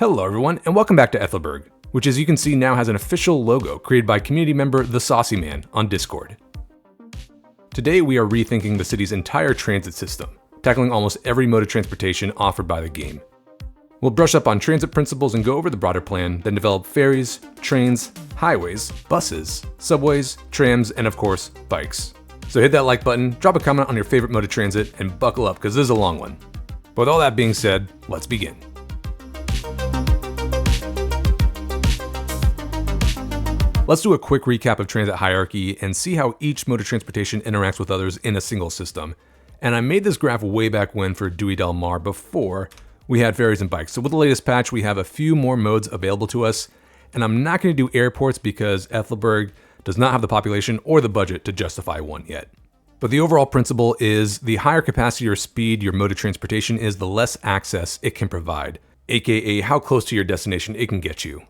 Hello everyone, and welcome back to Aethelburg, which as you can see now has an official logo created by community member The Saucy Man on Discord. Today we are rethinking the city's entire transit system, tackling almost every mode of transportation offered by the game. We'll brush up on transit principles and go over the broader plan, then develop ferries, trains, highways, buses, subways, trams, and of course, bikes. So hit that like button, drop a comment on your favorite mode of transit, and buckle up because this is a long one. But with all that being said, let's begin. Let's do a quick recap of transit hierarchy and see how each mode of transportation interacts with others in a single system. And I made this graph way back when for Dewey Del Mar before we had ferries and bikes. So with the latest patch, we have a few more modes available to us. And I'm not going to do airports because Aethelburg does not have the population or the budget to justify one yet. But the overall principle is the higher capacity or speed your mode of transportation is, the less access it can provide, aka how close to your destination it can get you.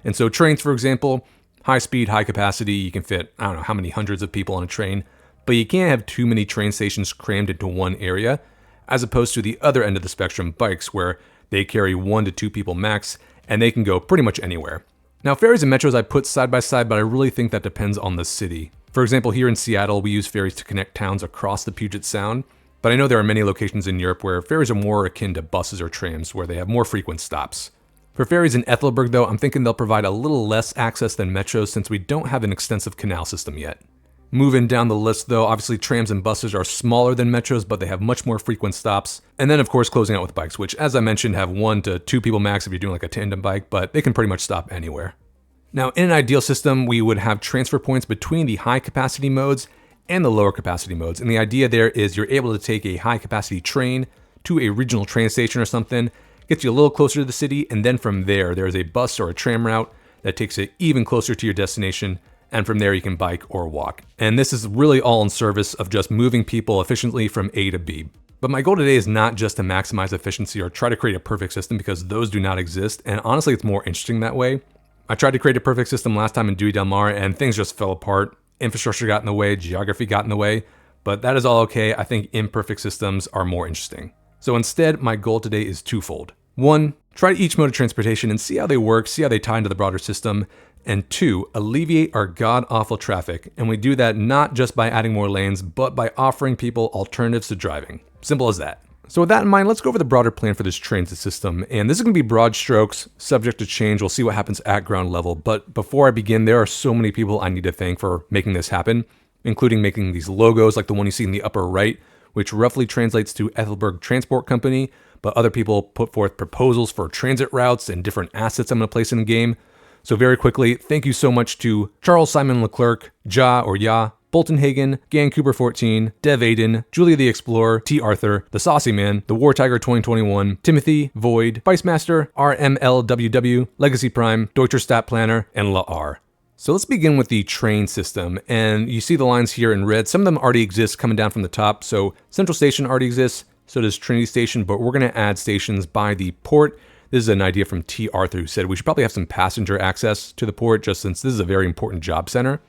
And so trains, for example, high speed, high capacity, you can fit, I don't know how many hundreds of people on a train, but you can't have too many train stations crammed into one area, as opposed to the other end of the spectrum, bikes, where they carry 1 to 2 people max, and they can go pretty much anywhere. Now, ferries and metros I put side by side, but I really think that depends on the city. For example, here in Seattle, we use ferries to connect towns across the Puget Sound, but I know there are many locations in Europe where ferries are more akin to buses or trams, where they have more frequent stops. For ferries in Aethelburg, though, I'm thinking they'll provide a little less access than metros since we don't have an extensive canal system yet. Moving down the list, though, obviously trams and buses are smaller than metros, but they have much more frequent stops. And then, of course, closing out with bikes, which, as I mentioned, have 1 to 2 people max if you're doing like a tandem bike, but they can pretty much stop anywhere. Now, in an ideal system, we would have transfer points between the high capacity modes and the lower capacity modes. And the idea there is you're able to take a high capacity train to a regional train station or something, gets you a little closer to the city, and then from there's a bus or a tram route that takes it even closer to your destination, and from there you can bike or walk. And this is really all in service of just moving people efficiently from A to B. But my goal today is not just to maximize efficiency or try to create a perfect system, because those do not exist, and honestly it's more interesting that way. I tried to create a perfect system last time in Dewey Del Mar, and things just fell apart. Infrastructure got in the way, geography got in the way, but that is all okay. I think imperfect systems are more interesting. So instead, my goal today is twofold. 1, try each mode of transportation and see how they work, see how they tie into the broader system. And 2, alleviate our god-awful traffic. And we do that not just by adding more lanes, but by offering people alternatives to driving. Simple as that. So with that in mind, let's go over the broader plan for this transit system. And this is going to be broad strokes, subject to change. We'll see what happens at ground level. But before I begin, there are so many people I need to thank for making this happen, including making these logos like the one you see in the upper right, which roughly translates to Aethelburg Transport Company. But other people put forth proposals for transit routes and different assets I'm going to place in the game. So very quickly, thank you so much to Charles Simon Leclerc, Ja or Ya, Bolton Hagen, Gan Cooper 14, Dev Aiden, Julia the Explorer, T. Arthur, The Saucy Man, The War Tiger 2021, Timothy, Void, Vice Master, RMLWW, Legacy Prime, Deutscher Stat Planner, and La R. So let's begin with the train system. And you see the lines here in red. Some of them already exist coming down from the top. So Central Station already exists. So does Trinity Station, but we're going to add stations by the port. This is an idea from T. Arthur, who said we should probably have some passenger access to the port, just since this is a very important job center.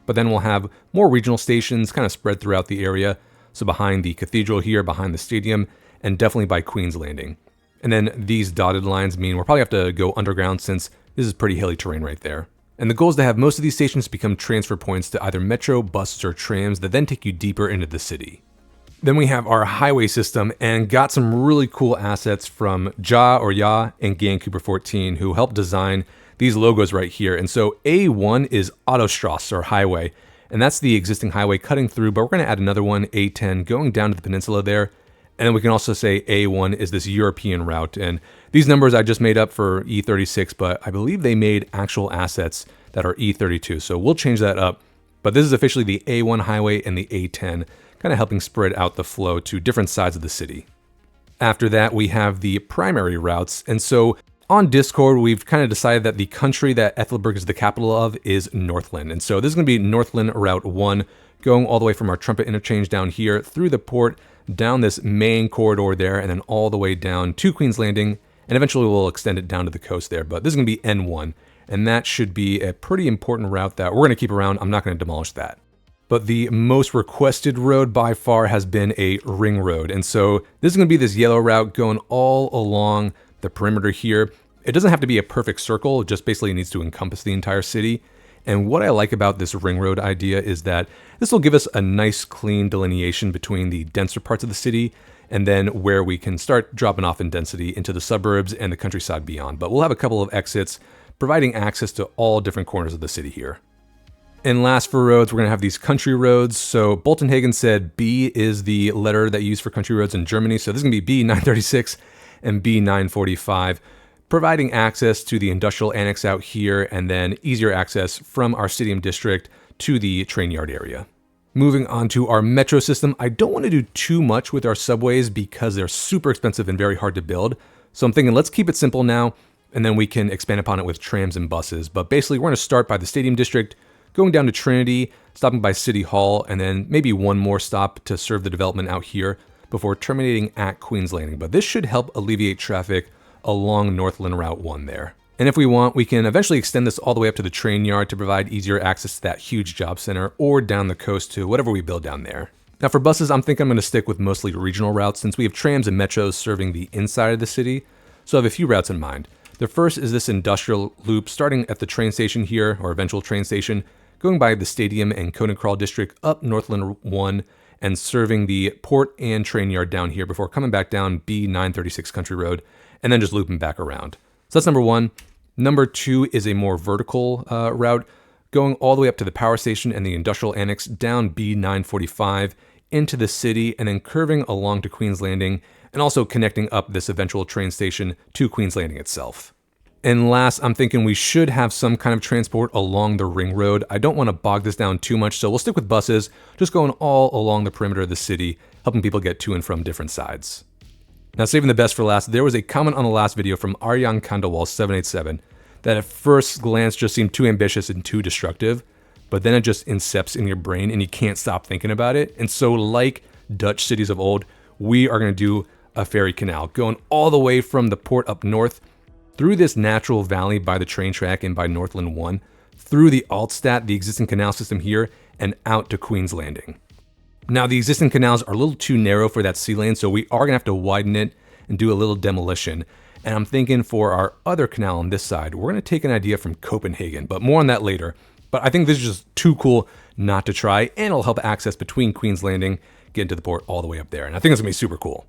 But then we'll have more regional stations kind of spread throughout the area. So behind the cathedral here, behind the stadium, and definitely by Queen's Landing. And then these dotted lines mean we'll probably have to go underground since this is pretty hilly terrain right there. And the goal is to have most of these stations become transfer points to either metro, buses, or trams that then take you deeper into the city. Then we have our highway system and got some really cool assets from Ja or Ya and Gan Cooper 14, who helped design these logos right here. And so A1 is Autostrasse or highway, and that's the existing highway cutting through, but we're going to add another one, A10, going down to the peninsula there. And then we can also say A1 is this European route. And these numbers I just made up for E36, but I believe they made actual assets that are E32. So we'll change that up. But this is officially the A1 highway and the A10, kind of helping spread out the flow to different sides of the city. After that, we have the primary routes. And so on Discord, we've kind of decided that the country that Aethelburg is the capital of is Northland. And so this is going to be Northland Route 1, going all the way from our Trumpet Interchange down here through the port, down this main corridor there, and then all the way down to Queen's Landing. And eventually we'll extend it down to the coast there. But this is going to be N1. And that should be a pretty important route that we're going to keep around. I'm not going to demolish that. But the most requested road by far has been a ring road. And so this is going to be this yellow route going all along the perimeter here. It doesn't have to be a perfect circle, it just basically needs to encompass the entire city. And what I like about this ring road idea is that this will give us a nice clean delineation between the denser parts of the city and then where we can start dropping off in density into the suburbs and the countryside beyond. But we'll have a couple of exits providing access to all different corners of the city here. And last for roads, we're going to have these country roads. So Boltenhagen said B is the letter that you use for country roads in Germany. So this is going to be B936 and B945, providing access to the industrial annex out here and then easier access from our stadium district to the train yard area. Moving on to our metro system, I don't want to do too much with our subways because they're super expensive and very hard to build. So I'm thinking let's keep it simple now, and then we can expand upon it with trams and buses. But basically, we're going to start by the stadium district, going down to Trinity, stopping by City Hall, and then maybe one more stop to serve the development out here before terminating at Queen's Landing. But this should help alleviate traffic along Northland Route 1 there. And if we want, we can eventually extend this all the way up to the train yard to provide easier access to that huge job center or down the coast to whatever we build down there. Now for buses, I'm thinking I'm going to stick with mostly regional routes since we have trams and metros serving the inside of the city. So I have a few routes in mind. The first is this industrial loop starting at the train station here, or eventual train station, going by the stadium and Code district up Northland 1 and serving the port and train yard down here before coming back down B936 Country Road and then just looping back around. So that's number one. Number two is a more vertical route going all the way up to the power station and the industrial annex down B945 into the city and then curving along to Queen's Landing and also connecting up this eventual train station to Queen's Landing itself. And last, I'm thinking we should have some kind of transport along the ring road. I don't want to bog this down too much, so we'll stick with buses, just going all along the perimeter of the city, helping people get to and from different sides. Now, saving the best for last, there was a comment on the last video from Aryan Kandawal 787 that at first glance just seemed too ambitious and too destructive, but then it just incepts in your brain and you can't stop thinking about it. And so like Dutch cities of old, we are going to do a ferry canal going all the way from the port up north through this natural valley by the train track and by Northland 1, through the Altstadt, the existing canal system here, and out to Queen's Landing. Now, the existing canals are a little too narrow for that sea lane, so we are going to have to widen it and do a little demolition. And I'm thinking for our other canal on this side, we're going to take an idea from Copenhagen, but more on that later. But I think this is just too cool not to try, and it'll help access between Queen's Landing, get into the port all the way up there. And I think it's going to be super cool.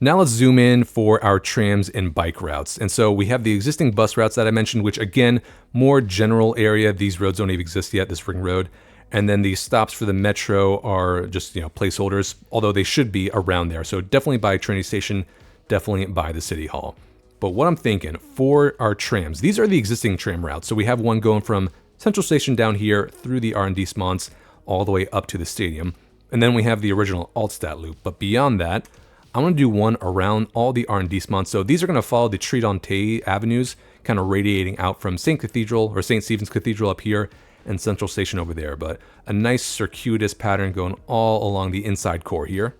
Now let's zoom in for our trams and bike routes. And so we have the existing bus routes that I mentioned, which again, more general area. These roads don't even exist yet, this ring road. And then the stops for the metro are just, placeholders, although they should be around there. So definitely by Trinity Station, definitely by the City Hall. But what I'm thinking for our trams, these are the existing tram routes. So we have one going from Central Station down here through the R&D spots all the way up to the stadium. And then we have the original Altstadt loop. But beyond that, I'm going to do one around all the R&D spots. So these are going to follow the Tridente avenues, kind of radiating out from St. Stephen's Cathedral up here and Central Station over there. But a nice circuitous pattern going all along the inside core here.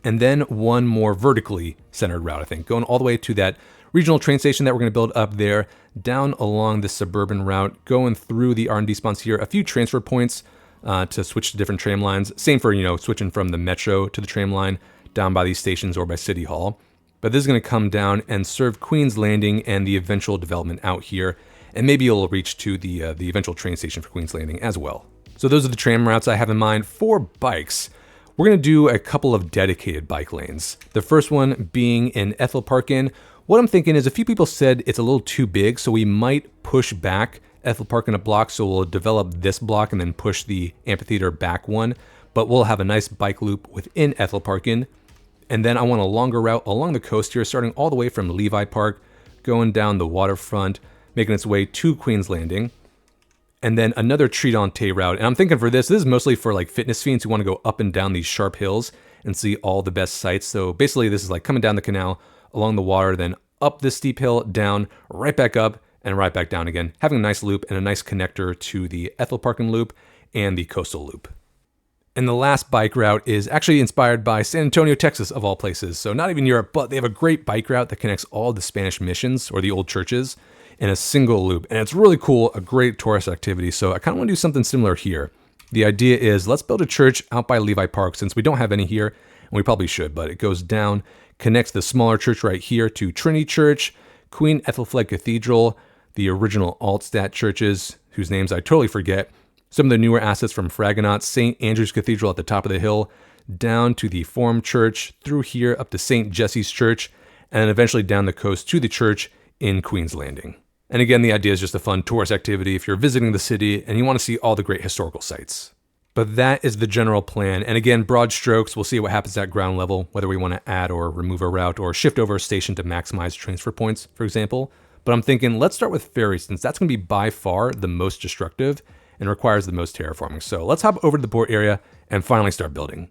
And then one more vertically centered route, I think, going all the way to that regional train station that we're going to build up there, down along the suburban route, going through the R&D spots here, a few transfer points to switch to different tram lines. Same for, switching from the metro to the tram line, down by these stations or by City Hall. But this is going to come down and serve Queen's Landing and the eventual development out here. And maybe it'll reach to the eventual train station for Queen's Landing as well. So those are the tram routes I have in mind. For bikes, we're going to do a couple of dedicated bike lanes. The first one being in Aethelburg. What I'm thinking is a few people said it's a little too big, so we might push back Aethelburg a block. So we'll develop this block and then push the amphitheater back one. But we'll have a nice bike loop within Aethelburg. And then I want a longer route along the coast here, starting all the way from Levi Park, going down the waterfront, making its way to Queen's Landing. And then another Tridente route. And I'm thinking for this is mostly for like fitness fiends who want to go up and down these sharp hills and see all the best sights. So basically this is like coming down the canal, along the water, then up this steep hill, down, right back up, and right back down again. Having a nice loop and a nice connector to the Aethelburg loop and the coastal loop. And the last bike route is actually inspired by San Antonio, Texas, of all places. So not even Europe, but they have a great bike route that connects all the Spanish missions or the old churches in a single loop. And it's really cool, a great tourist activity. So I kind of want to do something similar here. The idea is let's build a church out by Levi Park since we don't have any here, and we probably should, but it goes down, connects the smaller church right here to Trinity Church, Queen Aethelburg Cathedral, the original Altstadt churches, whose names I totally forget, some of the newer assets from Fragonard, St. Andrew's Cathedral at the top of the hill, down to the Forum Church, through here up to St. Jesse's Church, and then eventually down the coast to the church in Queen's Landing. And again, the idea is just a fun tourist activity if you're visiting the city and you want to see all the great historical sites. But that is the general plan. And again, broad strokes, we'll see what happens at ground level, whether we want to add or remove a route or shift over a station to maximize transfer points, for example. But I'm thinking, let's start with ferries, since that's going to be by far the most destructive and requires the most terraforming. So let's hop over to the port area and finally start building.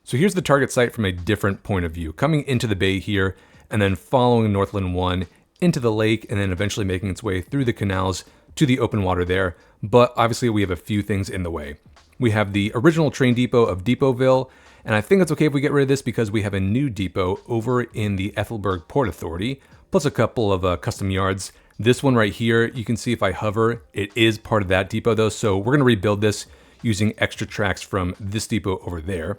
So here's the target site from a different point of view, coming into the bay here, and then following Northland 1 into the lake, and then eventually making its way through the canals to the open water there. But obviously we have a few things in the way. We have the original train depot of Depotville, and I think it's okay if we get rid of this because we have a new depot over in the Aethelburg Port Authority, plus a couple of custom yards. This one right here, you can see if I hover, it is part of that depot though, so we're going to rebuild this using extra tracks from this depot over there.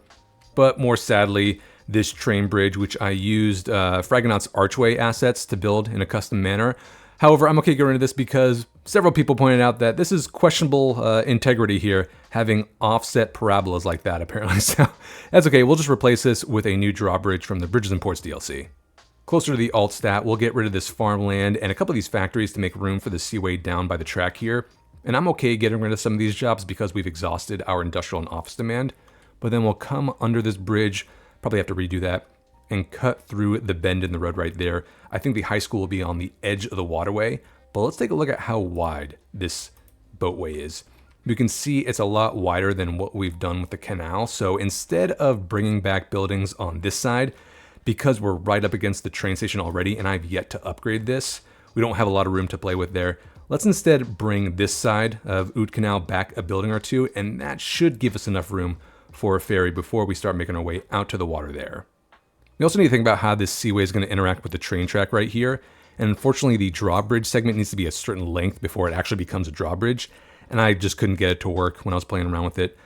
But more sadly, this train bridge, which I used Fragonard's Archway assets to build in a custom manner. However, I'm okay getting rid of this because several people pointed out that this is questionable integrity here, having offset parabolas like that apparently. So that's okay, we'll just replace this with a new drawbridge from the Bridges and Ports DLC. Closer to the Altstadt, we'll get rid of this farmland and a couple of these factories to make room for the seaway down by the track here. And I'm okay getting rid of some of these jobs because we've exhausted our industrial and office demand. But then we'll come under this bridge, probably have to redo that, and cut through the bend in the road right there. I think the high school will be on the edge of the waterway, but let's take a look at how wide this boatway is. We can see it's a lot wider than what we've done with the canal. So instead of bringing back buildings on this side, because we're right up against the train station already and I've yet to upgrade this, we don't have a lot of room to play with there. Let's instead bring this side of Oud Canal back a building or two, and that should give us enough room for a ferry before we start making our way out to the water there. We also need to think about how this seaway is going to interact with the train track right here. And unfortunately, the drawbridge segment needs to be a certain length before it actually becomes a drawbridge. And I just couldn't get it to work when I was playing around with it,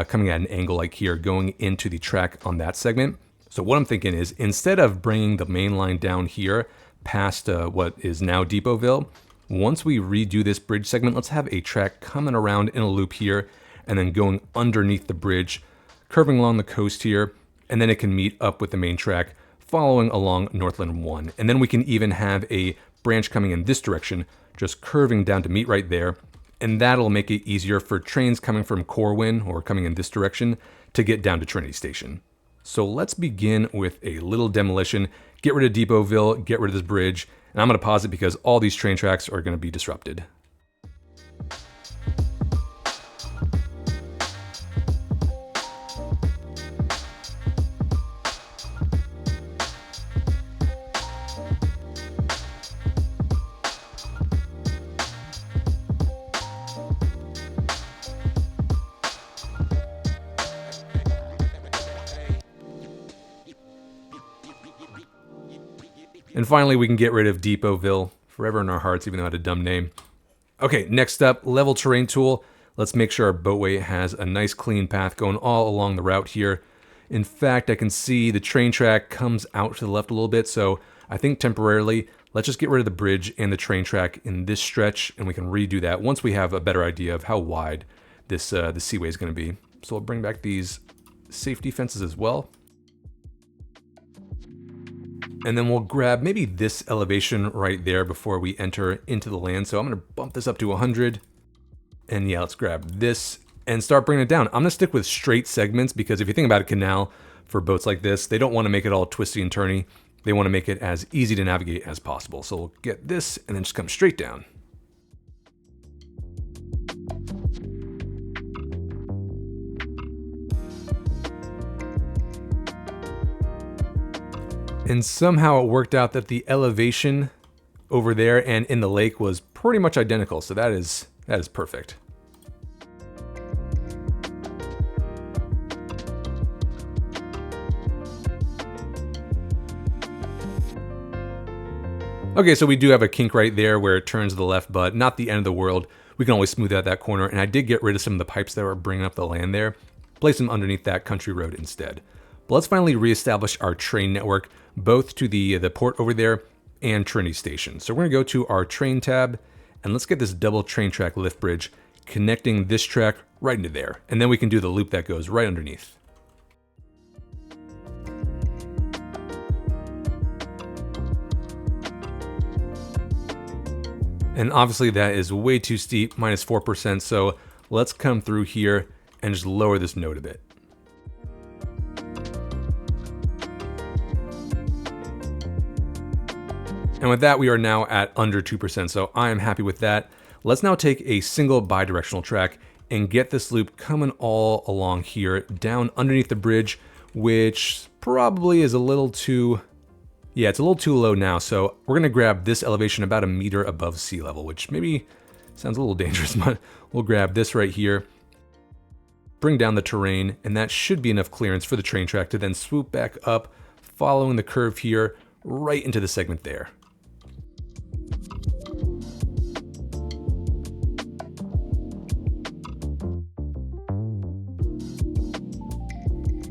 coming at an angle like here, going into the track on that segment. So what I'm thinking is, instead of bringing the main line down here past what is now Depotville, once we redo this bridge segment, let's have a track coming around in a loop here and then going underneath the bridge, curving along the coast here, and then it can meet up with the main track following along Northland 1. And then we can even have a branch coming in this direction, just curving down to meet right there. And that'll make it easier for trains coming from Corwin or coming in this direction to get down to Trinity Station. So let's begin with a little demolition, get rid of Depotville, get rid of this bridge, and I'm going to pause it because all these train tracks are going to be disrupted. And finally, we can get rid of Depotville, forever in our hearts, even though it had a dumb name. Okay, next up, level terrain tool. Let's make sure our boatway has a nice clean path going all along the route here. In fact, I can see the train track comes out to the left a little bit, so I think temporarily, let's just get rid of the bridge and the train track in this stretch, and we can redo that once we have a better idea of how wide this the seaway is going to be. So we'll bring back these safety fences as well. And then we'll grab maybe this elevation right there before we enter into the land. So I'm going to bump this up to 100. And yeah, let's grab this and start bringing it down. I'm going to stick with straight segments because if you think about a canal for boats like this, they don't want to make it all twisty and turny. They want to make it as easy to navigate as possible. So we'll get this and then just come straight down. And somehow it worked out that the elevation over there and in the lake was pretty much identical. So that is perfect. Okay, so we do have a kink right there where it turns to the left, but not the end of the world. We can always smooth out that corner. And I did get rid of some of the pipes that were bringing up the land there, place them underneath that country road instead. But let's finally reestablish our train network, both to the port over there and Trinity Station. So we're going to go to our train tab, and let's get this double train track lift bridge connecting this track right into there. And then we can do the loop that goes right underneath. And obviously that is way too steep, minus 4%. So let's come through here and just lower this node a bit. And with that, we are now at under 2%. So I am happy with that. Let's now take a single bidirectional track and get this loop coming all along here, down underneath the bridge, which probably is a little too, yeah, it's a little too low now. So we're gonna grab this elevation about a meter above sea level, which maybe sounds a little dangerous, but we'll grab this right here, bring down the terrain, and that should be enough clearance for the train track to then swoop back up, following the curve here, right into the segment there.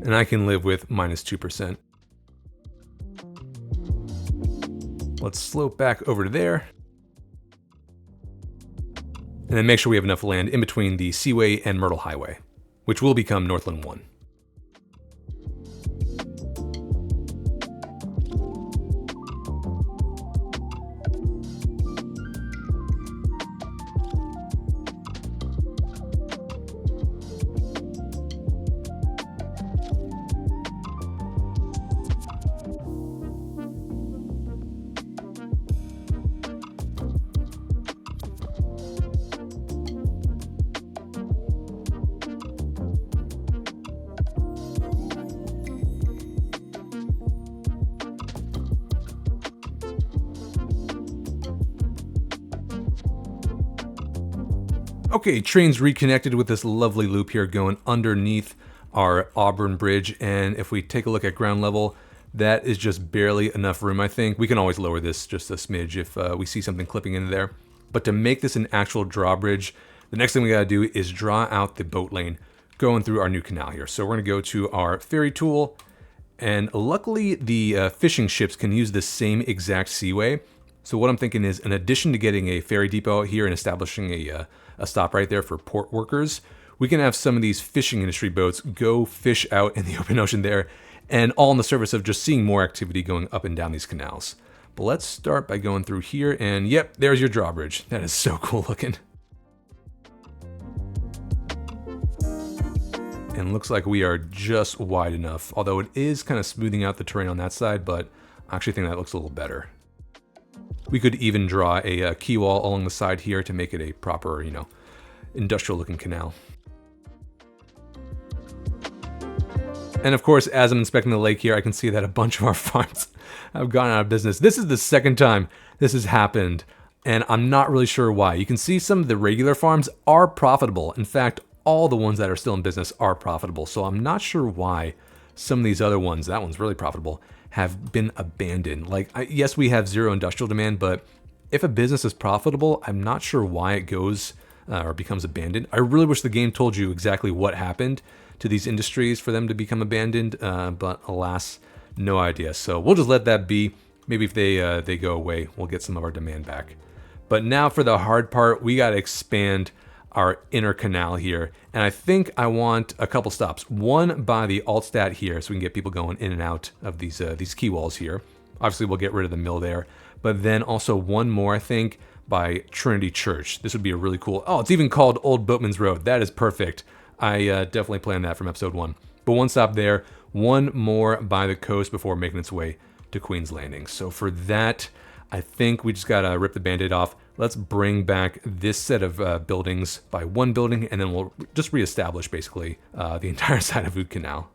And I can live with minus 2%. Let's slope back over to there. And then make sure we have enough land in between the Seaway and Myrtle Highway, which will become Northland 1. Okay, train's reconnected with this lovely loop here going underneath our Auburn Bridge, and if we take a look at ground level, that is just barely enough room, I think. We can always lower this just a smidge if we see something clipping into there. But to make this an actual drawbridge, the next thing we gotta do is draw out the boat lane going through our new canal here. So we're gonna go to our ferry tool, and luckily the fishing ships can use the same exact seaway. So what I'm thinking is, in addition to getting a ferry depot out here and establishing a stop right there for port workers, we can have some of these fishing industry boats go fish out in the open ocean there, and all in the service of just seeing more activity going up and down these canals. But let's start by going through here, and yep, there's your drawbridge. That is so cool looking. And looks like we are just wide enough, although it is kind of smoothing out the terrain on that side, but I actually think that looks a little better. We could even draw a quay wall along the side here to make it a proper, industrial looking canal. And of course, as I'm inspecting the lake here, I can see that a bunch of our farms have gone out of business. This is the second time this has happened, and I'm not really sure why. You can see some of the regular farms are profitable. In fact, all the ones that are still in business are profitable. So I'm not sure why some of these other ones, that one's really profitable, have been abandoned. Like, yes, we have zero industrial demand, but if a business is profitable, I'm not sure why it goes or becomes abandoned. I really wish the game told you exactly what happened to these industries for them to become abandoned, but alas, no idea. So we'll just let that be. Maybe if they go away, we'll get some of our demand back. But now for the hard part, we got to expand our inner canal here. And I think I want a couple stops. One by the Altstadt here, so we can get people going in and out of these quay walls here. Obviously, we'll get rid of the mill there. But then also one more, I think, by Trinity Church. This would be a really cool... Oh, it's even called Old Boatman's Road. That is perfect. I definitely planned that from episode 1. But one stop there, one more by the coast before making its way to Queen's Landing. So for that, I think we just gotta rip the Band-Aid off. Let's bring back this set of buildings by one building, and then we'll just reestablish basically the entire side of Oud Canal.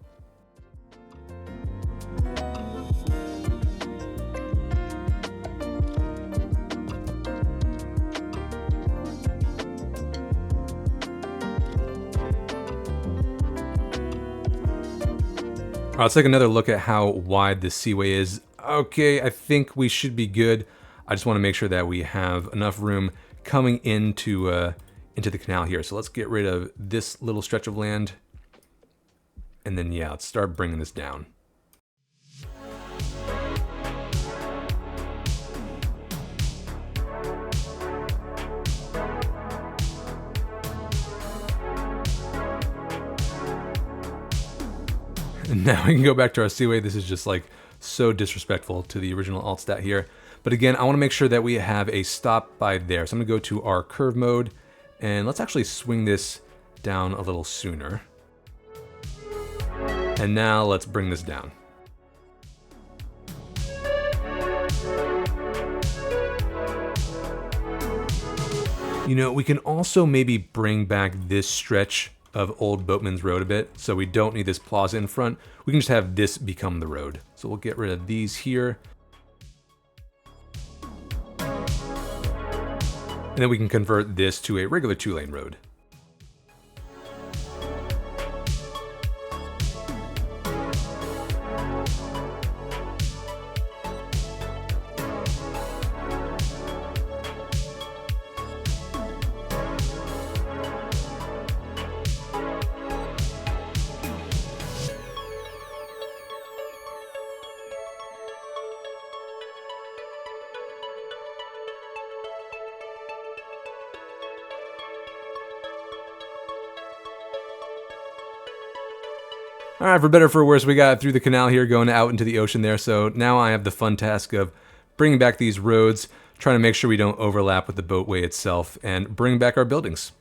All right, let's take another look at how wide this seaway is. Okay, I think we should be good. I just want to make sure that we have enough room coming into the canal here. So let's get rid of this little stretch of land. And then, yeah, let's start bringing this down. And now we can go back to our seaway. This is just like so disrespectful to the original alt stat here. But again, I want to make sure that we have a stop by there. So I'm going to go to our curve mode, and let's actually swing this down a little sooner. And now let's bring this down. You know, we can also maybe bring back this stretch of Old Boatman's Road a bit, so we don't need this plaza in front. We can just have this become the road. So we'll get rid of these here. And then we can convert this to a regular 2-lane road. All right, for better or for worse, we got through the canal here going out into the ocean there. So now I have the fun task of bringing back these roads, trying to make sure we don't overlap with the boatway itself, and bring back our buildings.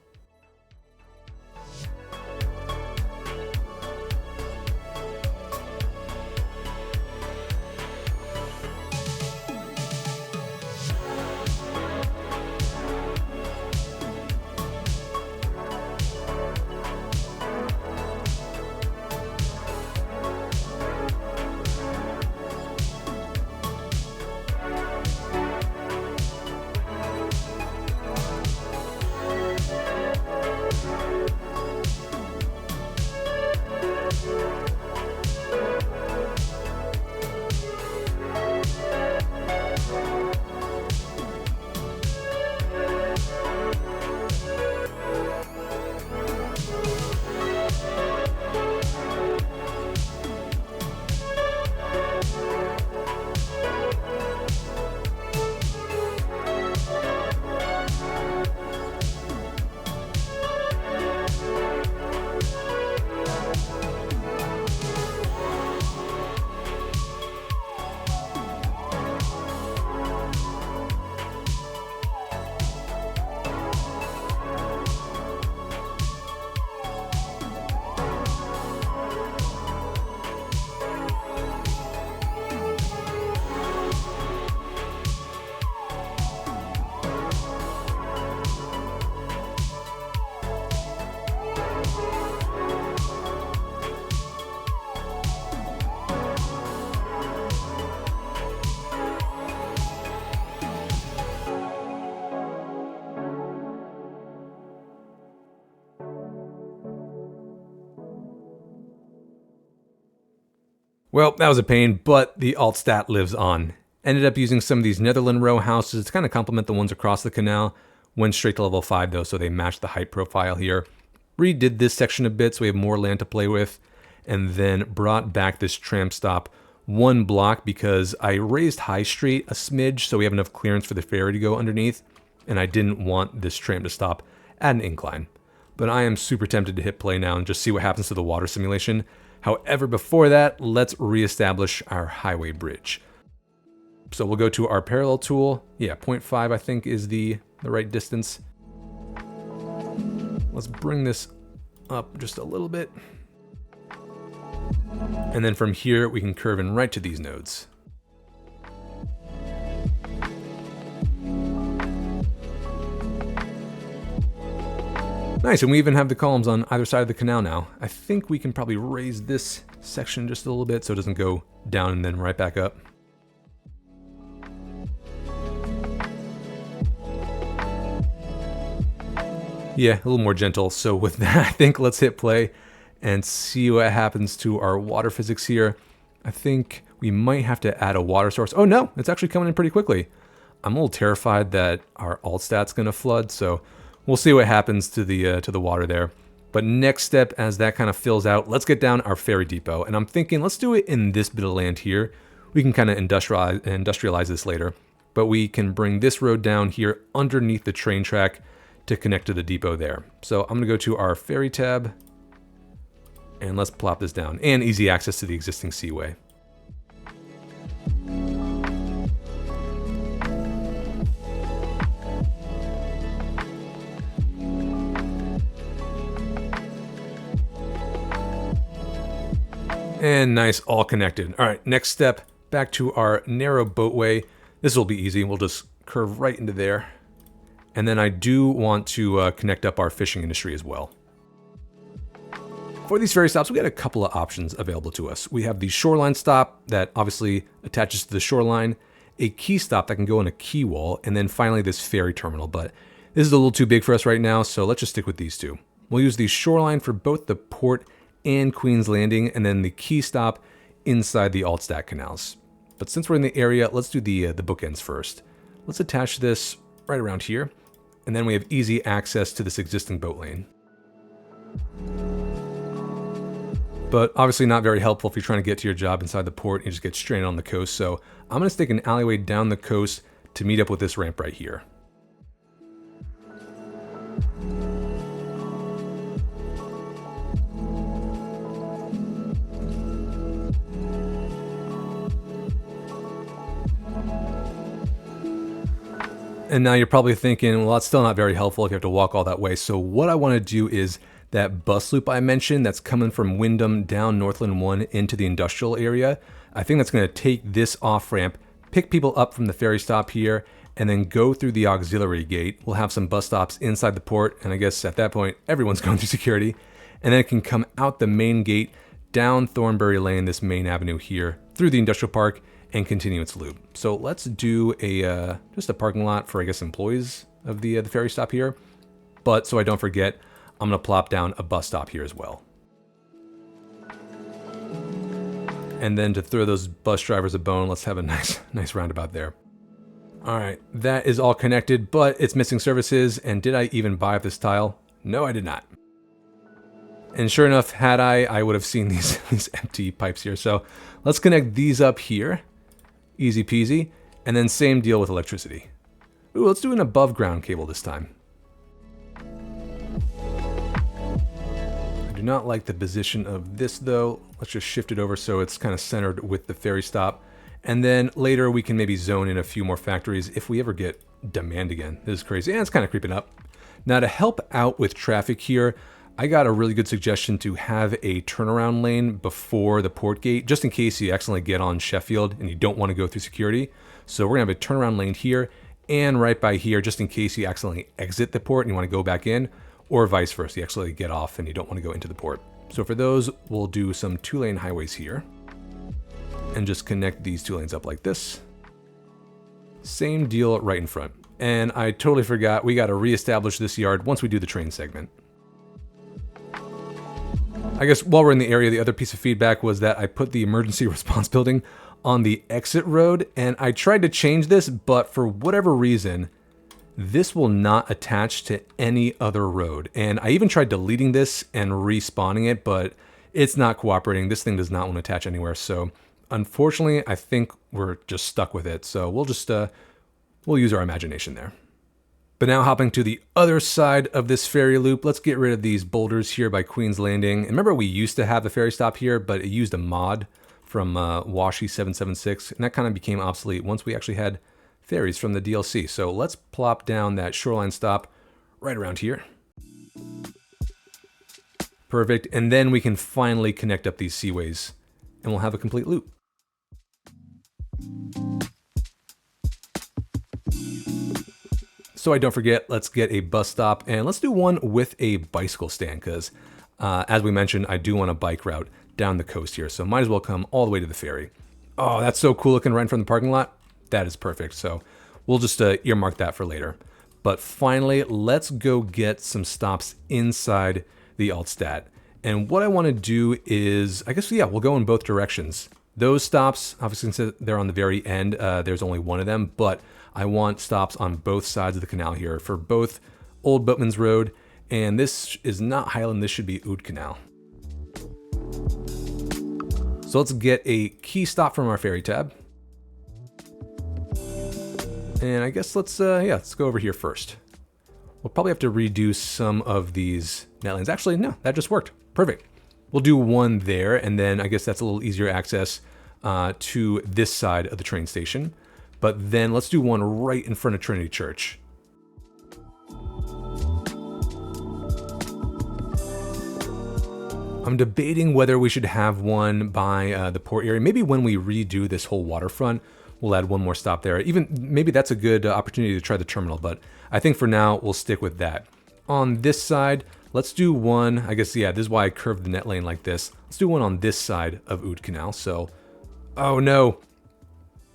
Well, that was a pain, but the alt stat lives on. Ended up using some of these Netherland row houses to kind of complement the ones across the canal. Went straight to level 5 though, so they matched the height profile here. Redid this section a bit so we have more land to play with. And then brought back this tram stop 1 block because I raised High Street a smidge so we have enough clearance for the ferry to go underneath. And I didn't want this tram to stop at an incline. But I am super tempted to hit play now and just see what happens to the water simulation. However, before that, let's reestablish our highway bridge. So we'll go to our parallel tool. Yeah, 0.5 I think is the right distance. Let's bring this up just a little bit. And then from here, we can curve in right to these nodes. Nice, and we even have the columns on either side of the canal now. I think we can probably raise this section just a little bit so it doesn't go down and then right back up. Yeah, a little more gentle. So with that, I think let's hit play and see what happens to our water physics here. I think we might have to add a water source. Oh no, it's actually coming in pretty quickly. I'm a little terrified that our alt stat's gonna flood, so we'll see what happens to the water there. But next step, as that kind of fills out, let's get down our ferry depot. And I'm thinking, let's do it in this bit of land here. We can kind of industrialize this later. But we can bring this road down here underneath the train track to connect to the depot there. So I'm gonna go to our ferry tab. And let's plop this down. And easy access to the existing seaway. And nice, all connected. All right, next step, back to our narrow boatway. This will be easy. We'll just curve right into there. And then I do want to connect up our fishing industry as well. For these ferry stops, we got a couple of options available to us. We have the shoreline stop that obviously attaches to the shoreline, a quay stop that can go in a quay wall, and then finally this ferry terminal. But this is a little too big for us right now, so let's just stick with these two. We'll use the shoreline for both the port and Queen's Landing, and then the quay stop inside the Altstadt canals. But since we're in the area, let's do the bookends first. Let's attach this right around here, and then we have easy access to this existing boat lane. But obviously not very helpful if you're trying to get to your job inside the port and you just get stranded on the coast. So I'm going to stick an alleyway down the coast to meet up with this ramp right here. And now you're probably thinking, well, that's still not very helpful if you have to walk all that way. So what I want to do is that bus loop I mentioned that's coming from Wyndham down Northland 1 into the industrial area. I think that's going to take this off-ramp, pick people up from the ferry stop here, and then go through the auxiliary gate. We'll have some bus stops inside the port, and I guess at that point, everyone's going through security. And then it can come out the main gate, down Thornbury Lane, this main avenue here, through the industrial park, and continue its loop. So let's do a just a parking lot for, I guess, employees of the ferry stop here. But so I don't forget, I'm going to plop down a bus stop here as well. And then to throw those bus drivers a bone, let's have a nice roundabout there. All right, that is all connected, but it's missing services. And did I even buy up this tile? No, I did not. And sure enough, had I would have seen these empty pipes here. So let's connect these up here. Easy peasy. And then same deal with electricity. Ooh, let's do an above ground cable this time. I do not like the position of this though. Let's just shift it over so it's kind of centered with the ferry stop. And then later we can maybe zone in a few more factories if we ever get demand again. This is crazy. And it's kind of creeping up. Now to help out with traffic here, I got a really good suggestion to have a turnaround lane before the port gate, just in case you accidentally get on Sheffield and you don't want to go through security. So we're gonna have a turnaround lane here and right by here, just in case you accidentally exit the port and you want to go back in, or vice versa, you accidentally get off and you don't want to go into the port. So for those, we'll do some 2-lane highways here and just connect these 2 lanes up like this. Same deal right in front. And I totally forgot, we got to reestablish this yard once we do the train segment. I guess while we're in the area, the other piece of feedback was that I put the emergency response building on the exit road, and I tried to change this, but for whatever reason, this will not attach to any other road. And I even tried deleting this and respawning it, but it's not cooperating. This thing does not want to attach anywhere. So unfortunately, I think we're just stuck with it. So we'll just, we'll use our imagination there. But now hopping to the other side of this ferry loop, let's get rid of these boulders here by Queen's Landing. And remember, we used to have the ferry stop here, but it used a mod from Washi 776, and that kind of became obsolete once we actually had ferries from the DLC. So let's plop down that shoreline stop right around here. Perfect, and then we can finally connect up these seaways, and we'll have a complete loop. So I don't forget, let's get a bus stop, and let's do one with a bicycle stand, because as we mentioned, I do want a bike route down the coast here, so might as well come all the way to the ferry. Oh, that's so cool looking right in front of the parking lot. That is perfect, so we'll just earmark that for later. But finally, let's go get some stops inside the Altstadt. And what I want to do is, I guess, yeah, we'll go in both directions. Those stops, obviously since they're on the very end, there's only one of them, but I want stops on both sides of the canal here for both Old Boatman's Road, and this is not Highland, this should be Oud Canal. So let's get a key stop from our ferry tab. And I guess let's go over here first. We'll probably have to redo some of these net lanes. Actually, no, that just worked. Perfect. We'll do one there, and then I guess that's a little easier access to this side of the train station. But then let's do one right in front of Trinity Church. I'm debating whether we should have one by the port area. Maybe when we redo this whole waterfront, we'll add one more stop there. Even maybe that's a good opportunity to try the terminal, but I think for now we'll stick with that. On this side, let's do one. I guess, yeah, this is why I curved the net lane like this. Let's do one on this side of Oud Canal. So, oh no.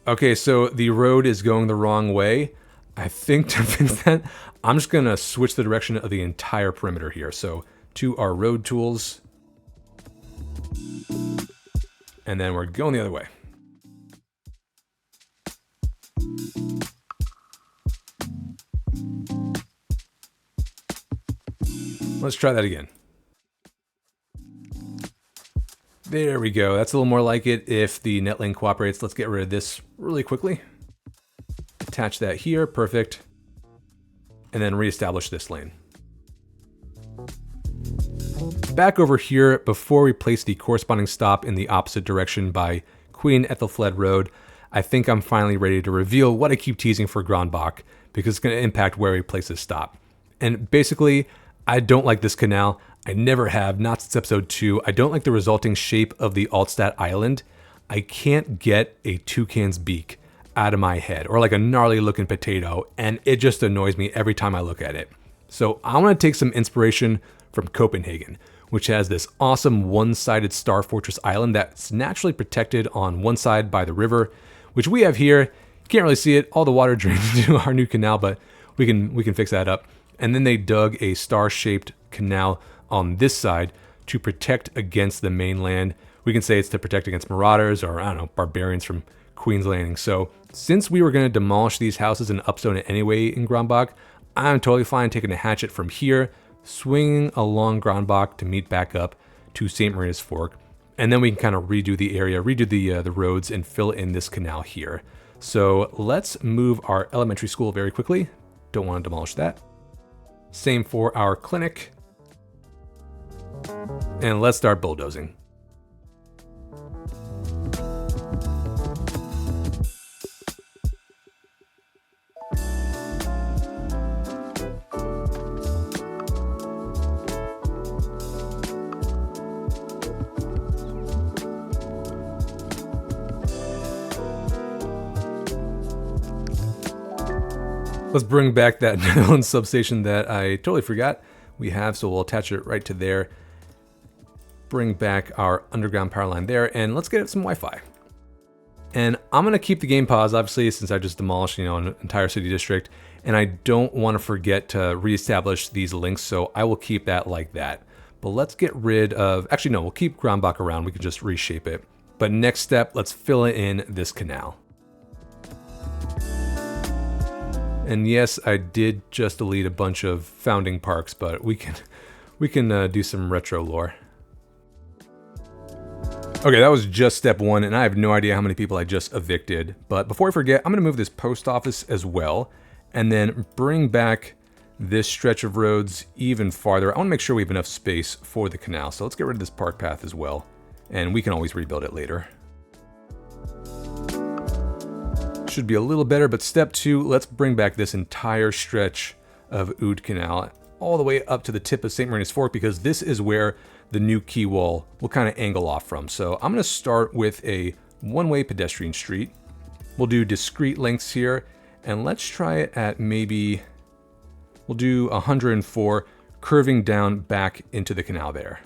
Okay, so the road is going the wrong way. I think to fix that, I'm just gonna switch the direction of the entire perimeter here. So to our road tools, and then we're going the other way. Let's try that again. There we go. That's a little more like it if the net lane cooperates. Let's get rid of this really quickly. Attach that here, perfect. And then reestablish this lane. Back over here, before we place the corresponding stop in the opposite direction by Queen Aethelburg Road, I think I'm finally ready to reveal what I keep teasing for Grandbach, because it's going to impact where we place this stop. And basically, I don't like this canal. I never have, not since episode 2. I don't like the resulting shape of the Altstadt Island. I can't get a toucan's beak out of my head, or like a gnarly looking potato, and it just annoys me every time I look at it. So I want to take some inspiration from Copenhagen, which has this awesome one-sided Star Fortress island that's naturally protected on one side by the river, which we have here. You can't really see it. All the water drains into our new canal, but we can fix that up. And then they dug a star-shaped canal on this side to protect against the mainland. We can say it's to protect against marauders or, I don't know, barbarians from Queen's Landing. So since we were going to demolish these houses and upstone it anyway in Grandbach, I'm totally fine taking a hatchet from here, swinging along Grandbach to meet back up to St. Maria's Fork, and then we can kind of redo the area, redo the roads, and fill in this canal here. So let's move our elementary school very quickly. Don't want to demolish that. Same for our clinic. And let's start bulldozing. Let's bring back that Netherlands substation that I totally forgot we have, so we'll attach it right to there. Bring back our underground power line there, and let's get some Wi-Fi. And I'm gonna keep the game paused, obviously, since I just demolished, an entire city district, and I don't want to forget to reestablish these links, so I will keep that like that. But let's get rid of, actually no, we'll keep Grandbach around, we can just reshape it. But next step, let's fill in this canal. And yes, I did just delete a bunch of founding parks, but we can do some retro lore. Okay, that was just step 1, and I have no idea how many people I just evicted. But before I forget, I'm gonna move this post office as well, and then bring back this stretch of roads even farther. I wanna make sure we have enough space for the canal. So let's get rid of this park path as well, and we can always rebuild it later. Should be a little better, but step 2, let's bring back this entire stretch of Oud Canal all the way up to the tip of St. Maria's Fork, because this is where the new quay wall will kind of angle off from. So I'm going to start with a one-way pedestrian street. We'll do discrete lengths here, and let's try it at maybe, we'll do 104, curving down back into the canal there.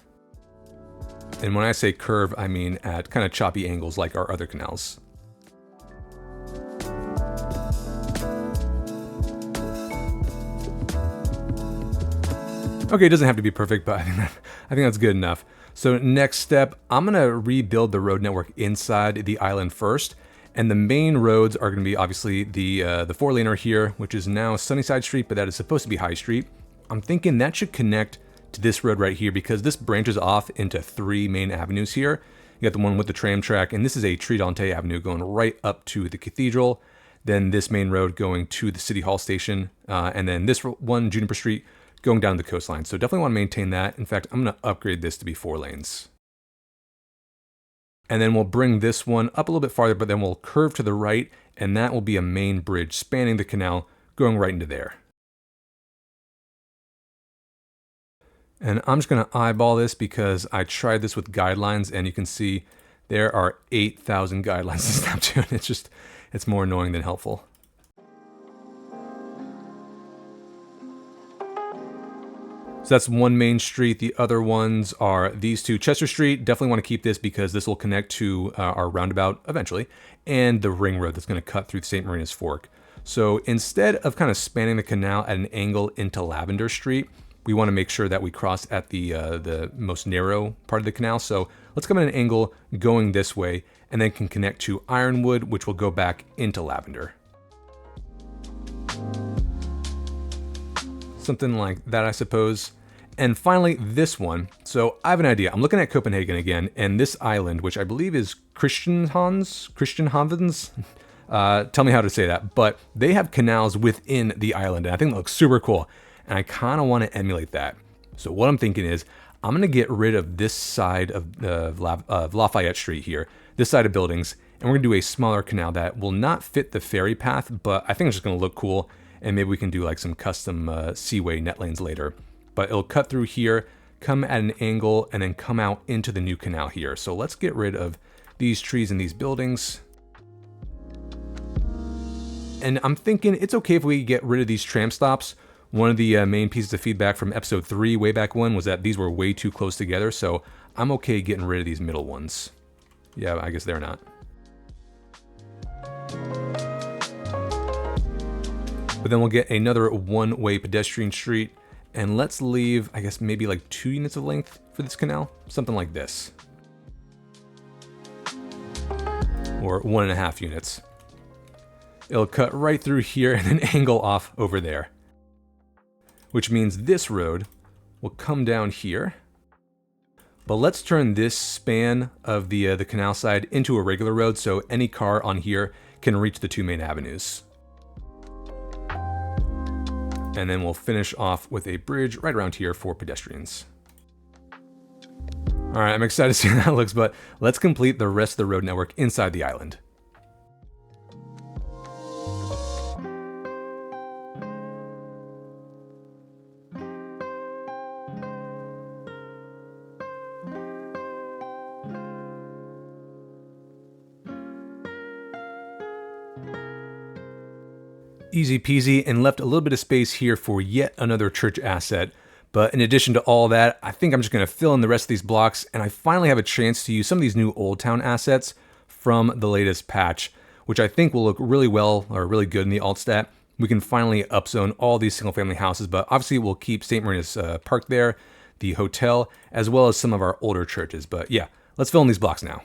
And when I say curve, I mean at kind of choppy angles like our other canals. Okay, it doesn't have to be perfect, but I think that's good enough. So next step, I'm gonna rebuild the road network inside the island first, and the main roads are gonna be obviously the 4-laner here, which is now Sunnyside Street, but that is supposed to be High Street. I'm thinking that should connect to this road right here, because this branches off into 3 main avenues here. You got the one with the tram track, and this is a Tridente Avenue going right up to the cathedral. Then this main road going to the City Hall station, and then this one, Juniper Street, going down the coastline. So definitely want to maintain that. In fact, I'm going to upgrade this to be 4 lanes. And then we'll bring this one up a little bit farther, but then we'll curve to the right, and that will be a main bridge spanning the canal, going right into there. And I'm just going to eyeball this because I tried this with guidelines, and you can see there are 8,000 guidelines to snap to, and it's more annoying than helpful. So that's one main street. The other ones are these two. Chester Street, definitely want to keep this because this will connect to our roundabout eventually, and the ring road that's going to cut through St. Marina's Fork. So instead of kind of spanning the canal at an angle into Lavender Street, we want to make sure that we cross at the most narrow part of the canal. So let's come at an angle going this way, and then can connect to Ironwood, which will go back into Lavender. Something like that, I suppose. And finally, this one. So I have an idea. I'm looking at Copenhagen again, and this island, which I believe is Christianshavns. Tell me how to say that. But they have canals within the island, and I think it looks super cool. And I kind of want to emulate that. So what I'm thinking is, I'm going to get rid of this side of Lafayette Street here, this side of buildings, and we're going to do a smaller canal that will not fit the ferry path, but I think it's just going to look cool, and maybe we can do like some custom seaway net lanes later. But it'll cut through here, come at an angle, and then come out into the new canal here. So let's get rid of these trees and these buildings. And I'm thinking it's okay if we get rid of these tram stops. One of the main pieces of feedback from episode 3 way back when was that these were way too close together, so I'm okay getting rid of these middle ones. Yeah, I guess they're not. But then we'll get another one-way pedestrian street, and let's leave, I guess, maybe like 2 units of length for this canal, something like this. Or 1.5 units. It'll cut right through here and then angle off over there. Which means this road will come down here. But let's turn this span of the canal side into a regular road so any car on here can reach the 2 main avenues. And then we'll finish off with a bridge right around here for pedestrians. All right, I'm excited to see how that looks, but let's complete the rest of the road network inside the island. Easy peasy, and left a little bit of space here for yet another church asset. But in addition to all that, I think I'm just going to fill in the rest of these blocks, and I finally have a chance to use some of these new Old Town assets from the latest patch, which I think will look really well, or really good in the alt stat. We can finally upzone all these single family houses, but obviously we'll keep St. Marina's Park there, the hotel, as well as some of our older churches. But yeah, let's fill in these blocks now.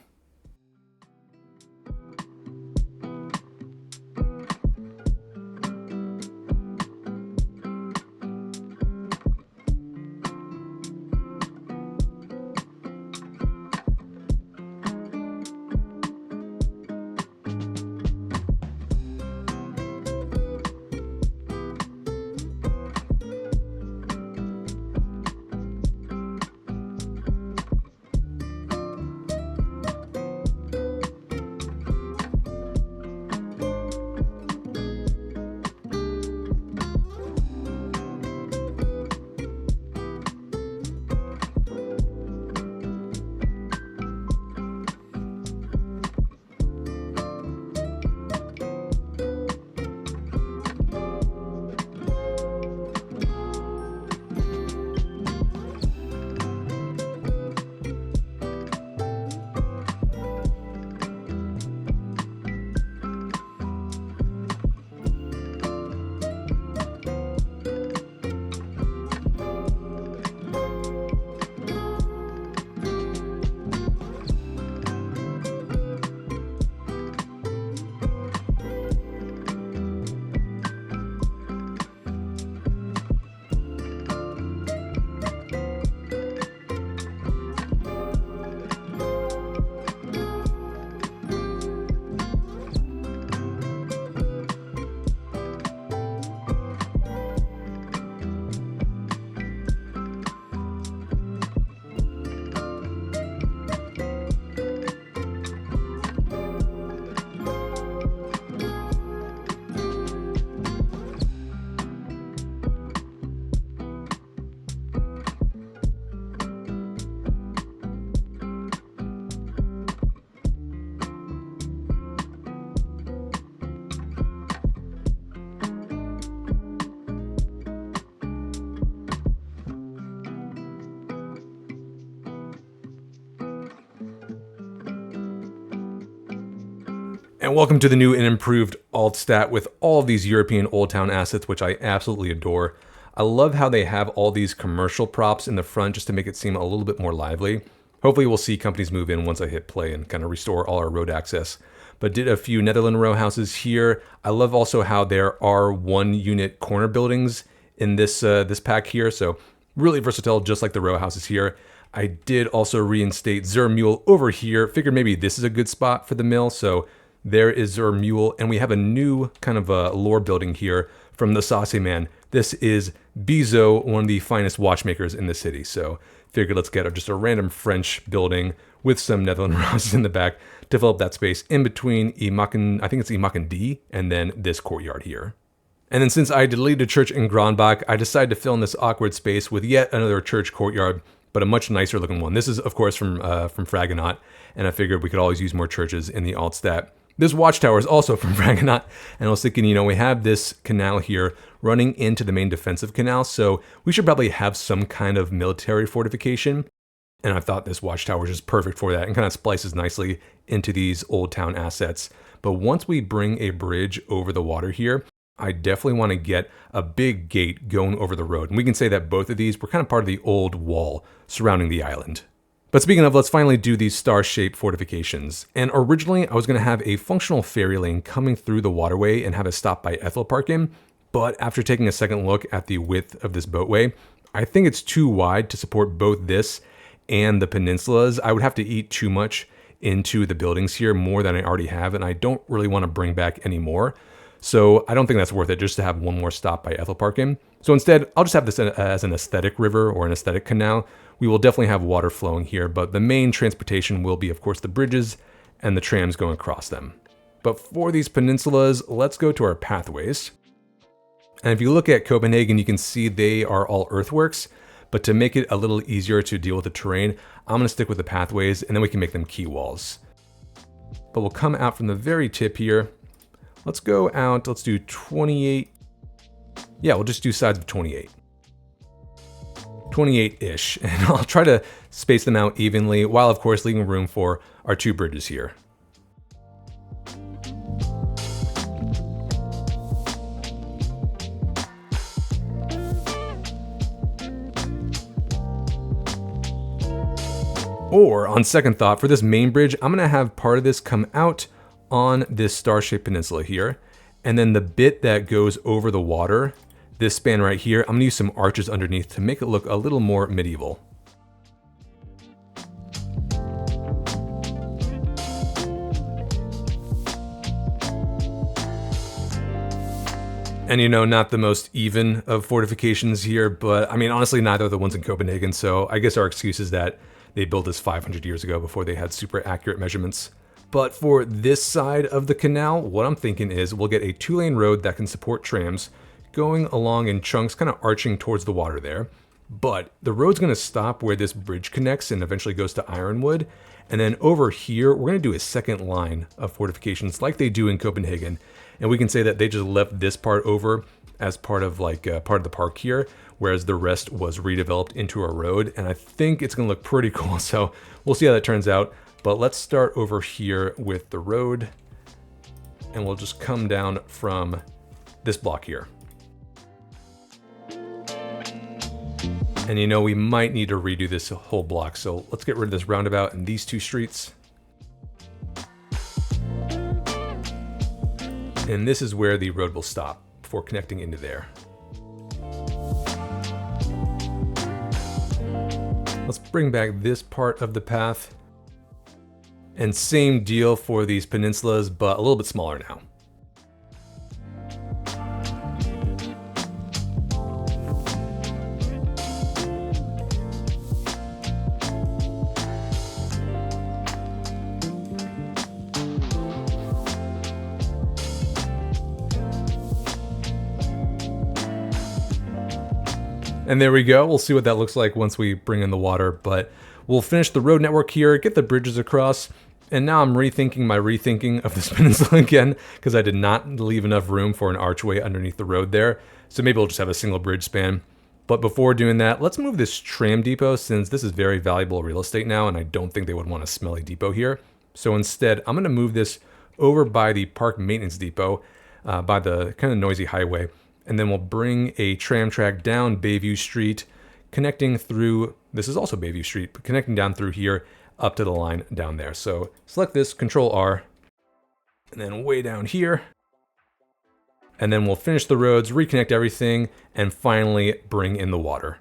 And welcome to the new and improved Altstat with all of these European Old Town assets, which I absolutely adore. I love how they have all these commercial props in the front just to make it seem a little bit more lively. Hopefully we'll see companies move in once I hit play and kind of restore all our road access. But did a few Netherland row houses here. I love also how there are 1-unit corner buildings in this pack here, so really versatile, just like the row houses here. I did also reinstate Zermule over here. Figured maybe this is a good spot for the mill, so there is Zermule, and we have a new kind of a lore building here from the Saucy Man. This is Bizo, one of the finest watchmakers in the city, so figured let's get just a random French building with some Netherland houses in the back to fill up that space in between Imaken, I think it's Imaken D, and then this courtyard here. And then since I deleted church in Gronbach, I decided to fill in this awkward space with yet another church courtyard, but a much nicer looking one. This is, of course, from Fragonaut, and I figured we could always use more churches in the Altstat. This watchtower is also from Fragonaut, and I was thinking, we have this canal here running into the main defensive canal, so we should probably have some kind of military fortification. And I thought this watchtower is just perfect for that and kind of splices nicely into these old town assets. But once we bring a bridge over the water here, I definitely want to get a big gate going over the road. And we can say that both of these were kind of part of the old wall surrounding the island. But speaking of, let's finally do these star-shaped fortifications. And originally, I was going to have a functional ferry lane coming through the waterway and have it stop by Aethelburg in. But after taking a second look at the width of this boatway, I think it's too wide to support both this and the peninsulas. I would have to eat too much into the buildings here, more than I already have, and I don't really want to bring back any more. So I don't think that's worth it just to have one more stop by Aethelburg in. So instead, I'll just have this as an aesthetic river or an aesthetic canal. We will definitely have water flowing here, but the main transportation will be, of course, the bridges and the trams going across them. But for these peninsulas, let's go to our pathways. And if you look at Copenhagen, you can see they are all earthworks, but to make it a little easier to deal with the terrain, I'm going to stick with the pathways, and then we can make them quay walls. But we'll come out from the very tip here. Let's go out, let's do 28. Yeah, we'll just do sides of 28. 28-ish, and I'll try to space them out evenly, while of course leaving room for our 2 bridges here. Or, on second thought, for this main bridge, I'm going to have part of this come out on this star-shaped peninsula here, and then the bit that goes over the water, this span right here, I'm going to use some arches underneath to make it look a little more medieval. And not the most even of fortifications here, but I mean, honestly, neither are the ones in Copenhagen, so I guess our excuse is that they built this 500 years ago before they had super accurate measurements. But for this side of the canal, what I'm thinking is we'll get a 2-lane road that can support trams going along in chunks, kind of arching towards the water there. But the road's going to stop where this bridge connects and eventually goes to Ironwood. And then over here, we're going to do a second line of fortifications like they do in Copenhagen. And we can say that they just left this part over as part of part of the park here, whereas the rest was redeveloped into a road. And I think it's going to look pretty cool. So we'll see how that turns out. But let's start over here with the road. And we'll just come down from this block here. And we might need to redo this whole block, so let's get rid of this roundabout and these 2 streets. And this is where the road will stop before connecting into there. Let's bring back this part of the path. And same deal for these peninsulas, but a little bit smaller now. And there we go. We'll see what that looks like once we bring in the water, but we'll finish the road network here, get the bridges across, and now I'm rethinking my rethinking of this peninsula again, because I did not leave enough room for an archway underneath the road there. So maybe we'll just have a single bridge span. But before doing that, let's move this tram depot, since this is very valuable real estate now, and I don't think they would want a smelly depot here. So instead, I'm going to move this over by the park maintenance depot, by the kind of noisy highway. And then we'll bring a tram track down Bayview Street, connecting through, this is also Bayview Street, but connecting down through here up to the line down there. So select this, Control R, and then way down here. And then we'll finish the roads, reconnect everything, and finally bring in the water.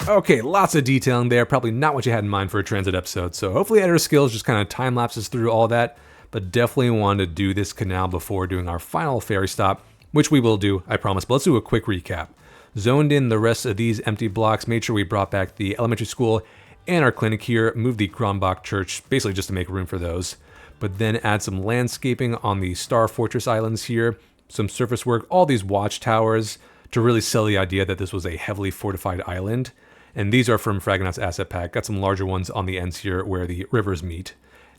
Okay, lots of detailing there. Probably not what you had in mind for a transit episode. So hopefully editor skills just kind of time lapses through all that. But definitely wanted to do this canal before doing our final ferry stop, which we will do, I promise. But let's do a quick recap. Zoned in the rest of these empty blocks, made sure we brought back the elementary school and our clinic here, moved the Kronbach Church, basically just to make room for those. But then add some landscaping on the Star Fortress Islands here, some surface work, all these watchtowers to really sell the idea that this was a heavily fortified island. And these are from Fragonauts Asset Pack. Got some larger ones on the ends here where the rivers meet.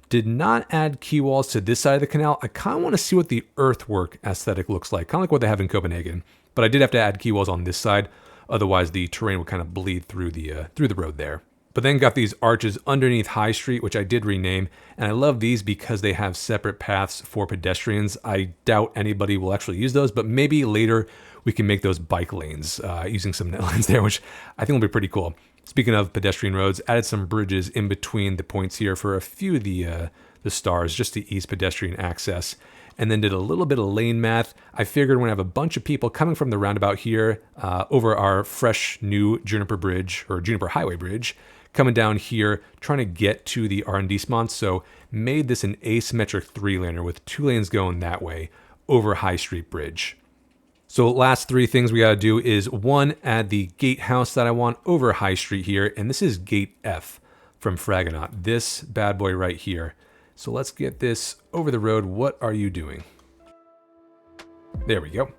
Did not add quay walls to this side of the canal. I kind of want to see what the earthwork aesthetic looks like, kind of like what they have in Copenhagen. But I did have to add quay walls on this side, otherwise the terrain would kind of bleed through the road there. But then got these arches underneath High Street, which I did rename, and I love these because they have separate paths for pedestrians. I doubt anybody will actually use those, but maybe later we can make those bike lanes using some net lines there, which I think will be pretty cool. Speaking of pedestrian roads, added some bridges in between the points here for a few of the stars, just to ease pedestrian access. And then did a little bit of lane math. I figured when I have a bunch of people coming from the roundabout here over our fresh new Juniper Bridge, or Juniper Highway Bridge, coming down here, trying to get to the R&D spawn. So made this an asymmetric 3-laner with 2 lanes going that way over High Street Bridge. So last 3 things we got to do is 1, add the gatehouse that I want over High Street here. And this is gate F from Fragonaut, this bad boy right here. So let's get this over the road. What are you doing? There we go.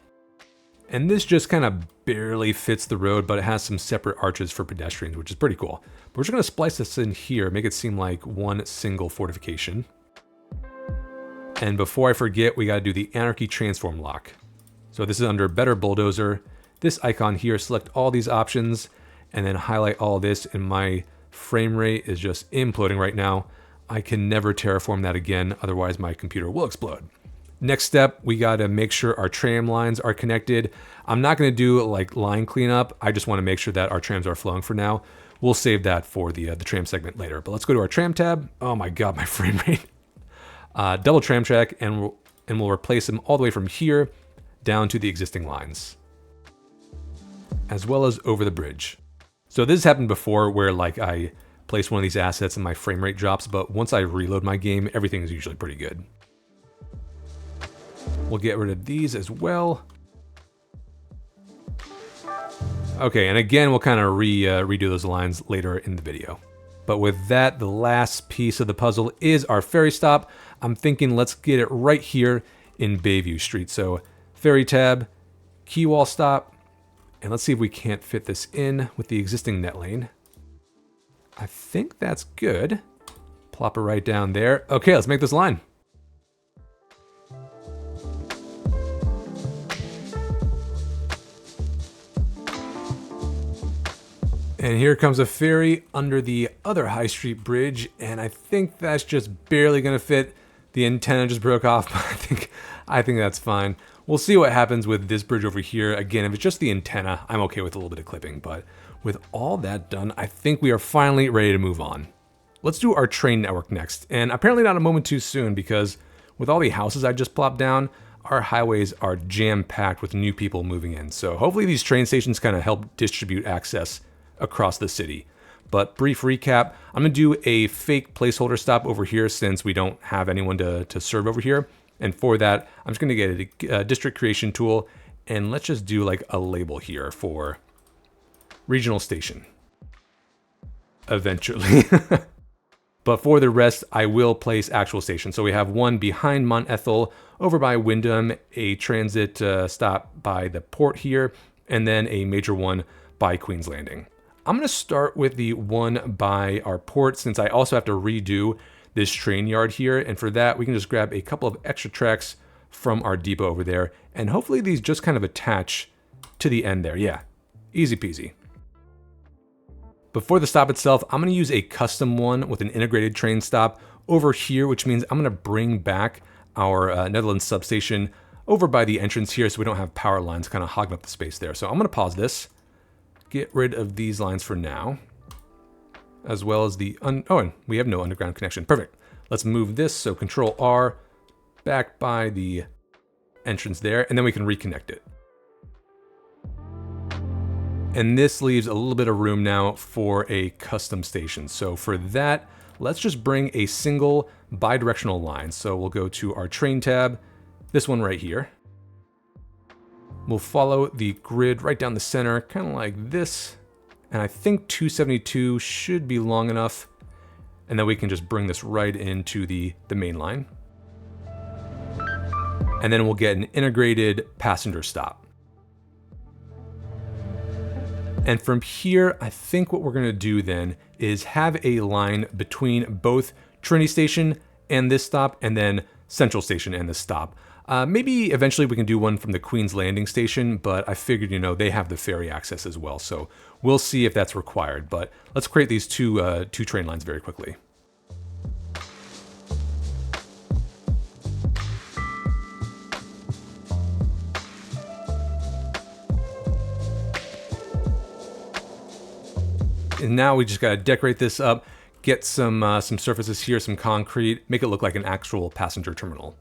And this just kind of barely fits the road, but it has some separate arches for pedestrians, which is pretty cool. But we're just going to splice this in here, make it seem like one single fortification. And before I forget, we got to do the Anarchy Transform lock. So this is under Better Bulldozer. This icon here, select all these options, and then highlight all this, and my frame rate is just imploding right now. I can never terraform that again, otherwise my computer will explode. Next step, we got to make sure our tram lines are connected. I'm not going to do like line cleanup. I just want to make sure that our trams are flowing for now. We'll save that for the tram segment later. But let's go to our tram tab. Oh my God, my frame rate. Double tram track, and we'll replace them all the way from here down to the existing lines, as well as over the bridge. So this has happened before where like I place one of these assets and my frame rate drops, but once I reload my game, everything is usually pretty good. We'll get rid of these as well. Okay, and again, we'll kind of redo those lines later in the video. But with that, the last piece of the puzzle is our ferry stop. I'm thinking let's get it right here in Bayview Street. So ferry tab, key wall stop, and let's see if we can't fit this in with the existing net lane. I think that's good. Plop it right down there. Okay, let's make this line. And here comes a ferry under the other High Street Bridge, and I think that's just barely gonna fit. The antenna just broke off, but I think that's fine. We'll see what happens with this bridge over here. Again, if it's just the antenna, I'm okay with a little bit of clipping, but with all that done, I think we are finally ready to move on. Let's do our train network next, and apparently not a moment too soon, because with all the houses I just plopped down, our highways are jam-packed with new people moving in. So hopefully these train stations kind of help distribute access across the city. But brief recap, I'm gonna do a fake placeholder stop over here since we don't have anyone to serve over here. And for that, I'm just gonna get a district creation tool, and let's just do like a label here for regional station. Eventually. But for the rest, I will place actual stations. So we have one behind Mount Ethel, over by Wyndham, a transit stop by the port here, and then a major one by Queen's Landing. I'm gonna start with the one by our port since I also have to redo this train yard here. And for that, we can just grab a couple of extra tracks from our depot over there. And hopefully these just kind of attach to the end there. Yeah, easy peasy. Before the stop itself, I'm gonna use a custom one with an integrated train stop over here, which means I'm gonna bring back our Netherlands substation over by the entrance here so we don't have power lines kind of hogging up the space there. So I'm gonna pause this. Get rid of these lines for now, as well as the, oh, and we have no underground connection. Perfect. Let's move this, so Control R, back by the entrance there, and then we can reconnect it. And this leaves a little bit of room now for a custom station. So for that, let's just bring a single bi-directional line. So we'll go to our train tab, this one right here. We'll follow the grid right down the center, kind of like this. And I think 272 should be long enough. And then we can just bring this right into the main line. And then we'll get an integrated passenger stop. And from here, I think what we're gonna do then is have a line between both Trinity Station and this stop, and then Central Station and this stop. Maybe eventually we can do one from the Queen's Landing station, but I figured, you know, they have the ferry access as well. So we'll see if that's required, but let's create these two train lines very quickly. And now we just gotta decorate this up, get some surfaces here, some concrete, make it look like an actual passenger terminal.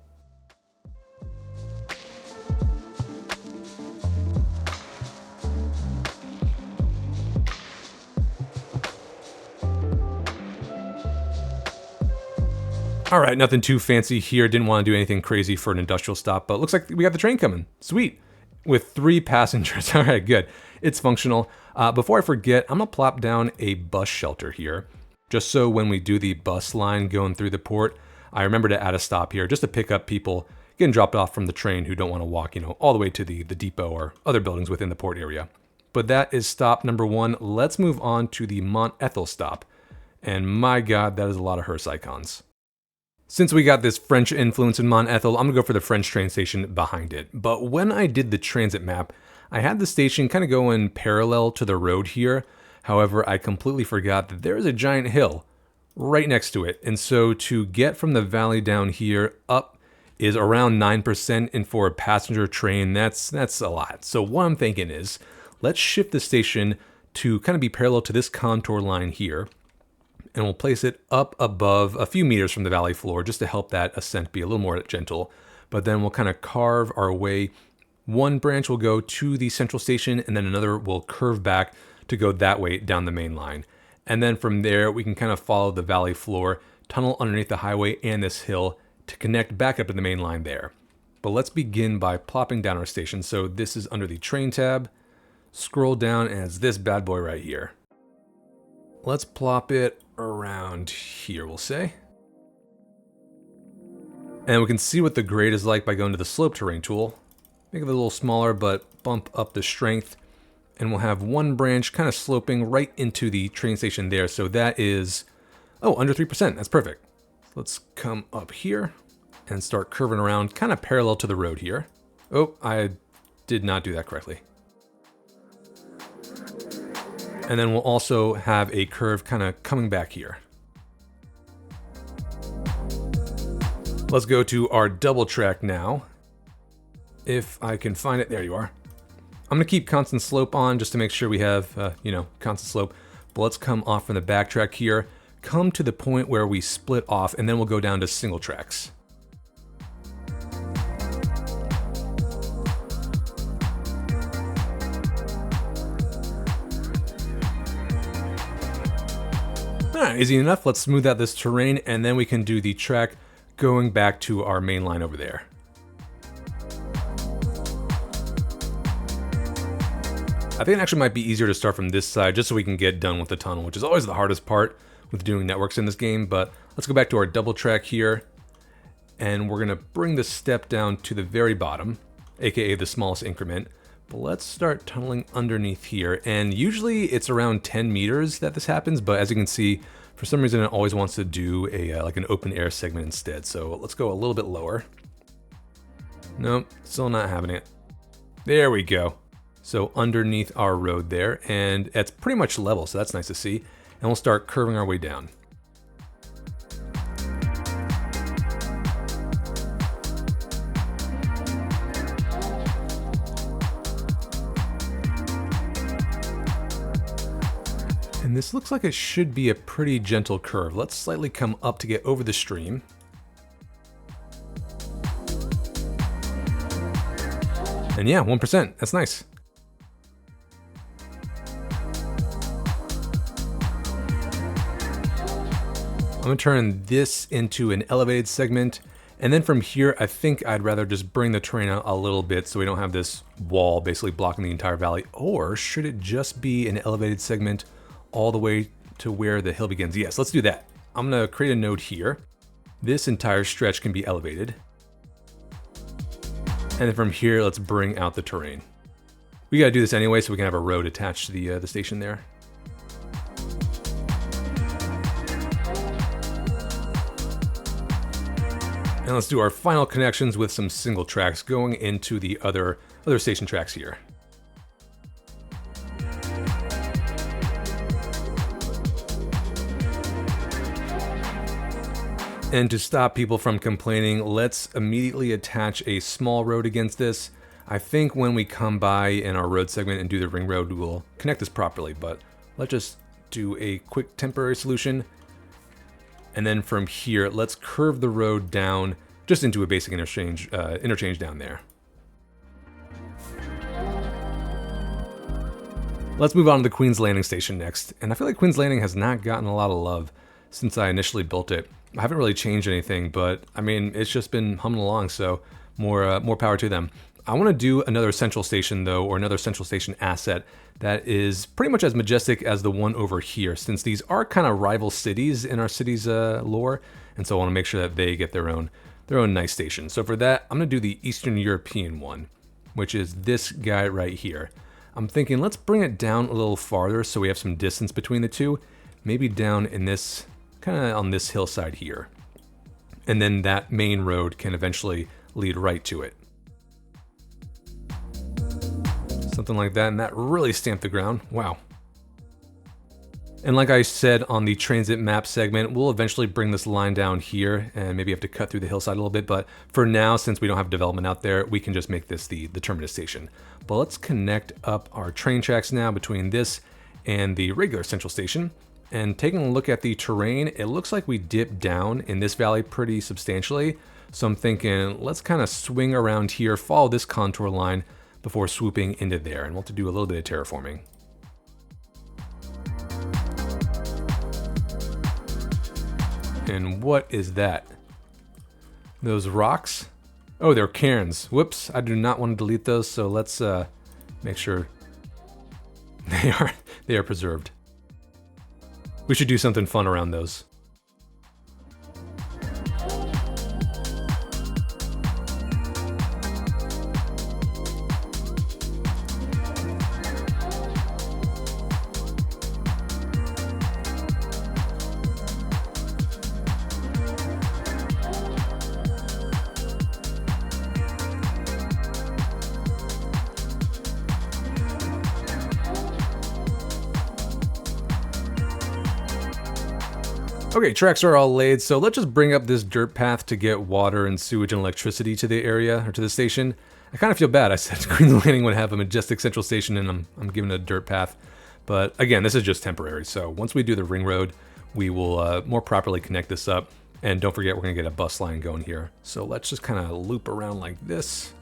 All right, nothing too fancy here. Didn't want to do anything crazy for an industrial stop, but looks like we got the train coming. Sweet. With 3 passengers. All right, good. It's functional. Before I forget, I'm going to plop down a bus shelter here, just so when we do the bus line going through the port, I remember to add a stop here just to pick up people getting dropped off from the train who don't want to walk, all the way to the depot or other buildings within the port area. But that is stop number 1. Let's move on to the Mont Ethel stop. And my God, that is a lot of hearse icons. Since we got this French influence in Mont Ethel, I'm going to go for the French train station behind it. But when I did the transit map, I had the station kind of going parallel to the road here. However, I completely forgot that there is a giant hill right next to it. And so to get from the valley down here up is around 9%. And for a passenger train, that's a lot. So what I'm thinking is, let's shift the station to kind of be parallel to this contour line here. And we'll place it up above a few meters from the valley floor just to help that ascent be a little more gentle. But then we'll kind of carve our way. One branch will go to the central station, and then another will curve back to go that way down the main line. And then from there, we can kind of follow the valley floor, tunnel underneath the highway and this hill to connect back up to the main line there. But let's begin by plopping down our station. So this is under the train tab. Scroll down, and it's this bad boy right here. Let's plop it around here, we'll say. And we can see what the grade is like by going to the slope terrain tool. Make it a little smaller, but bump up the strength. And we'll have one branch kind of sloping right into the train station there. So that is, under 3%. That's perfect. Let's come up here and start curving around kind of parallel to the road here. Oh, I did not do that correctly. And then we'll also have a curve kind of coming back here. Let's go to our double track now. If I can find it, there you are. I'm gonna keep constant slope on just to make sure we have, constant slope. But let's come off from the back track here, come to the point where we split off, and then we'll go down to single tracks. Alright, easy enough. Let's smooth out this terrain, and then we can do the track going back to our main line over there. I think it actually might be easier to start from this side just so we can get done with the tunnel, which is always the hardest part with doing networks in this game. But let's go back to our double track here, and we're going to bring the step down to the very bottom, aka the smallest increment. But let's start tunneling underneath here, and usually it's around 10 meters that this happens, but as you can see, for some reason it always wants to do a like an open air segment instead. So let's go a little bit lower. Nope, still not having it. There we go. So underneath our road there, and it's pretty much level, so that's nice to see. And we'll start curving our way down. And this looks like it should be a pretty gentle curve. Let's slightly come up to get over the stream. And yeah, 1%, that's nice. I'm gonna turn this into an elevated segment. And then from here, I think I'd rather just bring the terrain out a little bit so we don't have this wall basically blocking the entire valley. Or should it just be an elevated segment all the way to where the hill begins? Yes, let's do that. I'm gonna create a node here. This entire stretch can be elevated. And then from here, let's bring out the terrain. We gotta do this anyway so we can have a road attached to the station there. And let's do our final connections with some single tracks going into the other station tracks here. And to stop people from complaining, let's immediately attach a small road against this. I think when we come by in our road segment and do the ring road, we'll connect this properly, but let's just do a quick temporary solution. And then from here, let's curve the road down just into a basic interchange down there. Let's move on to the Queen's Landing station next. And I feel like Queen's Landing has not gotten a lot of love since I initially built it. I haven't really changed anything, but I mean, it's just been humming along, so more power to them. I want to do another central station though, or another central station asset that is pretty much as majestic as the one over here, since these are kind of rival cities in our city's lore, and so I want to make sure that they get their own nice station. So for that, I'm going to do the Eastern European one, which is this guy right here. I'm thinking let's bring it down a little farther so we have some distance between the two, maybe down in this, kind of on this hillside here. And then that main road can eventually lead right to it. Something like that, and that really stamped the ground. Wow. And like I said on the transit map segment, we'll eventually bring this line down here and maybe have to cut through the hillside a little bit. But for now, since we don't have development out there, we can just make this the terminus station. But let's connect up our train tracks now between this and the regular central station. And taking a look at the terrain, it looks like we dip down in this valley pretty substantially. So I'm thinking let's kind of swing around here, follow this contour line before swooping into there. And we'll have to do a little bit of terraforming. And what is that? Those rocks? Oh, they're cairns. Whoops, I do not want to delete those, so let's make sure they are preserved. We should do something fun around those. Okay, tracks are all laid, so let's just bring up this dirt path to get water and sewage and electricity to the area, or to the station. I kind of feel bad. I said Queen's Landing would have a majestic central station and I'm giving it a dirt path. But again, this is just temporary, so once we do the ring road, we will more properly connect this up. And don't forget, we're gonna get a bus line going here. So let's just kind of loop around like this.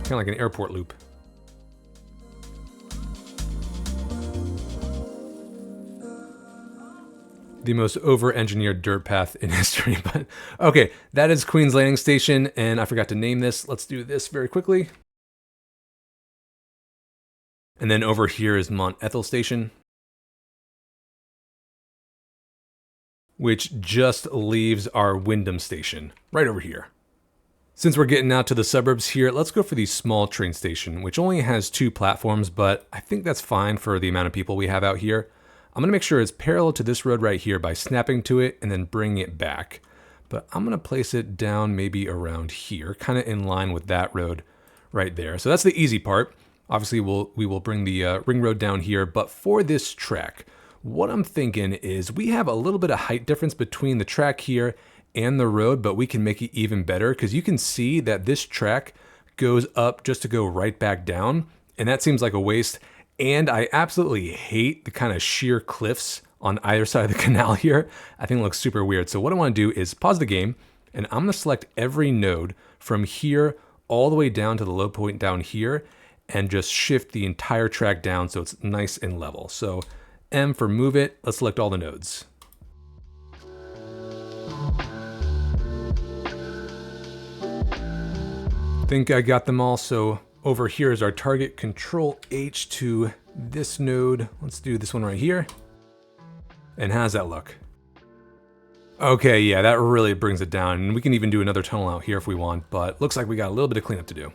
Kind of like an airport loop. The most over-engineered dirt path in history, but okay, that is Queen's Landing Station, and I forgot to name this. Let's do this very quickly. And then over here is Mont Ethel Station, which just leaves our Wyndham Station, right over here. Since we're getting out to the suburbs here, let's go for the small train station, which only has 2 platforms, but I think that's fine for the amount of people we have out here. I'm gonna make sure it's parallel to this road right here by snapping to it and then bringing it back. But I'm gonna place it down maybe around here, kind of in line with that road right there. So that's the easy part. Obviously, we will bring the ring road down here, but for this track, what I'm thinking is we have a little bit of height difference between the track here and the road, but we can make it even better because you can see that this track goes up just to go right back down, and that seems like a waste. And I absolutely hate the kind of sheer cliffs on either side of the canal here. I think it looks super weird. So what I want to do is pause the game, and I'm going to select every node from here all the way down to the low point down here, and just shift the entire track down so it's nice and level. So M for move it. Let's select all the nodes. Think I got them all. So over here is our target. Control H to this node. Let's do this one right here. And how's that look? Okay, yeah, that really brings it down. And we can even do another tunnel out here if we want, but looks like we got a little bit of cleanup to do.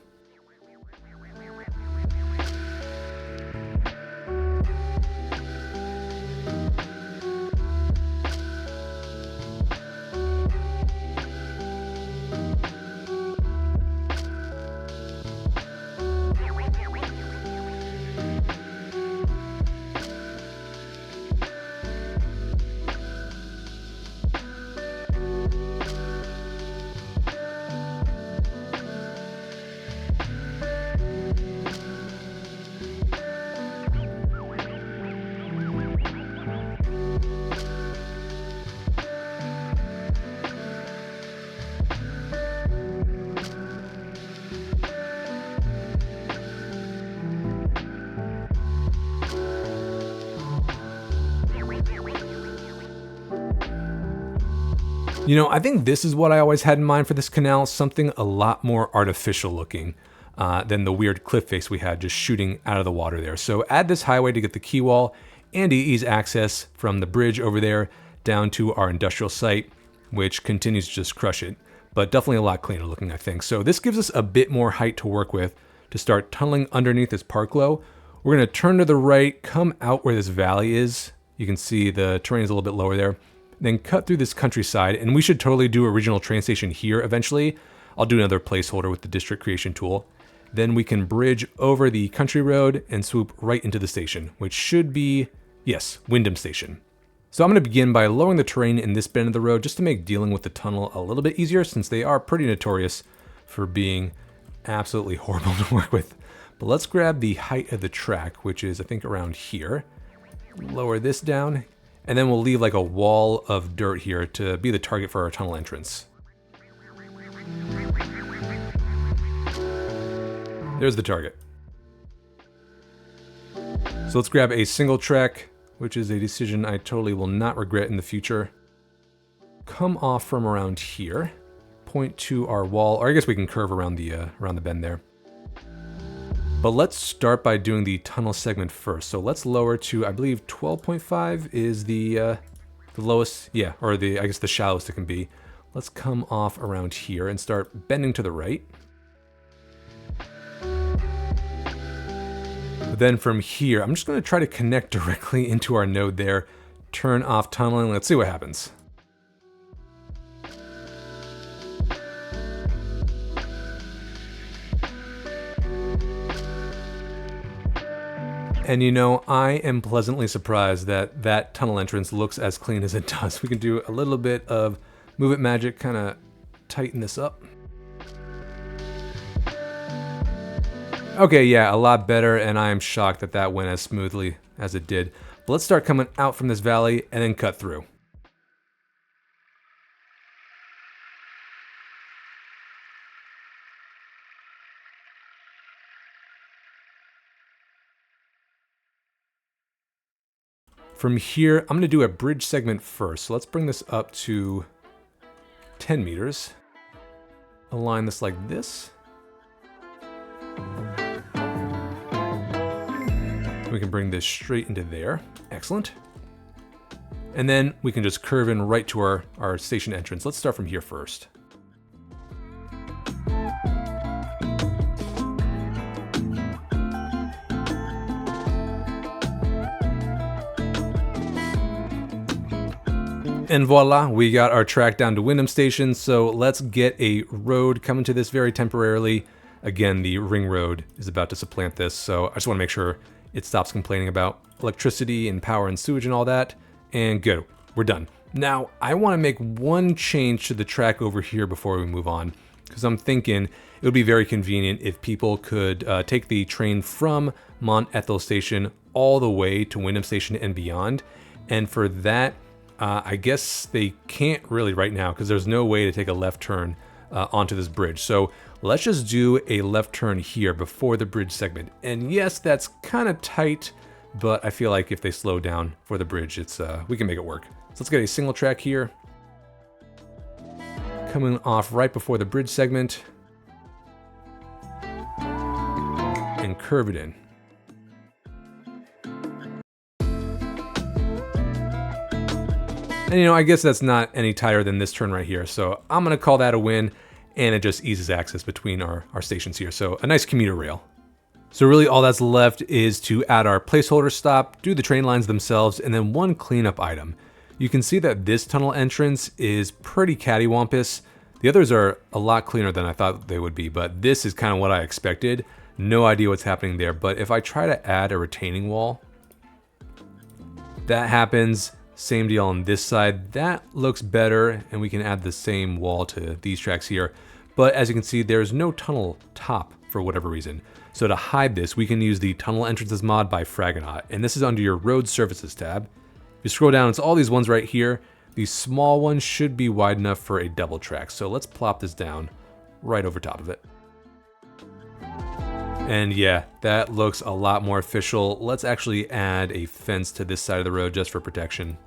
You know, I think this is what I always had in mind for this canal, something a lot more artificial looking than the weird cliff face we had just shooting out of the water there. So add this highway to get the quay wall and ease access from the bridge over there down to our industrial site, which continues to just crush it, but definitely a lot cleaner looking, I think. So this gives us a bit more height to work with to start tunneling underneath this park low. We're gonna turn to the right, come out where this valley is. You can see the terrain is a little bit lower there. Then cut through this countryside, and we should totally do a regional train station here eventually. I'll do another placeholder with the district creation tool. Then we can bridge over the country road and swoop right into the station, which should be, yes, Wyndham Station. So I'm going to begin by lowering the terrain in this bend of the road just to make dealing with the tunnel a little bit easier, since they are pretty notorious for being absolutely horrible to work with. But let's grab the height of the track, which is I think around here. Lower this down, and then we'll leave like a wall of dirt here to be the target for our tunnel entrance. There's the target. So let's grab a single track, which is a decision I totally will not regret in the future. Come off from around here, point to our wall, or I guess we can curve around the bend there. But let's start by doing the tunnel segment first. So let's lower to, I believe 12.5 is the lowest, yeah, or I guess the shallowest it can be. Let's come off around here and start bending to the right. But then from here, I'm just going to try to connect directly into our node there, turn off tunneling. Let's see what happens. And you know, I am pleasantly surprised that that tunnel entrance looks as clean as it does. We can do a little bit of move it magic, kind of tighten this up. Okay, yeah, a lot better, and I am shocked that that went as smoothly as it did. But let's start coming out from this valley and then cut through. From here, I'm going to do a bridge segment first. So let's bring this up to 10 meters. Align this like this. We can bring this straight into there. Excellent. And then we can just curve in right to our station entrance. Let's start from here first. And voila, we got our track down to Wyndham Station. So let's get a road coming to this very temporarily. Again, the ring road is about to supplant this, so I just want to make sure it stops complaining about electricity and power and sewage and all that. And good, we're done. Now, I want to make one change to the track over here before we move on, because I'm thinking it would be very convenient if people could take the train from Mont Ethel Station all the way to Wyndham Station and beyond. And for that, I guess they can't really right now, because there's no way to take a left turn onto this bridge. So let's just do a left turn here before the bridge segment. And yes, that's kind of tight, but I feel like if they slow down for the bridge, it's we can make it work. So let's get a single track here. Coming off right before the bridge segment. And curve it in. And you know, I guess that's not any tighter than this turn right here. So I'm going to call that a win. And it just eases access between our stations here. So a nice commuter rail. So really all that's left is to add our placeholder stop, do the train lines themselves, and then one cleanup item. You can see that this tunnel entrance is pretty cattywampus. The others are a lot cleaner than I thought they would be, but this is kind of what I expected. No idea what's happening there, but if I try to add a retaining wall, that happens. Same deal on this side. That looks better, and we can add the same wall to these tracks here. But as you can see, there's no tunnel top for whatever reason. So to hide this, we can use the Tunnel Entrances mod by Fragonaut, and this is under your Road Services tab. If you scroll down, it's all these ones right here. These small ones should be wide enough for a double track. So let's plop this down right over top of it. And yeah, that looks a lot more official. Let's actually add a fence to this side of the road just for protection.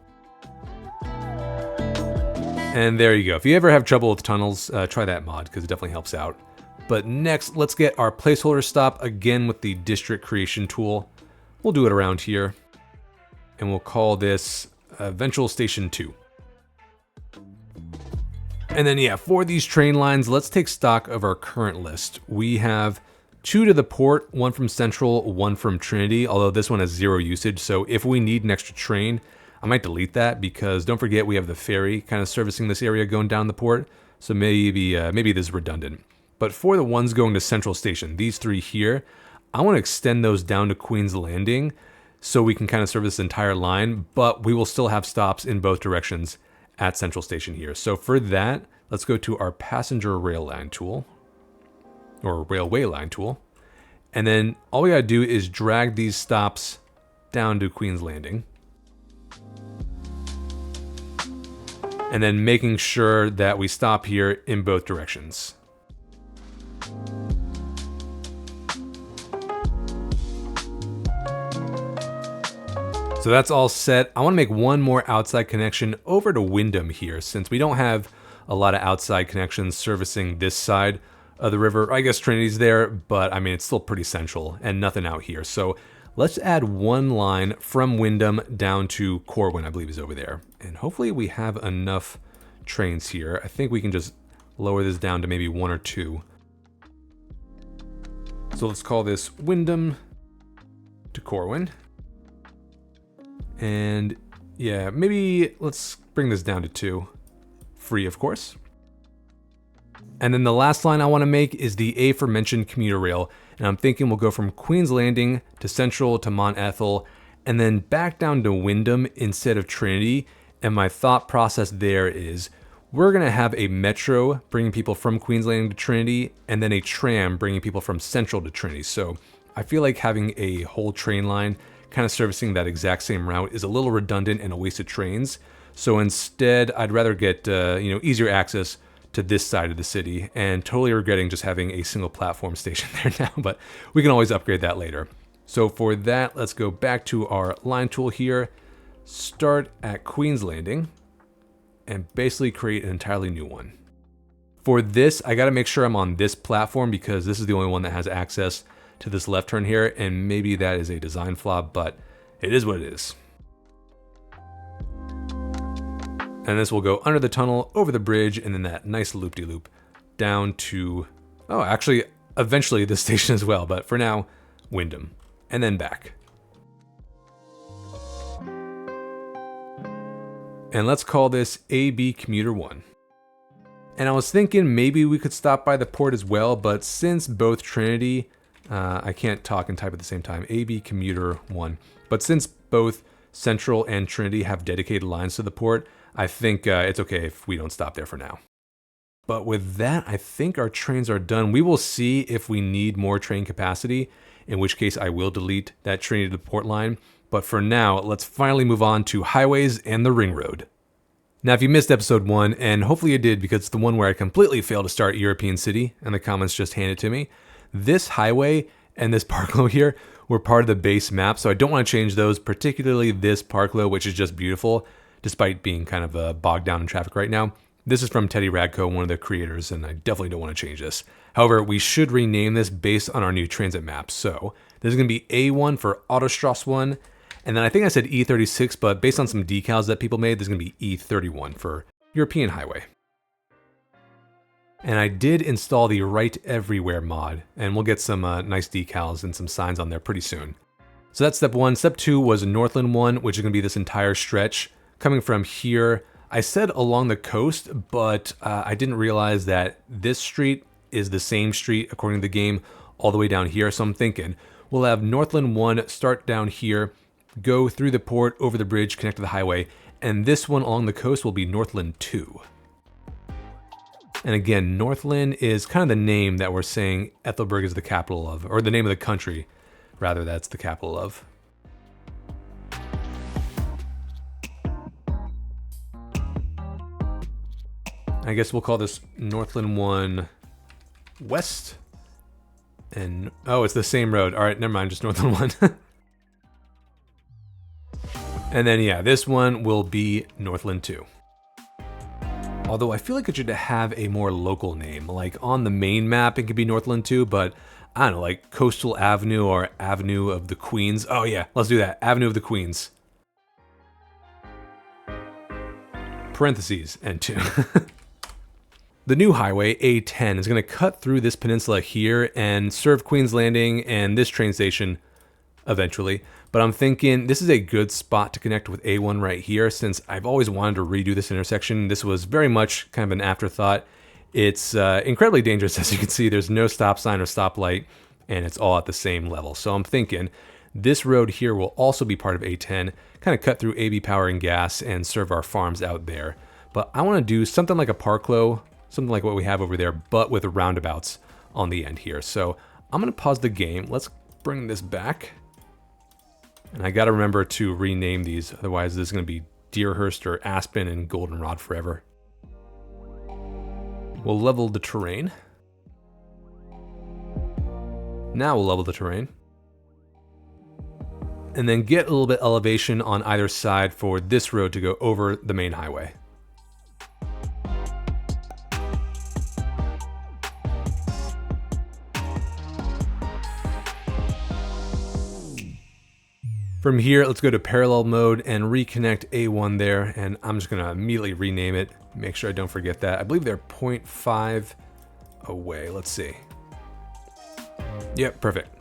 And there you go. If you ever have trouble with tunnels, try that mod because it definitely helps out. But next, let's get our placeholder stop again with the district creation tool. We'll do it around here. And we'll call this Eventual Station 2. And then yeah, for these train lines, let's take stock of our current list. We have 2 to the port, 1 from Central, 1 from Trinity, although this one has 0 usage. So if we need an extra train, I might delete that because don't forget we have the ferry kind of servicing this area going down the port. So maybe this is redundant. But for the ones going to Central Station, these 3 here, I want to extend those down to Queen's Landing so we can kind of service this entire line, but we will still have stops in both directions at Central Station here. So for that, let's go to our passenger rail line tool, or railway line tool. And then all we gotta do is drag these stops down to Queen's Landing. And then making sure that we stop here in both directions. So that's all set. I want to make one more outside connection over to Wyndham here, since we don't have a lot of outside connections servicing this side of the river. I guess Trinity's there, but I mean, it's still pretty central and nothing out here. So let's add one line from Wyndham down to Corwin, I believe is over there. And hopefully we have enough trains here. I think we can just lower this down to maybe 1 or 2. So let's call this Wyndham to Corwin. And yeah, maybe let's bring this down to 2. Free, of course. And then the last line I want to make is the aforementioned commuter rail. And I'm thinking we'll go from Queen's Landing to Central to Mont Ethel, and then back down to Wyndham instead of Trinity. And my thought process there is we're going to have a metro bringing people from Queen's Landing to Trinity, and then a tram bringing people from Central to Trinity. So I feel like having a whole train line kind of servicing that exact same route is a little redundant and a waste of trains. So instead, I'd rather get easier access to this side of the city, and totally regretting just having a single platform station there now, but we can always upgrade that later. So for that, let's go back to our line tool here, start at Queen's Landing, and basically create an entirely new one. For this, I gotta make sure I'm on this platform because this is the only one that has access to this left turn here, and maybe that is a design flaw, but it is what it is. And this will go under the tunnel, over the bridge, and then that nice loop-de-loop down to, oh, actually, eventually this station as well, but for now, Wyndham, and then back. And let's call this AB Commuter 1. And I was thinking maybe we could stop by the port as well, but since both Trinity, I can't talk and type at the same time, AB Commuter 1, but since both Central and Trinity have dedicated lines to the port, I think it's okay if we don't stop there for now. But with that, I think our trains are done. We will see if we need more train capacity, in which case I will delete that Trinity to port line. But for now, let's finally move on to highways and the ring road. Now, if you missed episode 1, and hopefully you did because it's the one where I completely failed to start European City, and the comments just handed to me, this highway and this parklow here were part of the base map, so I don't want to change those, particularly this parklow, which is just beautiful, despite being kind of bogged down in traffic right now. This is from Teddy Radko, one of the creators, and I definitely don't want to change this. However, we should rename this based on our new transit map. So this is going to be A1 for Autostrasse 1, and then I think I said E36, but based on some decals that people made, this is going to be E31 for European Highway. And I did install the Right Everywhere mod, and we'll get some nice decals and some signs on there pretty soon. So that's step 1. Step 2 was Northland 1, which is going to be this entire stretch coming from here. I said along the coast, but I didn't realize that this street is the same street according to the game all the way down here. So I'm thinking we'll have Northland 1 start down here, go through the port, over the bridge, connect to the highway, and this one along the coast will be Northland 2. And again, Northland is kind of the name that we're saying Aethelburg is the capital of, or the name of the country, rather, that's the capital of. I guess we'll call this Northland 1 West. And, oh, it's the same road. All right, never mind, just Northland 1. And then, yeah, this one will be Northland 2. Although I feel like it should have a more local name. Like on the main map, it could be Northland 2, but I don't know, like Coastal Avenue or Avenue of the Queens. Oh yeah, let's do that. Avenue of the Queens. Parentheses, and 2. The new highway, A10, is going to cut through this peninsula here and serve Queen's Landing and this train station eventually. But I'm thinking this is a good spot to connect with A1 right here, since I've always wanted to redo this intersection. This was very much kind of an afterthought. It's incredibly dangerous, as you can see. There's no stop sign or stoplight, and it's all at the same level. So I'm thinking this road here will also be part of A10, kind of cut through AB Power and Gas and serve our farms out there. But I want to do something like a parklo, something like what we have over there, but with roundabouts on the end here. So I'm going to pause the game. Let's bring this back. And I got to remember to rename these, otherwise this is going to be Deerhurst or Aspen and Goldenrod forever. We'll level the terrain. Now we'll level the terrain. And then get a little bit elevation on either side for this road to go over the main highway. From here, let's go to parallel mode and reconnect A1 there, and I'm just gonna immediately rename it, make sure I don't forget that. I believe they're 0.5 away, let's see. Yep, perfect.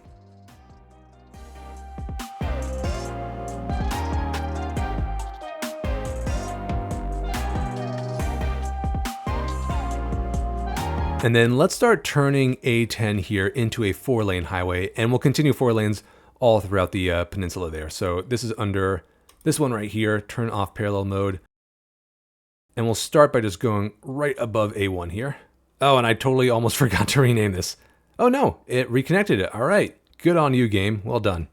And then let's start turning A10 here into a 4-lane highway, and we'll continue 4 lanes all throughout the peninsula there. So this is under this one right here, turn off parallel mode. And we'll start by just going right above A1 here. Oh, and I totally almost forgot to rename this. Oh no, it reconnected it. All right, good on you, game. Well done.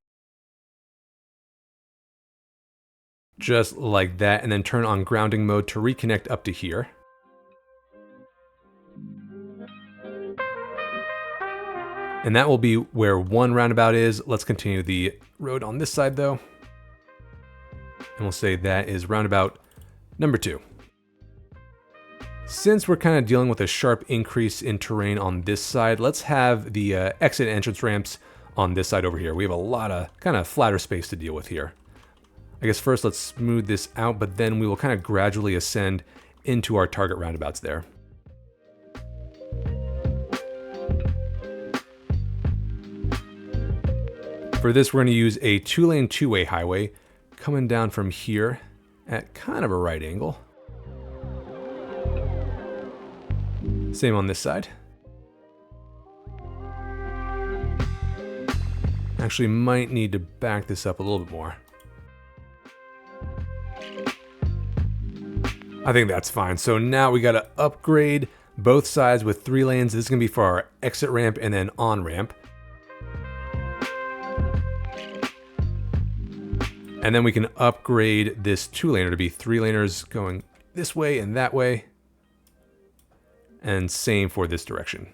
Just like that, and then turn on grounding mode to reconnect up to here. And that will be where one roundabout is. Let's continue the road on this side though. And we'll say that is roundabout number 2. Since we're kind of dealing with a sharp increase in terrain on this side, let's have the exit and entrance ramps on this side over here. We have a lot of kind of flatter space to deal with here. I guess first let's smooth this out, but then we will kind of gradually ascend into our target roundabouts there. For this, we're going to use a 2-lane 2-way highway coming down from here at kind of a right angle. Same on this side. Actually might need to back this up a little bit more. I think that's fine. So now we got to upgrade both sides with 3 lanes. This is going to be for our exit ramp and then on ramp. And then we can upgrade this 2-laner to be 3-laners going this way and that way. And same for this direction.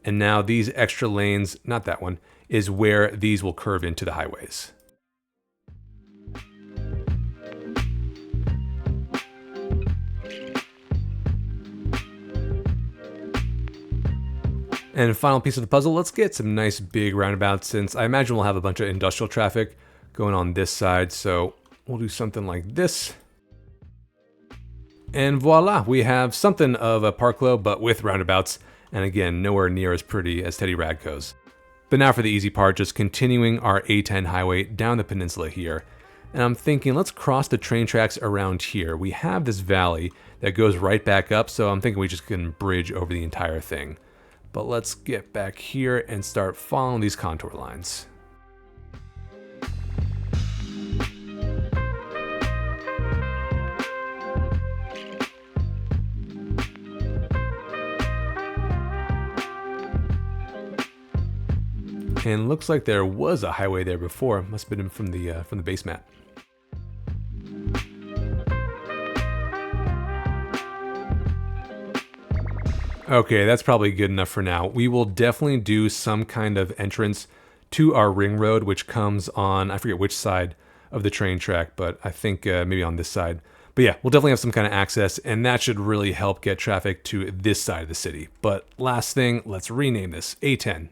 And now these extra lanes, not that one, is where these will curve into the highways. And final piece of the puzzle, let's get some nice big roundabouts, since I imagine we'll have a bunch of industrial traffic going on this side. So we'll do something like this. And voila, we have something of a parklo, but with roundabouts. And again, nowhere near as pretty as Teddy Rag goes. But now for the easy part, just continuing our A10 highway down the peninsula here. And I'm thinking, let's cross the train tracks around here. We have this valley that goes right back up, so I'm thinking we just can bridge over the entire thing. But let's get back here and start following these contour lines. And looks like there was a highway there before. Must have been from the base map. Okay, that's probably good enough for now. We will definitely do some kind of entrance to our ring road, which comes on, I forget which side of the train track, but I think maybe on this side. But yeah, we'll definitely have some kind of access, and that should really help get traffic to this side of the city. But last thing, let's rename this A10.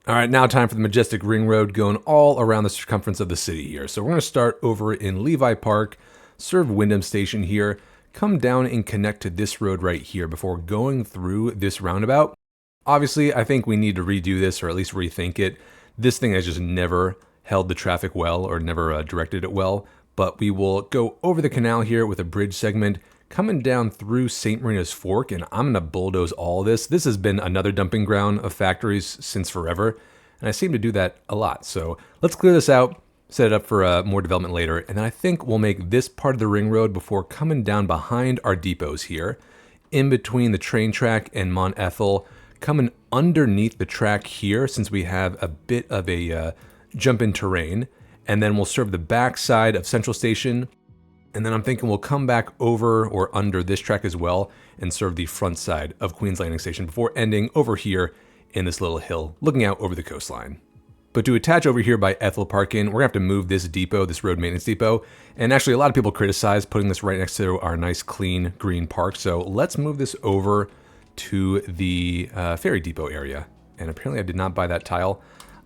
All right, now time for the majestic ring road going all around the circumference of the city here. So we're going to start over in Levi Park, serve Wyndham Station here, come down and connect to this road right here before going through this roundabout. Obviously, I think we need to redo this or at least rethink it. This thing has just never held the traffic well or never directed it well. But we will go over the canal here with a bridge segment coming down through St. Marina's Fork, and I'm going to bulldoze all this. This has been another dumping ground of factories since forever, and I seem to do that a lot. So let's clear this out, set it up for more development later, and then I think we'll make this part of the ring road before coming down behind our depots here, in between the train track and Mont Ethel, coming underneath the track here since we have a bit of a jump in terrain. And then we'll serve the back side of Central Station. And then I'm thinking we'll come back over or under this track as well and serve the front side of Queen's Landing Station before ending over here in this little hill, looking out over the coastline. But to attach over here by Ethel Parkin, we're gonna have to move this depot, this road maintenance depot. And actually a lot of people criticize putting this right next to our nice clean green park. So let's move this over to the ferry depot area. And apparently I did not buy that tile.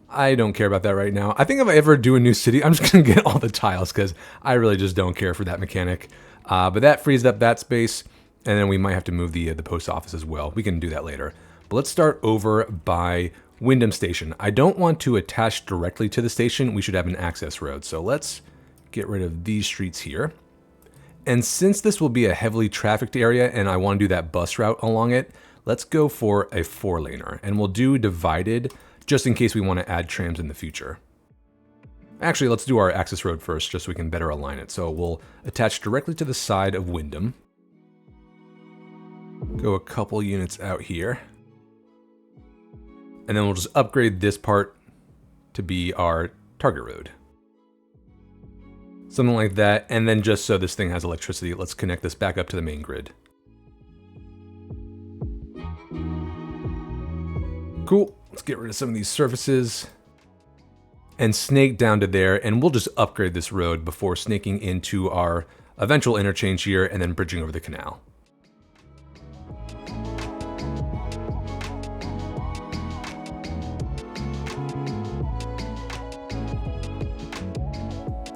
I don't care about that right now. I think if I ever do a new city, I'm just going to get all the tiles because I really just don't care for that mechanic. But that frees up that space, and then we might have to move the post office as well. We can do that later. But let's start over by Wyndham Station. I don't want to attach directly to the station. We should have an access road. So let's get rid of these streets here. And since this will be a heavily trafficked area and I want to do that bus route along it, let's go for a 4-laner. And we'll do divided just in case we want to add trams in the future. Actually, let's do our access road first, just so we can better align it. So we'll attach directly to the side of Wyndham. Go a couple units out here. And then we'll just upgrade this part to be our target road. Something like that. And then just so this thing has electricity, let's connect this back up to the main grid. Cool. Let's get rid of some of these surfaces and snake down to there, and we'll just upgrade this road before snaking into our eventual interchange here and then bridging over the canal.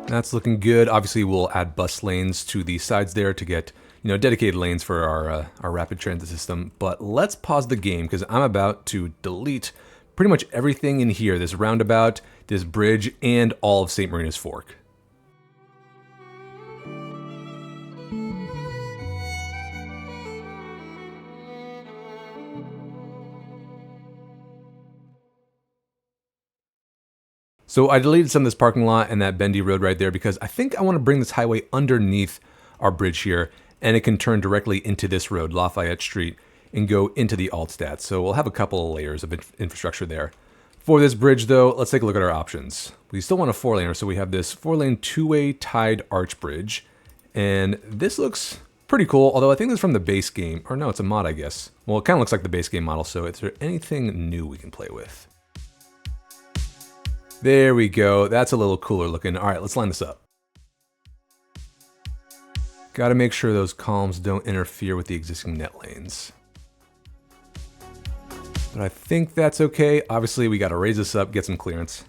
That's looking good. Obviously, we'll add bus lanes to the sides there to get, dedicated lanes for our rapid transit system. But let's pause the game because I'm about to delete pretty much everything in here, this roundabout, this bridge, and all of St. Marina's Fork. So I deleted some of this parking lot and that bendy road right there because I think I want to bring this highway underneath our bridge here, and it can turn directly into this road, Lafayette Street, and go into the Altstadt. So we'll have a couple of layers of infrastructure there. For this bridge though, let's take a look at our options. We still want a 4-laner, so we have this 4-lane 2-way tied arch bridge. And this looks pretty cool, although I think this is from the base game. Or no, it's a mod, I guess. Well, it kind of looks like the base game model, so is there anything new we can play with? There we go. That's a little cooler looking. All right, let's line this up. Got to make sure those columns don't interfere with the existing net lanes. But I think that's okay. Obviously, we got to raise this up, get some clearance.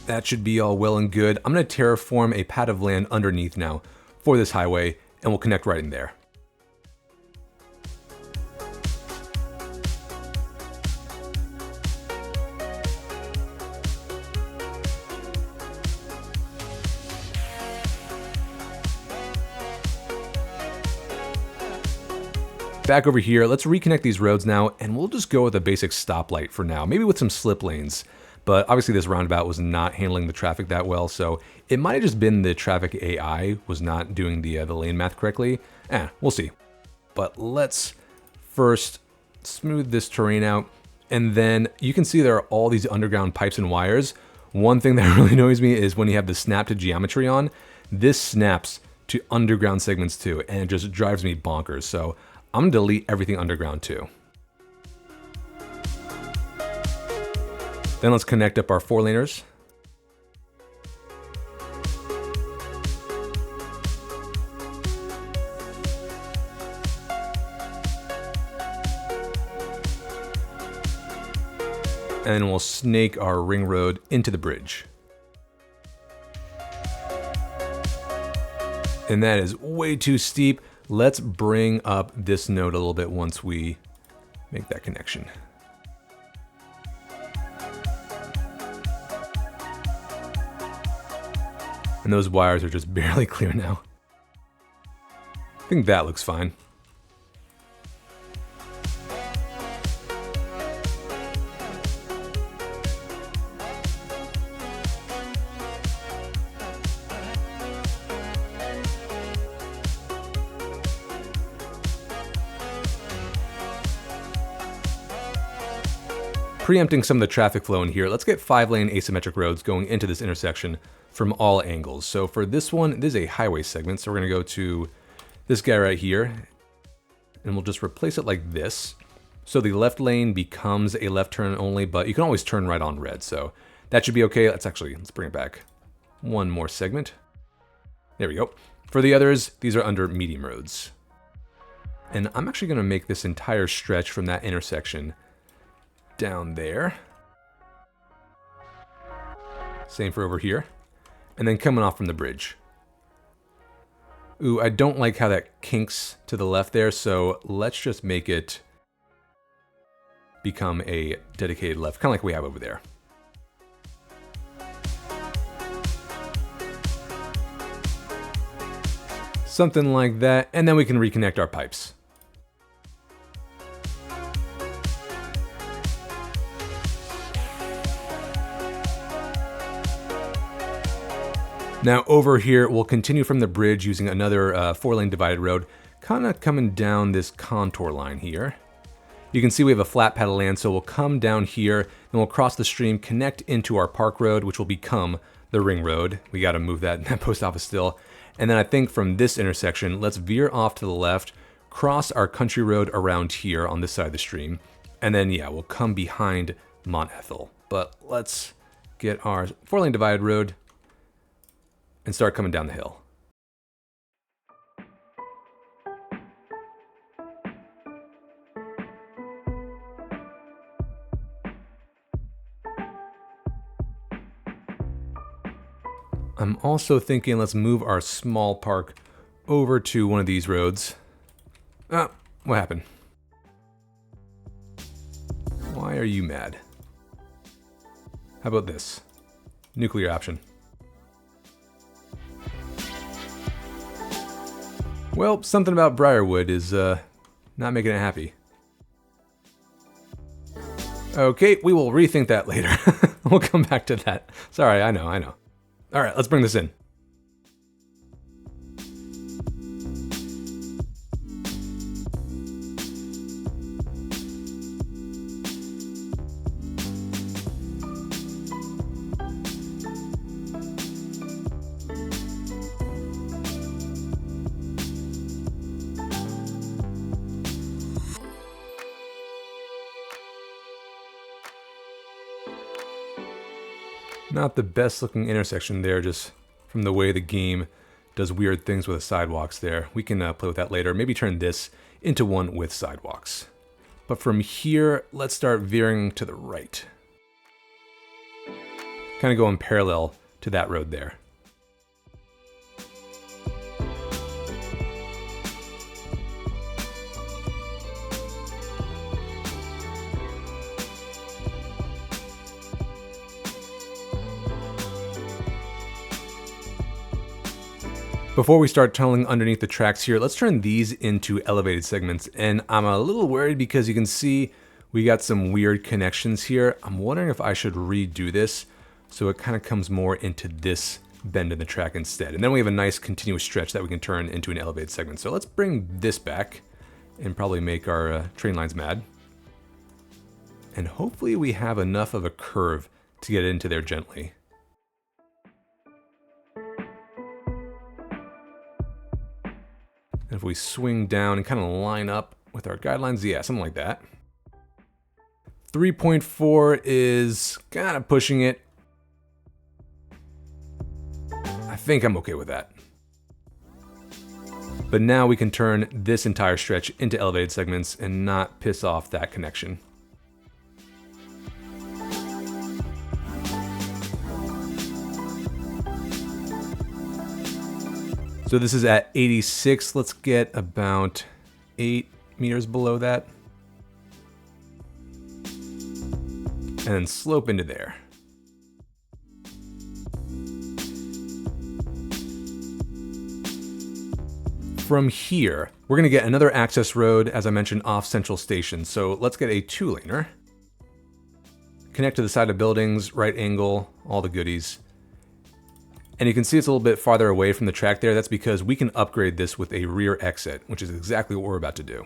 That should be all well and good. I'm going to terraform a pad of land underneath now for this highway, and we'll connect right in there. Back over here, let's reconnect these roads now, and we'll just go with a basic stoplight for now, maybe with some slip lanes. But obviously this roundabout was not handling the traffic that well, so it might have just been the traffic AI was not doing the lane math correctly. We'll see. But let's first smooth this terrain out, and then you can see there are all these underground pipes and wires. One thing that really annoys me is when you have the snap to geometry on, this snaps to underground segments too, and it just drives me bonkers. So I'm gonna delete everything underground too. Then let's connect up our 4-laners. And we'll snake our ring road into the bridge. And that is way too steep. Let's bring up this node a little bit once we make that connection. And those wires are just barely clear now. I think that looks fine. Preempting some of the traffic flow in here, let's get 5-lane asymmetric roads going into this intersection from all angles. So for this one, this is a highway segment, so we're gonna go to this guy right here, and we'll just replace it like this. So the left lane becomes a left turn only, but you can always turn right on red, so that should be okay. Let's bring it back one more segment. There we go. For the others, these are under medium roads. And I'm actually gonna make this entire stretch from that intersection down there. Same for over here. And then coming off from the bridge. Ooh, I don't like how that kinks to the left there, so let's just make it become a dedicated left, kind of like we have over there. Something like that, and then we can reconnect our pipes. Now over here, we'll continue from the bridge using another 4-lane divided road, kind of coming down this contour line here. You can see we have a flat pad of land, so we'll come down here, and we'll cross the stream, connect into our park road, which will become the ring road. We got to move that post office still. And then I think from this intersection, let's veer off to the left, cross our country road around here on this side of the stream, and then yeah, we'll come behind Mont Ethel. But let's get our 4-lane divided road and start coming down the hill. I'm also thinking let's move our small park over to one of these roads. Ah, what happened? Why are you mad? How about this? Nuclear option. Well, something about Briarwood is not making it happy. Okay, we will rethink that later. We'll come back to that. Sorry, I know. All right, let's bring this in. Not the best looking intersection there, just from the way the game does weird things with the sidewalks there. We can play with that later. Maybe turn this into one with sidewalks. But from here, let's start veering to the right. Kind of going parallel to that road there. Before we start tunneling underneath the tracks here, let's turn these into elevated segments. And I'm a little worried because you can see we got some weird connections here. I'm wondering if I should redo this so it kind of comes more into this bend in the track instead. And then we have a nice continuous stretch that we can turn into an elevated segment. So let's bring this back and probably make our train lines mad. And hopefully we have enough of a curve to get into there gently. If we swing down and kind of line up with our guidelines, yeah, something like that. 3.4 is kind of pushing it. I think I'm okay with that. But now we can turn this entire stretch into elevated segments and not piss off that connection. So this is at 86. Let's get about 8 meters below that. And then slope into there. From here, we're going to get another access road, as I mentioned, off Central Station. So let's get a 2-laner. Connect to the side of buildings, right angle, all the goodies. And you can see it's a little bit farther away from the track there. That's because we can upgrade this with a rear exit, which is exactly what we're about to do.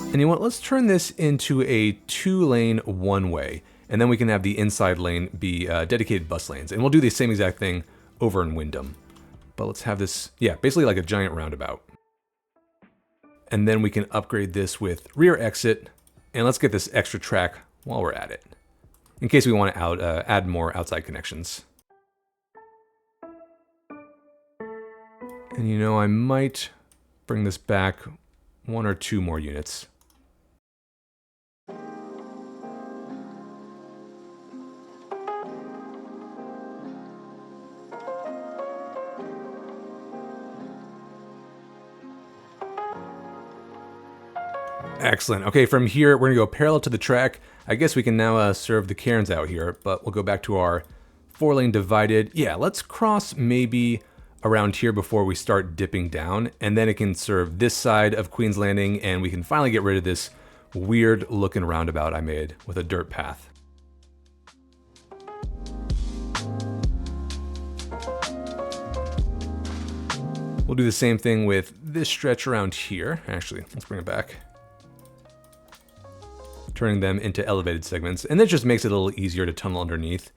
And you know what, let's turn this into a 2-lane one-way. And then we can have the inside lane be dedicated bus lanes. And we'll do the same exact thing over in Wyndham. But let's have this, yeah, basically like a giant roundabout. And then we can upgrade this with rear exit. And let's get this extra track while we're at it, in case we want to add more outside connections. And you know, I might bring this back 1 or 2 more units. Excellent. Okay, from here, we're going to go parallel to the track. I guess we can now serve the cairns out here, but we'll go back to our 4-lane divided. Yeah, let's cross maybe around here before we start dipping down, and then it can serve this side of Queen's Landing, and we can finally get rid of this weird looking roundabout I made with a dirt path. We'll do the same thing with this stretch around here. Actually, let's bring it back. Turning them into elevated segments, and that just makes it a little easier to tunnel underneath.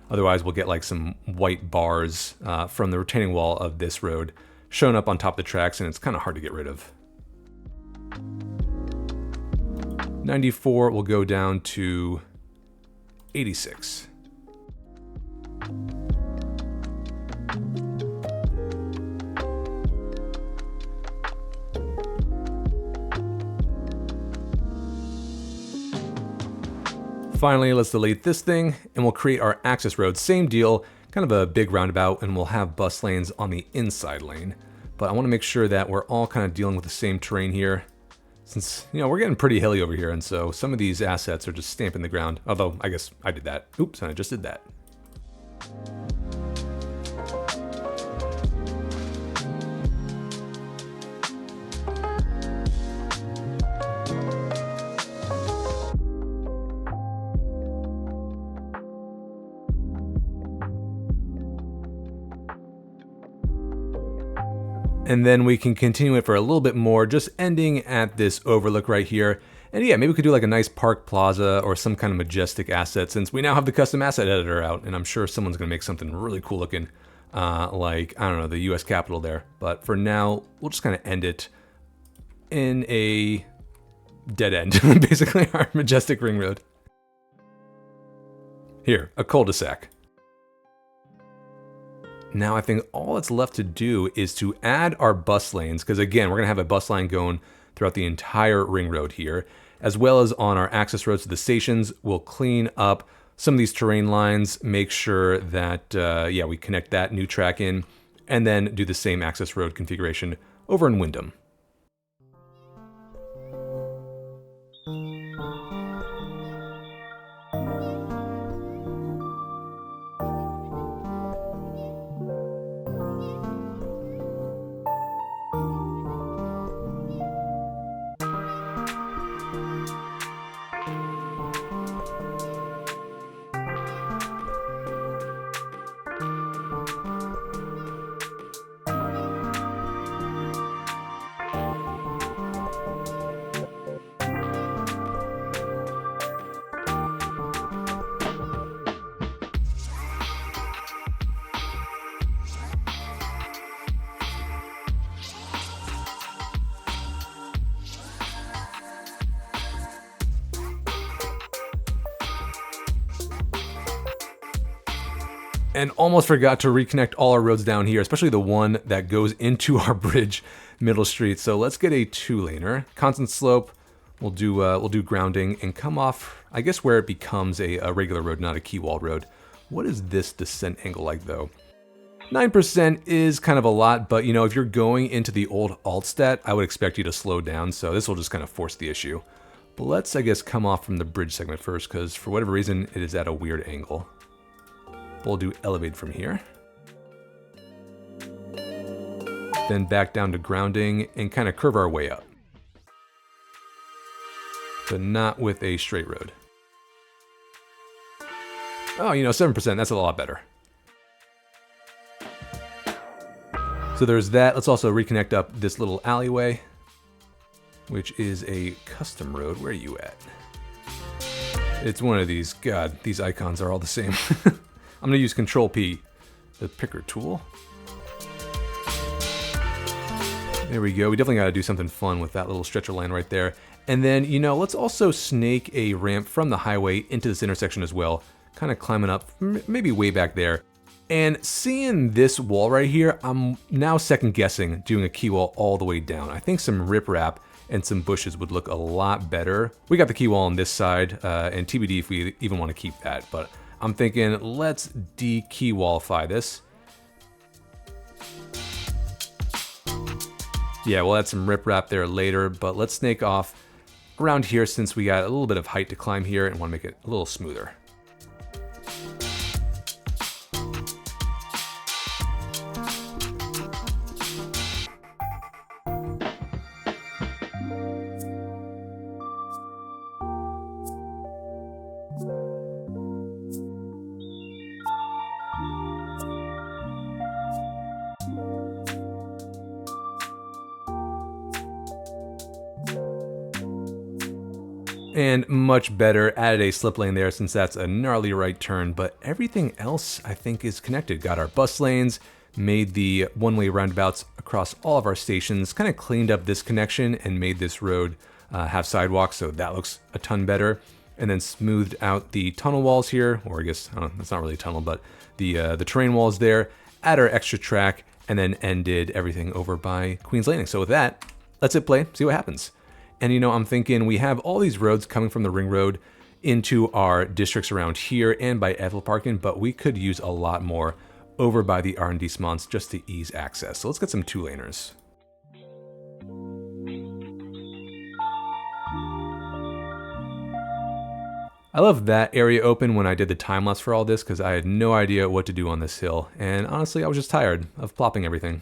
Otherwise, we'll get like some white bars from the retaining wall of this road showing up on top of the tracks, and it's kind of hard to get rid of. 94 will go down to 86. Finally, let's delete this thing, and we'll create our access road. Same deal, kind of a big roundabout, and we'll have bus lanes on the inside lane. But I want to make sure that we're all kind of dealing with the same terrain here, since, you know, we're getting pretty hilly over here, and so some of these assets are just stamping the ground. Although, I guess I did that. Oops, I just did that. And then we can continue it for a little bit more, just ending at this overlook right here. And yeah, maybe we could do like a nice park plaza or some kind of majestic asset, since we now have the custom asset editor out, and I'm sure someone's gonna make something really cool looking, like, I don't know, the US Capitol there. But for now, we'll just kind of end it in a dead end, basically our majestic ring road. Here, a cul-de-sac. Now I think all that's left to do is to add our bus lanes, because again, we're going to have a bus line going throughout the entire ring road here, as well as on our access roads to the stations. We'll clean up some of these terrain lines, make sure that, yeah, we connect that new track in, and then do the same access road configuration over in Wyndham. And almost forgot to reconnect all our roads down here, especially the one that goes into our bridge, Middle Street. So let's get a 2-laner. Constant slope, we'll do grounding and come off, I guess, where it becomes a regular road, not a key wall road. What is this descent angle like though? 9% is kind of a lot, but you know, if you're going into the old alt stat, I would expect you to slow down, so this will just kind of force the issue. But let's, I guess, come off from the bridge segment first, because for whatever reason, it is at a weird angle. We'll do elevate from here. Then back down to grounding and kind of curve our way up. But not with a straight road. Oh, you know, 7%, that's a lot better. So there's that. Let's also reconnect up this little alleyway, which is a custom road. Where are you at? It's one of these. God, these icons are all the same. I'm going to use Control P, the picker tool. There we go. We definitely got to do something fun with that little stretcher line right there. And then, you know, let's also snake a ramp from the highway into this intersection as well. Kind of climbing up, maybe way back there. And seeing this wall right here, I'm now second guessing doing a key wall all the way down. I think some riprap and some bushes would look a lot better. We got the key wall on this side, and TBD if we even want to keep that. But I'm thinking let's de-key wallify this. Yeah, we'll add some riprap there later, but let's snake off around here since we got a little bit of height to climb here and want to make it a little smoother. And much better, added a slip lane there since that's a gnarly right turn, but everything else I think is connected. Got our bus lanes, made the one-way roundabouts across all of our stations, kind of cleaned up this connection and made this road have sidewalks, so that looks a ton better. And then smoothed out the tunnel walls here, or I guess, it's not really a tunnel, but the terrain walls there, add our extra track, and then ended everything over by Queen's Landing. So with that, let's hit play, see what happens. And you know, I'm thinking we have all these roads coming from the ring road into our districts around here and by Aethelburg, but we could use a lot more over by the R&D spawns just to ease access. So let's get some 2-laners. I love that area open when I did the time-lapse for all this because I had no idea what to do on this hill. And honestly, I was just tired of plopping everything.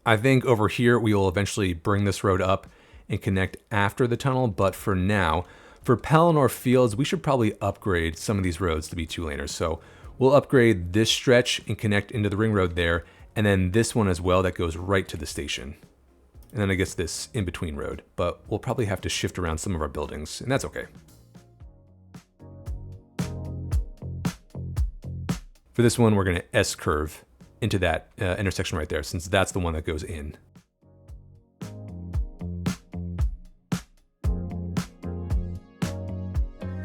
I think over here we will eventually bring this road up and connect after the tunnel, but for now, for Pelennor Fields, we should probably upgrade some of these roads to be 2-laners. So we'll upgrade this stretch and connect into the ring road there, and then this one as well that goes right to the station. And then I guess this in-between road, but we'll probably have to shift around some of our buildings, and that's okay. For this one, we're gonna S-curve into that intersection right there, since that's the one that goes in.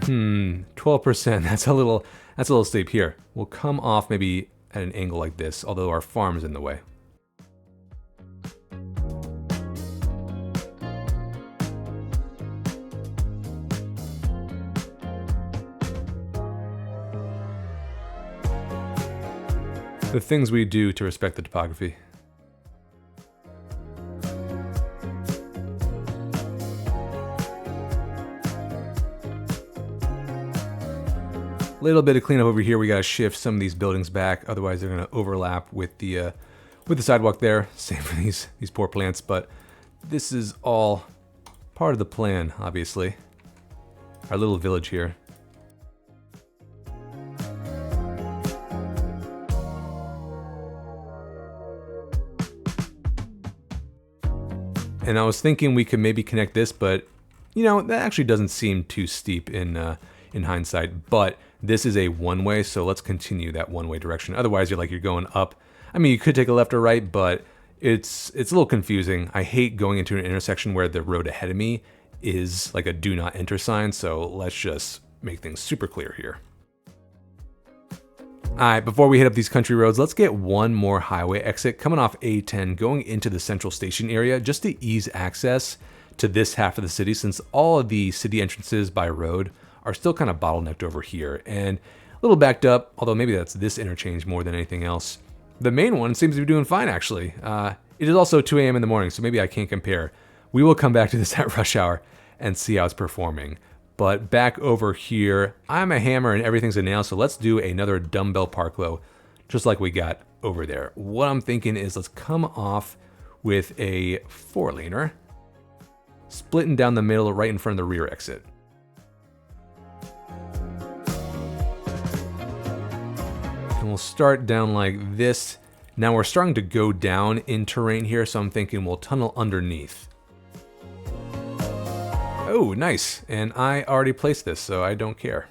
Hmm, 12%, that's a little steep here. We'll come off maybe at an angle like this, although our farm is in the way. The things we do to respect the topography. Little bit of cleanup over here. We gotta shift some of these buildings back, otherwise they're gonna overlap with the sidewalk there. Same for these poor plants, but this is all part of the plan, obviously. Our little village here. And I was thinking we could maybe connect this, but you know, that actually doesn't seem too steep in hindsight. But this is a one-way, so let's continue that one-way direction. Otherwise, you're going up. I mean, you could take a left or right, but it's a little confusing. I hate going into an intersection where the road ahead of me is like a do not enter sign. So let's just make things super clear here. Alright, before we hit up these country roads, let's get one more highway exit coming off A10 going into the central station area just to ease access to this half of the city, since all of the city entrances by road are still kind of bottlenecked over here and a little backed up, although maybe that's this interchange more than anything else. The main one seems to be doing fine, actually. It is also 2 a.m. in the morning, so maybe I can't compare. We will come back to this at rush hour and see how it's performing. But back over here, I'm a hammer and everything's a nail, so let's do another dumbbell park low, just like we got over there. What I'm thinking is let's come off with a 4-laner, splitting down the middle right in front of the rear exit. And we'll start down like this. Now we're starting to go down in terrain here, so I'm thinking we'll tunnel underneath. Oh, nice. And I already placed this, so I don't care.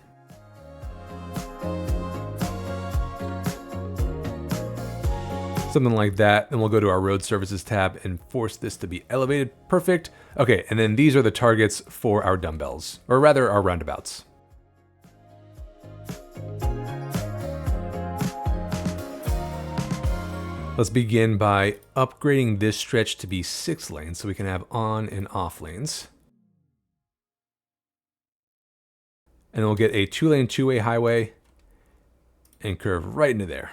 Something like that. Then we'll go to our road services tab and force this to be elevated. Perfect. Okay, and then these are the targets for our dumbbells, or rather our roundabouts. Let's begin by upgrading this stretch to be 6 lanes so we can have on and off lanes. And then we'll get a 2-lane, 2-way highway and curve right into there.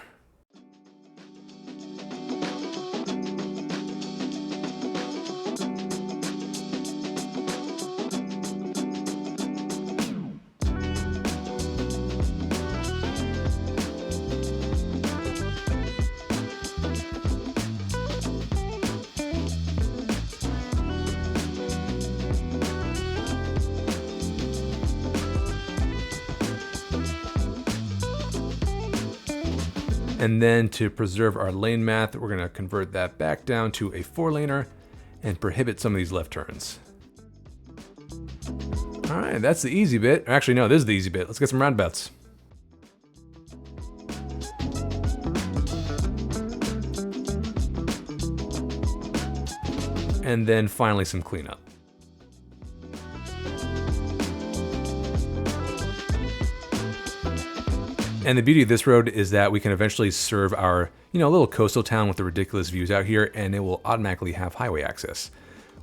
And then to preserve our lane math, we're going to convert that back down to a 4-laner and prohibit some of these left turns. All right, that's the easy bit. Actually, no, this is the easy bit. Let's get some roundabouts. And then finally some cleanup. And the beauty of this road is that we can eventually serve our, little coastal town with the ridiculous views out here, and it will automatically have highway access,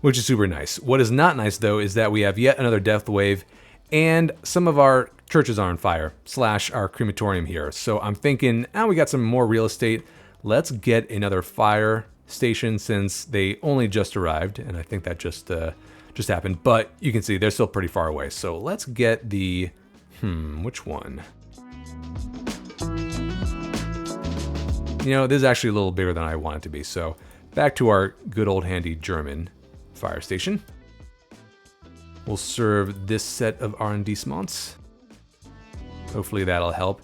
which is super nice. What is not nice, though, is that we have yet another death wave, and some of our churches are on fire, / our crematorium here. So I'm thinking, we got some more real estate. Let's get another fire station since they only just arrived, and I think that just happened. But you can see they're still pretty far away. So let's get the, which one? This is actually a little bigger than I want it to be. So back to our good old handy German fire station. We'll serve this set of R&D smonts. Hopefully that'll help.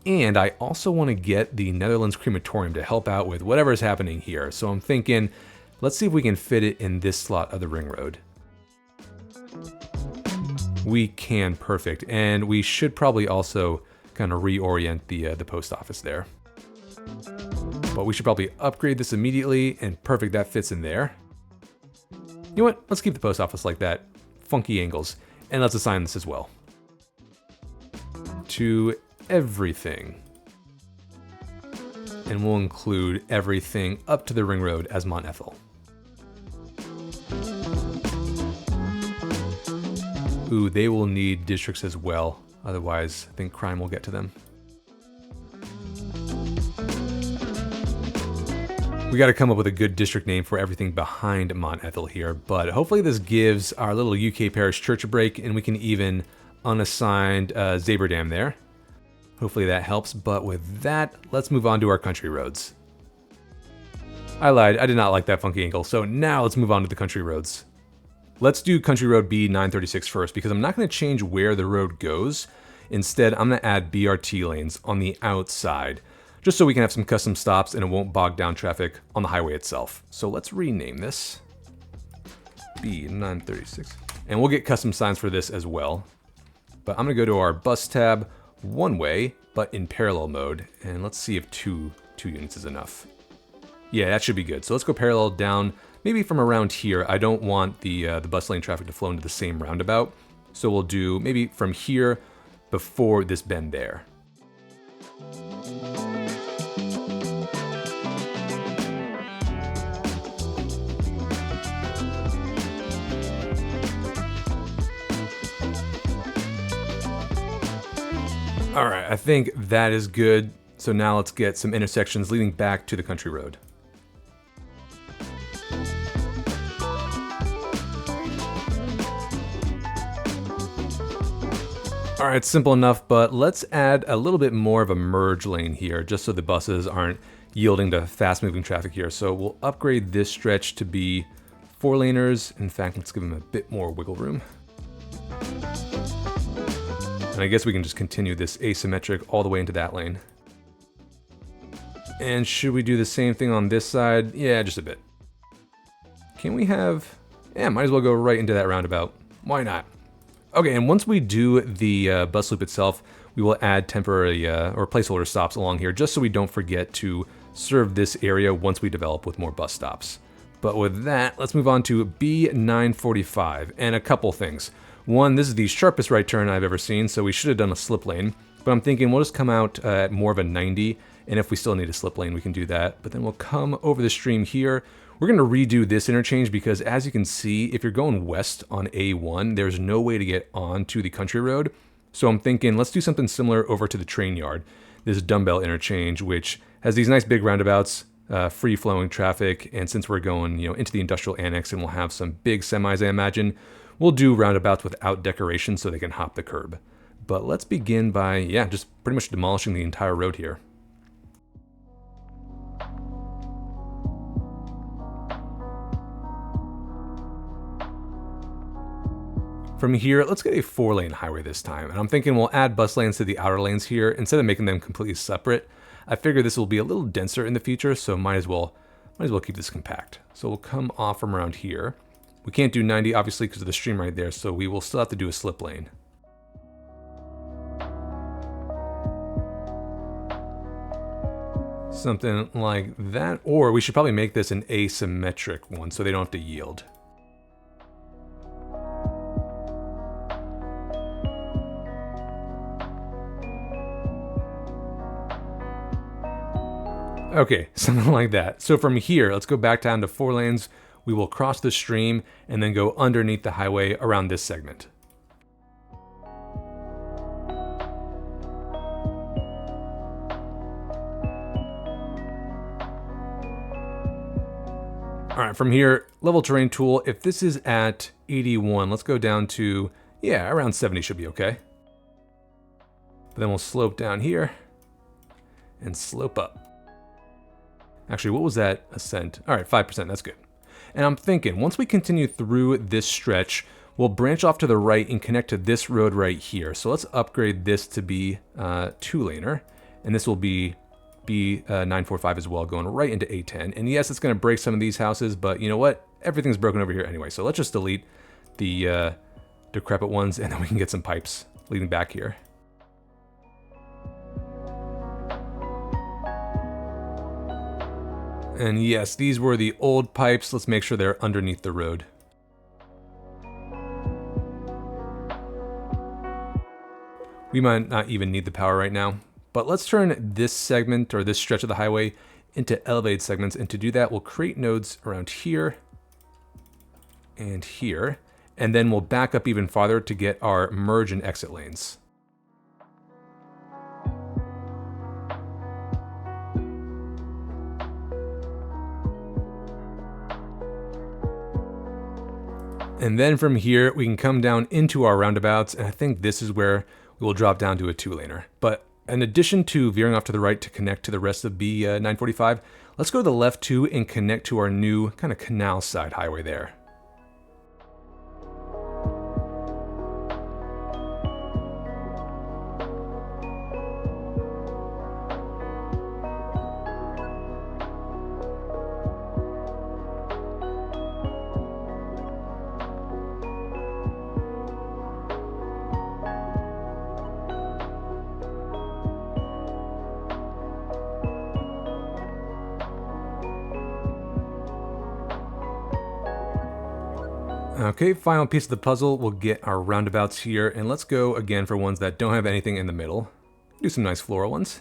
And I also want to get the Netherlands crematorium to help out with whatever is happening here. So I'm thinking, let's see if we can fit it in this slot of the ring road. We can, perfect. And we should probably also kind of reorient the post office there. But we should probably upgrade this immediately, and perfect, that fits in there. You know what? Let's keep the post office like that. Funky angles. And let's assign this as well to everything. And we'll include everything up to the ring road as Mont Ethel. Ooh, they will need districts as well. Otherwise, I think crime will get to them. We got to come up with a good district name for everything behind Mont Ethel here, but hopefully this gives our little UK parish church a break, and we can even unassigned Zaberdam there. Hopefully that helps, but with that, let's move on to our country roads. I lied, I did not like that funky angle, so now let's move on to the country roads. Let's do Country Road B936 first, because I'm not going to change where the road goes. Instead, I'm going to add BRT lanes on the outside, just so we can have some custom stops and it won't bog down traffic on the highway itself. So let's rename this B936. And we'll get custom signs for this as well. But I'm gonna go to our bus tab, one way, but in parallel mode. And let's see if two units is enough. Yeah, that should be good. So let's go parallel down, maybe from around here. I don't want the bus lane traffic to flow into the same roundabout. So we'll do maybe from here before this bend there. All right, I think that is good. So now let's get some intersections leading back to the country road. All right, simple enough, but let's add a little bit more of a merge lane here, just so the buses aren't yielding to fast-moving traffic here. So we'll upgrade this stretch to be 4-laners. In fact, let's give them a bit more wiggle room. And I guess we can just continue this asymmetric all the way into that lane. And should we do the same thing on this side? Yeah, just a bit. Can we have... Yeah, might as well go right into that roundabout. Why not? Okay, and once we do the bus loop itself, we will add temporary or placeholder stops along here, just so we don't forget to serve this area once we develop with more bus stops. But with that, let's move on to B945, and a couple things. One, this is the sharpest right turn I've ever seen, so we should have done a slip lane. But I'm thinking we'll just come out at more of a 90, and if we still need a slip lane, we can do that. But then we'll come over the stream here. We're going to redo this interchange because, as you can see, if you're going west on A1, there's no way to get onto the country road. So I'm thinking let's do something similar over to the train yard, this dumbbell interchange, which has these nice big roundabouts, free-flowing traffic, and since we're going into the industrial annex and we'll have some big semis, I imagine, we'll do roundabouts without decoration so they can hop the curb. But let's begin by, just pretty much demolishing the entire road here. From here, let's get a 4-lane highway this time, and I'm thinking we'll add bus lanes to the outer lanes here instead of making them completely separate. I figure this will be a little denser in the future, so might as well keep this compact. So we'll come off from around here. We can't do 90 obviously because of the stream right there, so we will still have to do a slip lane. Something like that, or we should probably make this an asymmetric one so they don't have to yield. Okay, something like that. So from here, let's go back down to 4 lanes. We will cross the stream and then go underneath the highway around this segment. All right, from here, level terrain tool. If this is at 81, let's go down to, around 70 should be okay. But then we'll slope down here and slope up. Actually, what was that ascent? All right, 5%, that's good. And I'm thinking, once we continue through this stretch, we'll branch off to the right and connect to this road right here. So let's upgrade this to be 2-laner, and this will be B945 as well, going right into A10. And yes, it's gonna break some of these houses, but you know what? Everything's broken over here anyway. So let's just delete the decrepit ones, and then we can get some pipes leading back here. And yes, these were the old pipes. Let's make sure they're underneath the road. We might not even need the power right now, but let's turn this segment or this stretch of the highway into elevated segments. And to do that, we'll create nodes around here and here, and then we'll back up even farther to get our merge and exit lanes. And then from here, we can come down into our roundabouts, and I think this is where we will drop down to a 2-laner. But in addition to veering off to the right to connect to the rest of B945, let's go to the left too and connect to our new kind of canal side highway there. Okay, final piece of the puzzle, we'll get our roundabouts here, and let's go again for ones that don't have anything in the middle. Do some nice floral ones.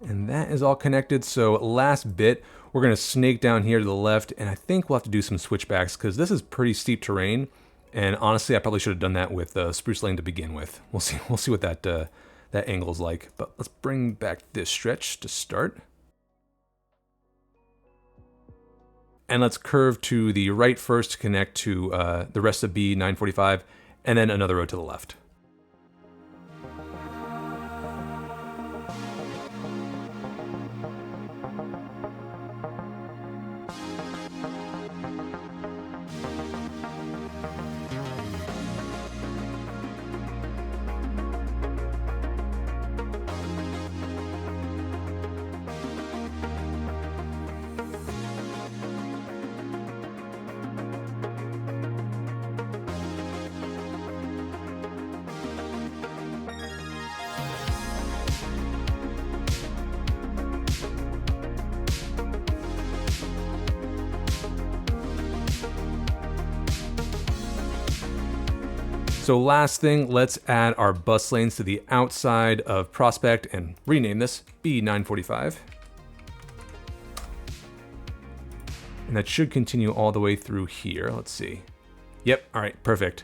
And that is all connected. So last bit, we're going to snake down here to the left, and I think we'll have to do some switchbacks because this is pretty steep terrain. And honestly, I probably should have done that with spruce lane to begin with. We'll see. We'll see what that angle's like. But let's bring back this stretch to start. And let's curve to the right first to connect to the rest of B945, and then another road to the left. So last thing, let's add our bus lanes to the outside of Prospect and rename this B945. And that should continue all the way through here. Let's see. Yep, all right, perfect.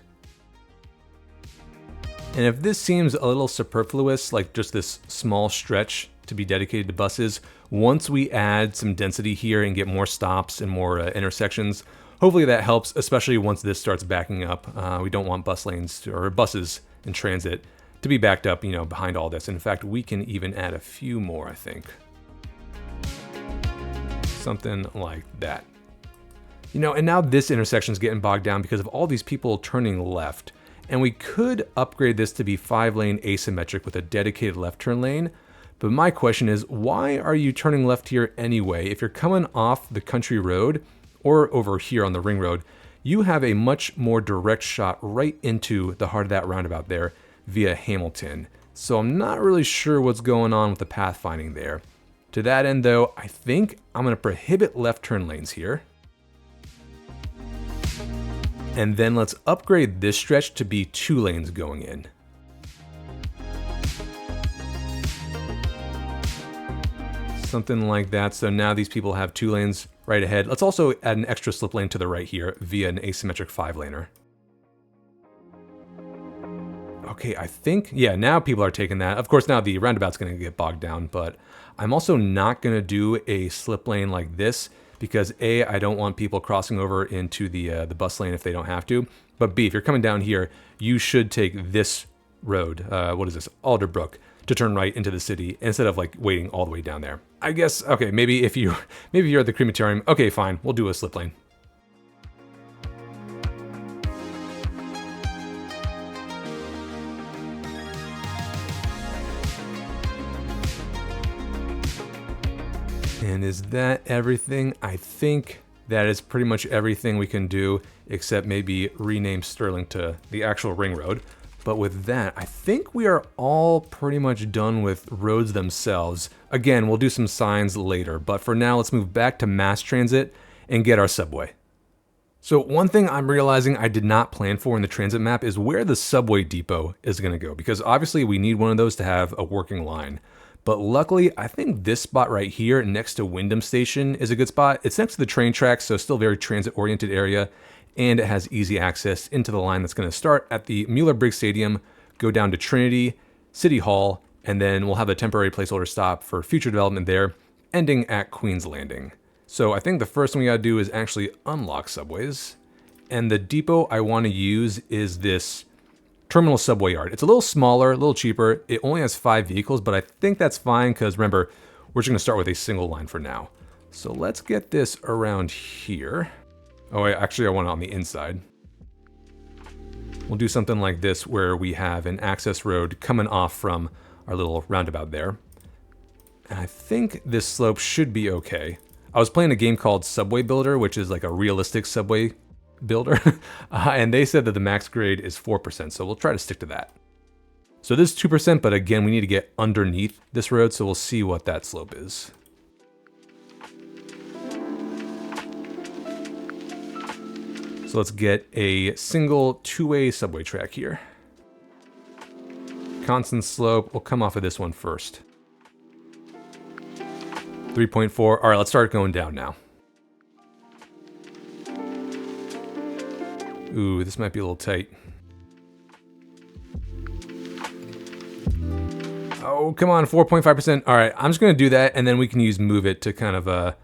And if this seems a little superfluous, like just this small stretch to be dedicated to buses, once we add some density here and get more stops and more intersections, hopefully that helps, especially once this starts backing up. We don't want bus lanes or buses in transit to be backed up, behind all this. In fact, we can even add a few more, I think. Something like that. And now this intersection is getting bogged down because of all these people turning left. And we could upgrade this to be 5-lane asymmetric with a dedicated left turn lane. But my question is, why are you turning left here anyway? If you're coming off the country road, or over here on the ring road, you have a much more direct shot right into the heart of that roundabout there via Hamilton. So I'm not really sure what's going on with the pathfinding there. To that end though, I think I'm going to prohibit left turn lanes here. And then let's upgrade this stretch to be 2 lanes going in. Something like that. So now these people have 2 lanes right ahead. Let's also add an extra slip lane to the right here via an asymmetric 5-laner. Okay, I think, yeah, now people are taking that. Of course, now the roundabout's going to get bogged down, but I'm also not going to do a slip lane like this because A, I don't want people crossing over into the bus lane if they don't have to. But B, if you're coming down here, you should take this road. What is this? Alderbrook, to turn right into the city instead of like waiting all the way down there. I guess, okay, maybe if you're at the crematorium, okay, fine, we'll do a slip lane. And is that everything? I think that is pretty much everything we can do, except maybe rename Sterling to the actual ring road. But with that, I think we are all pretty much done with roads themselves. Again, we'll do some signs later, but for now, let's move back to mass transit and get our subway. So one thing I'm realizing I did not plan for in the transit map is where the subway depot is going to go, because obviously we need one of those to have a working line. But luckily, I think this spot right here next to Wyndham Station is a good spot. It's next to the train tracks, so still very transit-oriented area, and it has easy access into the line that's going to start at the Mueller-Briggs Stadium, go down to Trinity, City Hall, and then we'll have a temporary placeholder stop for future development there, ending at Queen's Landing. So I think the first thing we gotta do is actually unlock subways, and the depot I want to use is this terminal subway yard. It's a little smaller, a little cheaper. It only has 5 vehicles, but I think that's fine because remember, we're just going to start with a single line for now. So let's get this around here. Oh, I want it on the inside. We'll do something like this where we have an access road coming off from our little roundabout there. And I think this slope should be okay. I was playing a game called Subway Builder, which is like a realistic subway builder, and they said that the max grade is 4%, so we'll try to stick to that. So this is 2%, but again, we need to get underneath this road, so we'll see what that slope is. So let's get a single 2-way subway track here. Constant slope, we'll come off of this one first. 3.4. All right, let's start going down now. Ooh, this might be a little tight. Oh, come on, 4.5%. All right, I'm just going to do that, and then we can use Move It to kind of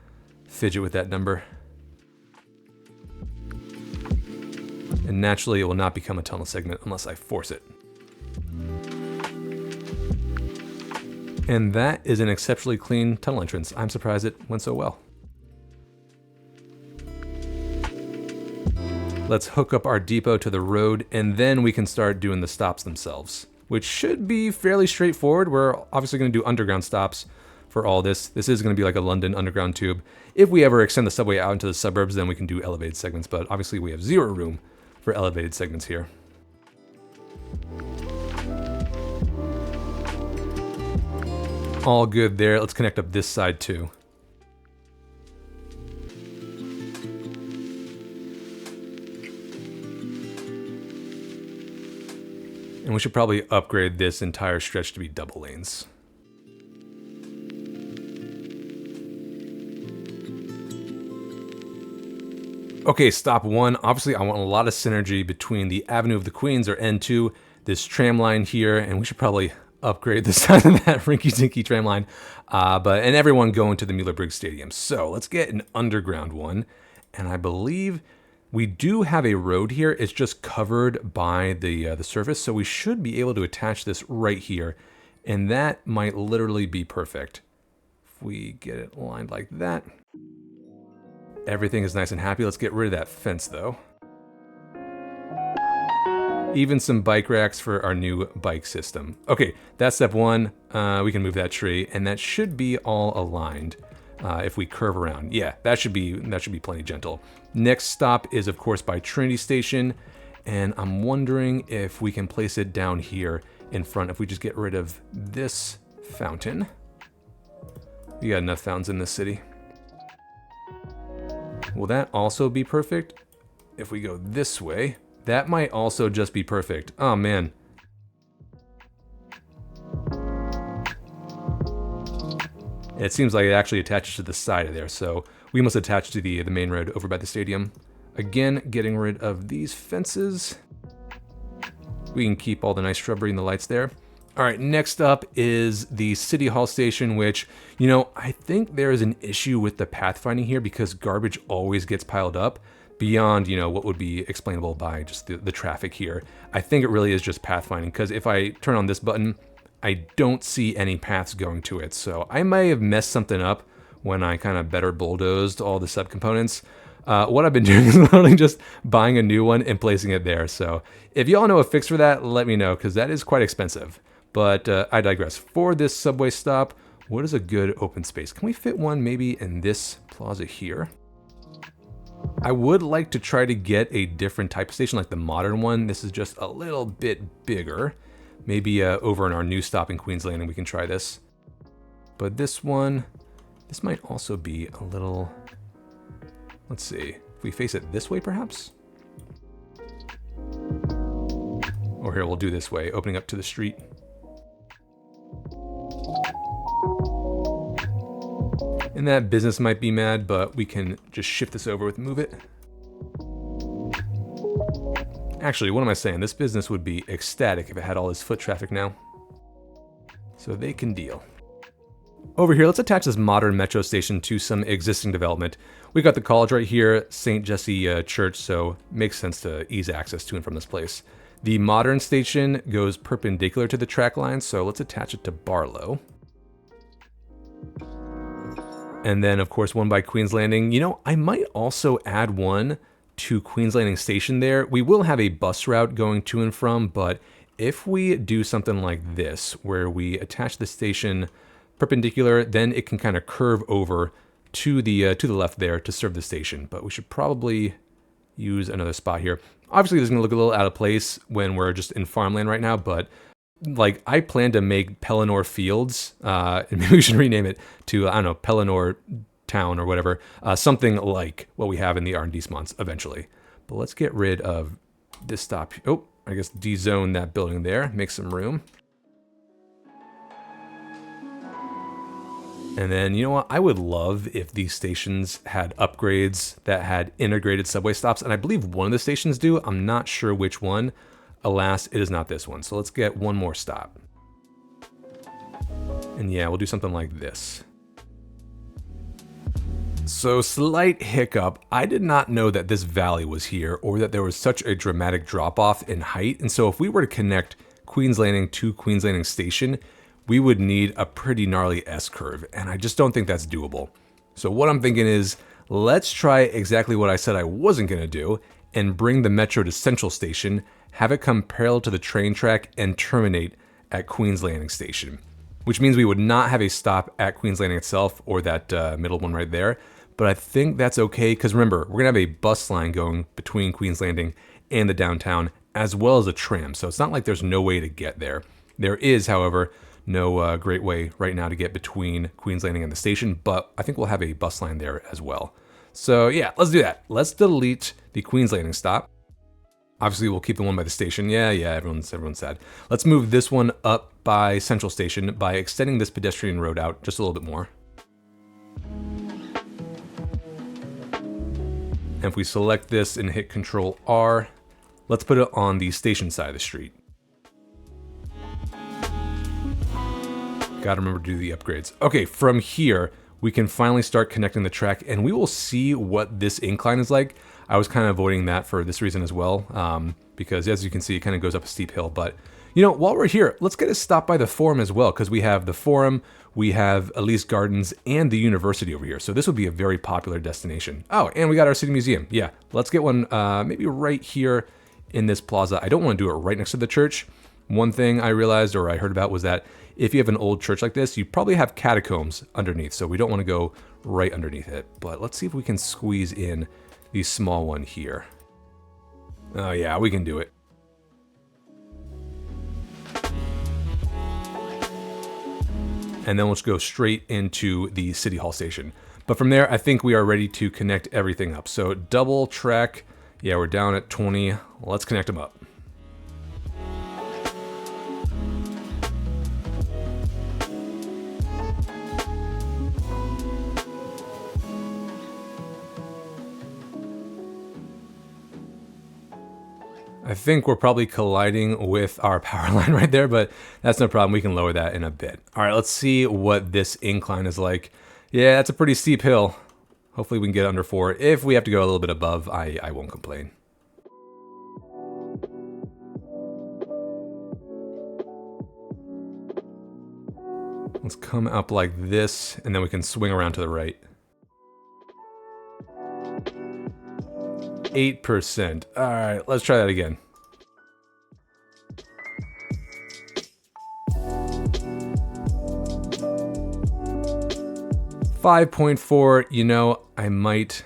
fidget with that number. And naturally, it will not become a tunnel segment unless I force it. And that is an exceptionally clean tunnel entrance. I'm surprised it went so well. Let's hook up our depot to the road, and then we can start doing the stops themselves, which should be fairly straightforward. We're obviously going to do underground stops for all this. This is going to be like a London underground tube. If we ever extend the subway out into the suburbs, then we can do elevated segments, but obviously we have zero room for elevated segments here. All good there. Let's connect up this side too. And we should probably upgrade this entire stretch to be double lanes. Okay, stop one. Obviously, I want a lot of synergy between the Avenue of the Queens, or N2, this tram line here, and we should probably upgrade the size of that rinky-dinky tram line, and everyone going to the Muhlenberg Stadium. So let's get an underground one, and I believe we do have a road here. It's just covered by the surface, so we should be able to attach this right here, and that might literally be perfect. If we get it lined like that. Everything is nice and happy. Let's get rid of that fence, though. Even some bike racks for our new bike system. Okay, that's step one. We can move that tree, and that should be all aligned. If we curve around. Yeah, that should be plenty gentle. Next stop is, of course, by Trinity Station, and I'm wondering if we can place it down here in front. If we just get rid of this fountain. You got enough fountains in this city. Will that also be perfect? If we go this way, that might also just be perfect. Oh, man. It seems like it actually attaches to the side of there, so we must attach to the main road over by the stadium. Again, getting rid of these fences. We can keep all the nice shrubbery and the lights there. All right, next up is the City Hall station, which, you know, I think there is an issue with the pathfinding here because garbage always gets piled up beyond, you know, what would be explainable by just the traffic here. I think it really is just pathfinding, because if I turn on this button, I don't see any paths going to it, so I may have messed something up when I kind of better bulldozed all the subcomponents. What I've been doing is literally just buying a new one and placing it there, so if y'all know a fix for that, let me know, because that is quite expensive. But I digress. For this subway stop, what is a good open space? Can we fit one maybe in this plaza here? I would like to try to get a different type of station, like the modern one. This is just a little bit bigger. Maybe over in our new stop in Queens Landing, we can try this. But this one, this might also be a little, let's see, if we face it this way perhaps? Or here, we'll do this way, opening up to the street. And that business might be mad, but we can just shift this over with Move It. Actually, what am I saying? This business would be ecstatic if it had all this foot traffic now. So they can deal. Over here, let's attach this modern metro station to some existing development. We got the college right here, St. Jesse Church, so makes sense to ease access to and from this place. The modern station goes perpendicular to the track line, so let's attach it to Barlow. And then, of course, one by Queens Landing. You know, I might also add one to Queens Landing Station there. We will have a bus route going to and from, but if we do something like this, where we attach the station perpendicular, then it can kind of curve over to the left there to serve the station. But we should probably use another spot here. Obviously, this is going to look a little out of place when we're just in farmland right now, but like, I plan to make Pelennor Fields, and maybe we should rename it to, I don't know, Pelennor Town or whatever, something like what we have in the arrondissements eventually. But let's get rid of this stop. Oh, I guess de-zone that building there, make some room. And then, you know what? I would love if these stations had upgrades that had integrated subway stops. And I believe one of the stations do. I'm not sure which one. Alas, it is not this one. So let's get one more stop. And yeah, we'll do something like this. So slight hiccup. I did not know that this valley was here or that there was such a dramatic drop off in height. And so if we were to connect Queen's Landing to Queen's Landing Station, we would need a pretty gnarly S-curve, and I just don't think that's doable. So what I'm thinking is, let's try exactly what I said I wasn't gonna do, and bring the Metro to Central Station, have it come parallel to the train track, and terminate at Queen's Landing Station. Which means we would not have a stop at Queen's Landing itself, or that middle one right there, but I think that's okay, because remember, we're gonna have a bus line going between Queen's Landing and the downtown, as well as a tram, so it's not like there's no way to get there. There is, however, no great way right now to get between Queen's Landing and the station, but I think we'll have a bus line there as well. So yeah, let's do that. Let's delete the Queen's Landing stop. Obviously, we'll keep the one by the station. Yeah, everyone's sad. Let's move this one up by Central Station by extending this pedestrian road out just a little bit more. And if we select this and hit Control R, let's put it on the station side of the street. Gotta remember to do the upgrades. Okay, from here, we can finally start connecting the track, and we will see what this incline is like. I was kind of avoiding that for this reason as well, because as you can see, it kind of goes up a steep hill. But, you know, while we're here, let's get a stop by the Forum as well, because we have the Forum, we have Elise Gardens, and the University over here. So this would be a very popular destination. Oh, and we got our City Museum. Yeah, let's get one maybe right here in this plaza. I don't want to do it right next to the church. One thing I realized, or I heard about, was that if you have an old church like this, you probably have catacombs underneath, so we don't want to go right underneath it. But let's see if we can squeeze in the small one here. Oh yeah, we can do it. And then let's go straight into the City Hall station. But from there, I think we are ready to connect everything up. So double track, yeah, we're down at 20. Let's connect them up. I think we're probably colliding with our power line right there, but that's no problem. We can lower that in a bit. All right, let's see what this incline is like. Yeah, that's a pretty steep hill. Hopefully we can get under 4. If we have to go a little bit above, I won't complain. Let's come up like this, and then we can swing around to the right. 8%. All right, let's try that again. $5.4, you know, I might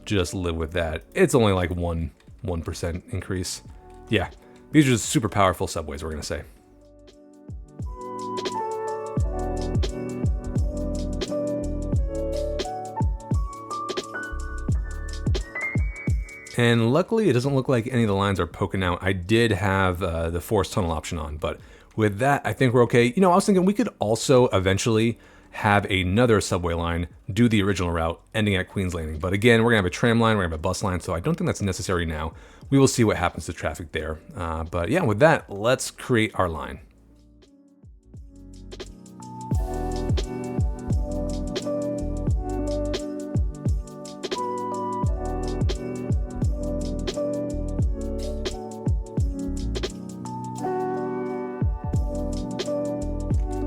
just live with that. It's only like 1% increase. Yeah, these are just super powerful subways, we're gonna say. And luckily, it doesn't look like any of the lines are poking out. I did have the forced tunnel option on, but with that, I think we're okay. You know, I was thinking we could also eventually have another subway line do the original route, ending at Queen's Landing. But again, we're gonna have a tram line, we're gonna have a bus line, so I don't think that's necessary now. We will see what happens to traffic there. But yeah, with that, let's create our line.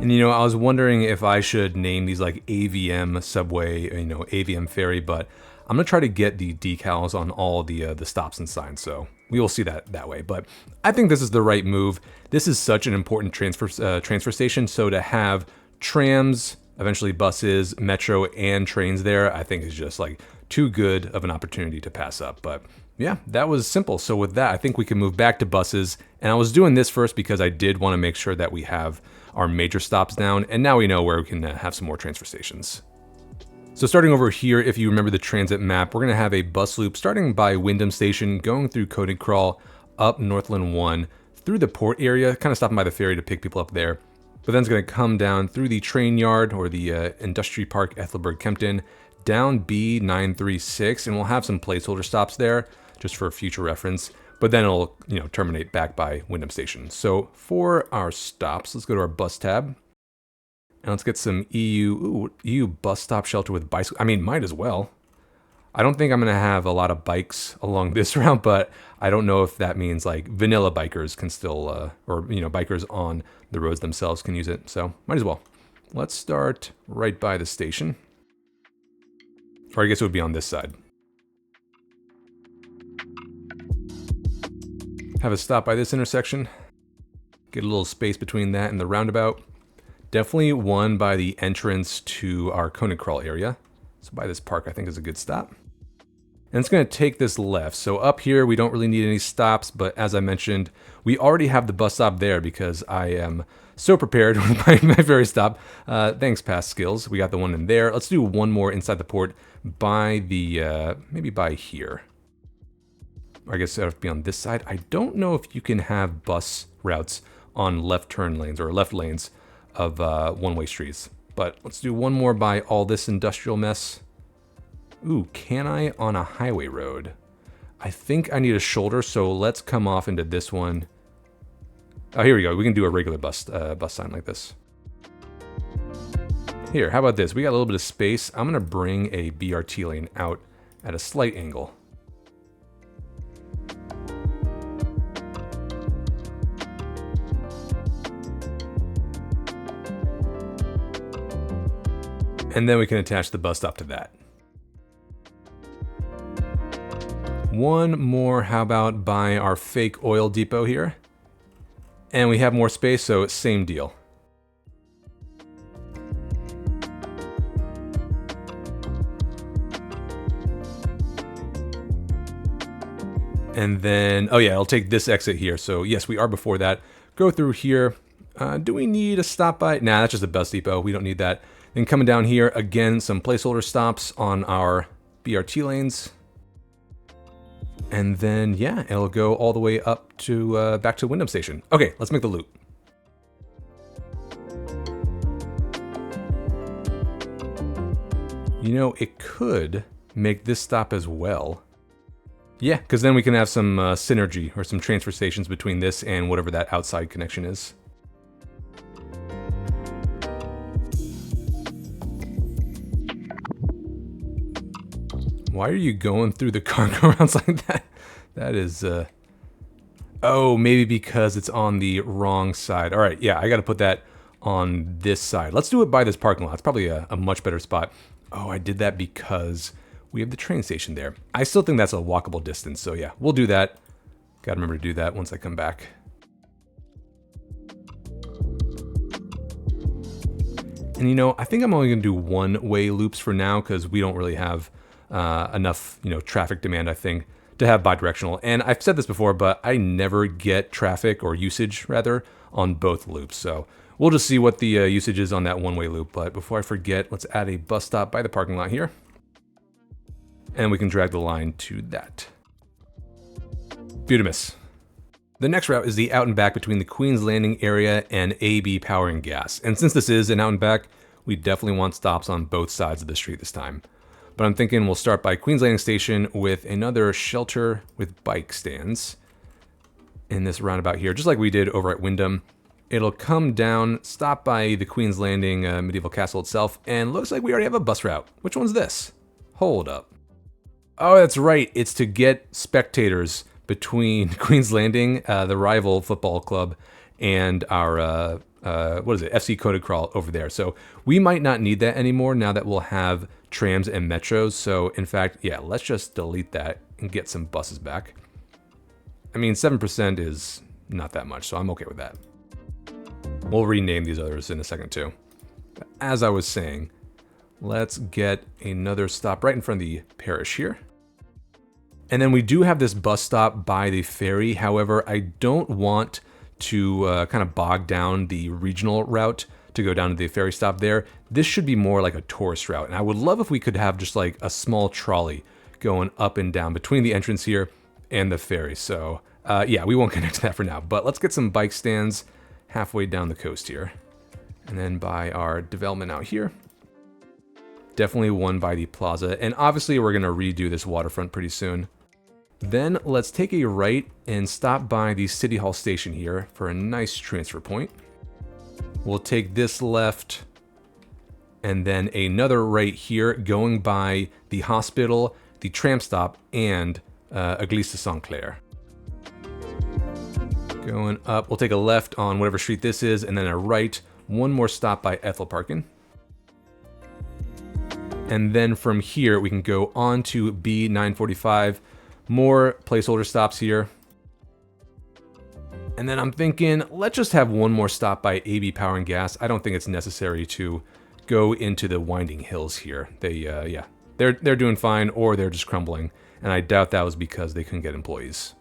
And you know, I was wondering if I should name these like AVM subway, you know, AVM ferry, but I'm gonna try to get the decals on all the stops and signs, so we will see that way. But I think this is the right move. This is such an important transfer station, so to have trams, eventually buses, metro, and trains there, I think is just like too good of an opportunity to pass up. But yeah, that was simple. So with that, I think we can move back to buses. And I was doing this first because I did want to make sure that we have our major stops down. And now we know where we can have some more transfer stations. So starting over here, if you remember the transit map, we're going to have a bus loop starting by Wyndham Station, going through Cody Crawl, up Northland 1, through the port area, kind of stopping by the ferry to pick people up there, But then it's going to come down through the train yard or the Industry Park Aethelburg Kempton, down B936, and we'll have some placeholder stops there just for future reference. But then it'll, terminate back by Wyndham Station. So for our stops, let's go to our bus tab. And let's get some EU bus stop shelter with bicycle. I mean, might as well. I don't think I'm going to have a lot of bikes along this route, but I don't know if that means like vanilla bikers can still, bikers on the roads themselves can use it. So might as well. Let's start right by the station. Or I guess it would be on this side. Have a stop by this intersection. Get a little space between that and the roundabout. Definitely one by the entrance to our Koenig Crawl area. So by this park, I think is a good stop. And it's going to take this left. So up here, we don't really need any stops, but as I mentioned, we already have the bus stop there because I am so prepared with my ferry stop. Thanks, past skills. We got the one in there. Let's do one more inside the port by the, maybe by here. I guess it would have to be on this side. I don't know if you can have bus routes on left turn lanes or left lanes of one-way streets. But let's do one more by all this industrial mess. Ooh, can I on a highway road? I think I need a shoulder, so let's come off into this one. Oh, here we go. We can do a regular bus sign like this. Here, how about this? We got a little bit of space. I'm going to bring a BRT lane out at a slight angle. And then we can attach the bus stop to that. One more, how about by our fake oil depot here? And we have more space, so same deal. And then, oh yeah, I'll take this exit here. So yes, we are before that. Go through here. Do we need a stop by? Nah, that's just a bus depot. We don't need that. Then coming down here, again, some placeholder stops on our BRT lanes. And then, yeah, it'll go all the way up to back to Wyndham Station. Okay, let's make the loop. It could make this stop as well. Yeah, because then we can have some synergy or some transfer stations between this and whatever that outside connection is. Why are you going through the cargo routes like that? That is, oh, maybe because it's on the wrong side. All right, yeah, I got to put that on this side. Let's do it by this parking lot. It's probably a much better spot. Oh, I did that because we have the train station there. I still think that's a walkable distance, so yeah, we'll do that. Got to remember to do that once I come back. And I think I'm only going to do one-way loops for now because we don't really have enough, traffic demand, I think, to have bidirectional. And I've said this before, but I never get traffic or usage, rather, on both loops. So we'll just see what the usage is on that one-way loop. But before I forget, let's add a bus stop by the parking lot here. And we can drag the line to that. Beautimus. The next route is the out and back between the Queen's Landing area and AB Power and Gas. And since this is an out and back, we definitely want stops on both sides of the street this time. But I'm thinking we'll start by Queen's Landing Station with another shelter with bike stands in this roundabout here, just like we did over at Wyndham. It'll come down, stop by the Queen's Landing medieval castle itself, and looks like we already have a bus route. Which one's this? Hold up. Oh, that's right. It's to get spectators between Queen's Landing, the rival football club, and our, FC Koenig Crawl over there. So we might not need that anymore now that we'll have trams and metros. So in fact, yeah, let's just delete that and get some buses back. I mean, 7% is not that much, so I'm okay with that. We'll rename these others in a second too. As I was saying, let's get another stop right in front of the parish here. And then we do have this bus stop by the ferry. However, I don't want to kind of bog down the regional route to go down to the ferry stop there. This should be more like a tourist route. And I would love if we could have just like a small trolley going up and down between the entrance here and the ferry. So yeah, we won't connect to that for now, but let's get some bike stands halfway down the coast here. And then by our development out here. Definitely one by the plaza. And obviously we're going to redo this waterfront pretty soon. Then let's take a right and stop by the City Hall station here for a nice transfer point. We'll take this left and then another right here going by the hospital, the tram stop, and Église de Saint-Clair. Going up, we'll take a left on whatever street this is, and then a right. One more stop by Aethelburg. And then from here, we can go on to B945. More placeholder stops here. And then I'm thinking, let's just have one more stop by AB Power and Gas. I don't think it's necessary to go into the winding hills here. They're doing fine, or they're just crumbling. And I doubt that was because they couldn't get employees.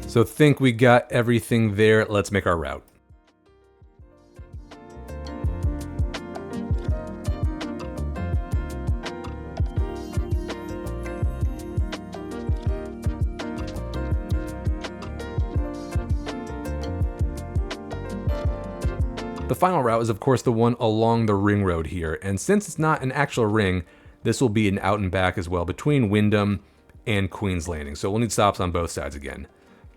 So think we got everything there. Let's make our route. The final route is of course the one along the ring road here, and since it's not an actual ring, this will be an out and back as well between Wyndham and Queen's Landing, so we'll need stops on both sides again.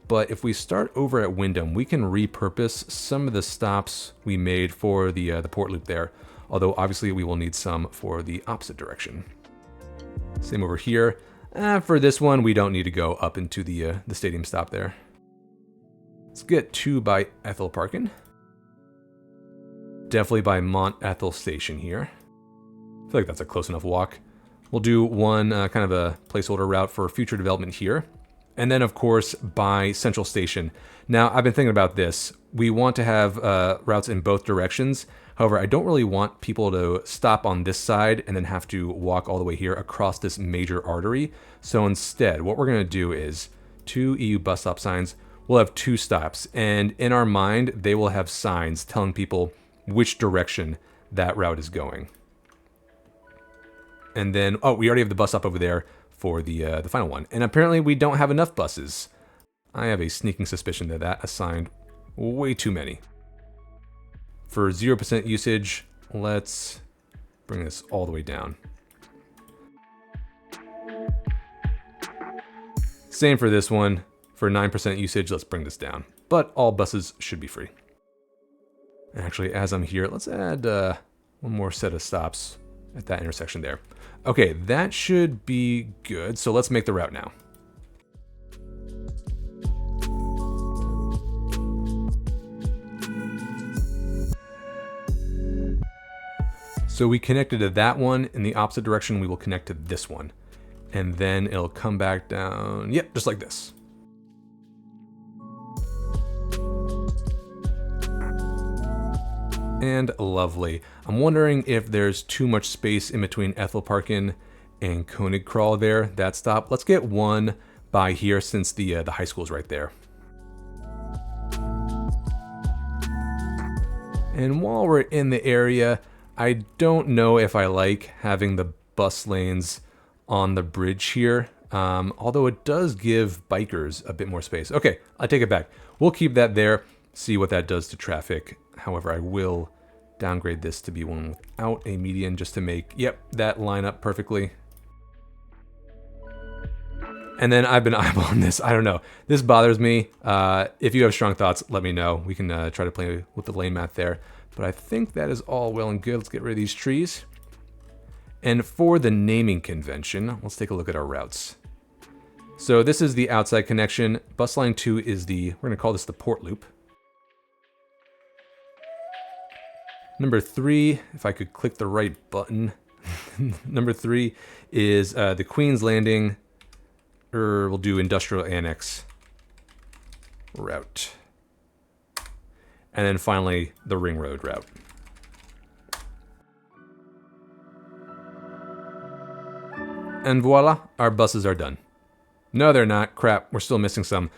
But if we start over at Wyndham, we can repurpose some of the stops we made for the port loop there, although obviously we will need some for the opposite direction. Same over here. For this one, we don't need to go up into the stadium stop there. Let's get 2 by Aethelburg. Definitely by Mont Ethel Station here. I feel like that's a close enough walk. We'll do one kind of a placeholder route for future development here. And then, of course, by Central Station. Now, I've been thinking about this. We want to have routes in both directions. However, I don't really want people to stop on this side and then have to walk all the way here across this major artery. So instead, what we're going to do is 2 EU bus stop signs. We'll have 2 stops. And in our mind, they will have signs telling people which direction that route is going. And then, oh, we already have the bus stop over there for the final one. And apparently we don't have enough buses. I have a sneaking suspicion that that assigned way too many. For 0% usage, let's bring this all the way down. Same for this one. For 9% usage, let's bring this down. But all buses should be free. Actually, as I'm here, let's add one more set of stops at that intersection there. Okay, that should be good. So let's make the route now. So we connected to that one. In the opposite direction, we will connect to this one. And then it'll come back down. Yep, just like this. And lovely. I'm wondering if there's too much space in between Aethelburg and Königkral there, that stop. Let's get one by here since the high school is right there. And while we're in the area, I don't know if I like having the bus lanes on the bridge here, although it does give bikers a bit more space. Okay, I take it back. We'll keep that there, see what that does to traffic. However, I will downgrade this to be one without a median just to make, yep, that line up perfectly. And then I've been eyeballing this. I don't know. This bothers me. If you have strong thoughts, let me know. We can try to play with the lane math there. But I think that is all well and good. Let's get rid of these trees. And for the naming convention, let's take a look at our routes. So this is the outside connection. Bus line 2 is the, we're going to call this the port loop. Number 3, if I could click the right button. Number 3 is the Queen's Landing, or we'll do Industrial Annex route. And then finally, the Ring Road route. And voila, our buses are done. No, they're not. Crap, we're still missing some.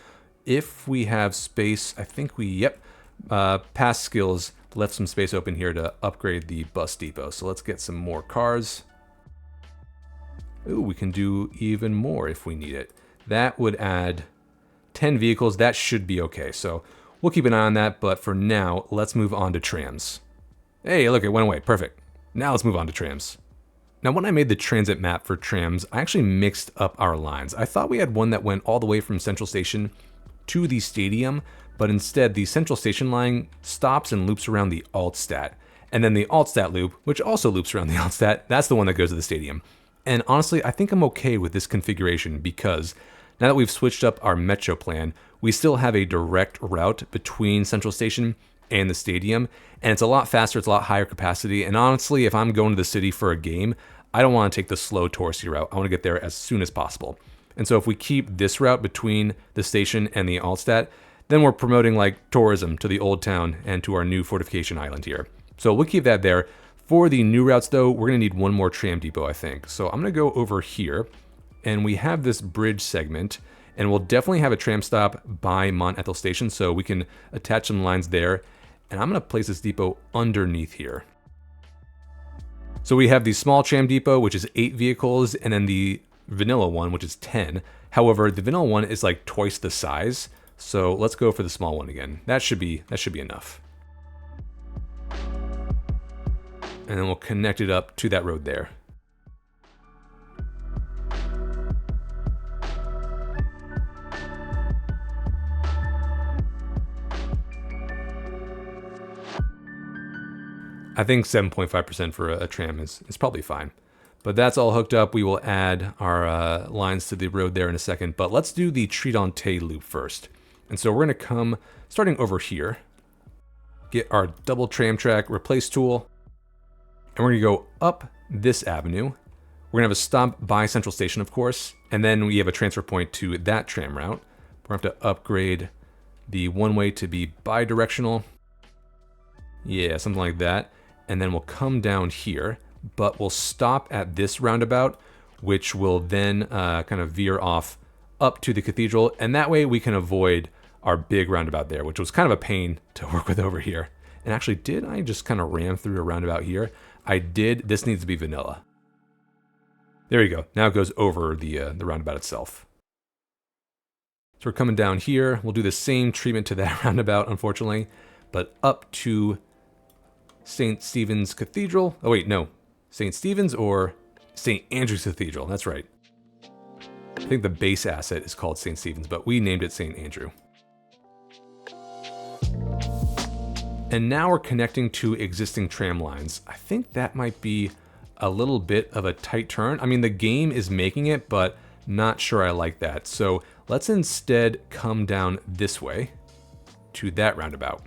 If we have space, I think we, yep, past skills left some space open here to upgrade the bus depot. So let's get some more cars. Ooh, we can do even more if we need it. That would add 10 vehicles. That should be okay. So we'll keep an eye on that, but for now, let's move on to trams. Hey, look, it went away. Perfect. Now let's move on to trams. Now, when I made the transit map for trams, I actually mixed up our lines. I thought we had one that went all the way from Central Station to the stadium, but instead the Central Station line stops and loops around the Altstadt. And then the Altstadt loop, which also loops around the Altstadt, that's the one that goes to the stadium. And honestly, I think I'm okay with this configuration because now that we've switched up our Metro plan, we still have a direct route between Central Station and the stadium, and it's a lot faster, it's a lot higher capacity, and honestly, if I'm going to the city for a game, I don't want to take the slow touristy route. I want to get there as soon as possible. And so if we keep this route between the station and the Altstadt, then we're promoting like tourism to the old town and to our new fortification island here. So we'll keep that there. For the new routes though, we're gonna need one more tram depot, I think. So I'm gonna go over here, and we have this bridge segment, and we'll definitely have a tram stop by Mont Ethel Station, so we can attach some lines there. And I'm gonna place this depot underneath here. So we have the small tram depot, which is 8 vehicles, and then the vanilla one, which is 10. However, the vanilla one is like twice the size. So let's go for the small one again. That should be enough. And then we'll connect it up to that road there. I think 7.5% for a tram is probably fine. But that's all hooked up. We will add our lines to the road there in a second. But let's do the Tridente loop first. And so we're going to come, starting over here, get our double tram track replace tool. And we're going to go up this avenue. We're going to have a stop by Central Station, of course. And then we have a transfer point to that tram route. We're going to have to upgrade the one-way to be bi-directional. Yeah, something like that. And then we'll come down here, but we'll stop at this roundabout, which will then kind of veer off up to the cathedral. And that way we can avoid our big roundabout there, which was kind of a pain to work with over here. And actually, did I just kind of ram through a roundabout here? I did. This needs to be vanilla. There you go. Now it goes over the roundabout itself. So we're coming down here. We'll do the same treatment to that roundabout, unfortunately, but up to St. Stephen's Cathedral. Oh wait, no. St. Stephen's or St. Andrew's Cathedral. That's right. I think the base asset is called St. Stephen's, but we named it St. Andrew. And now we're connecting to existing tram lines. I think that might be a little bit of a tight turn. I mean, the game is making it, but not sure I like that. So let's instead come down this way to that roundabout.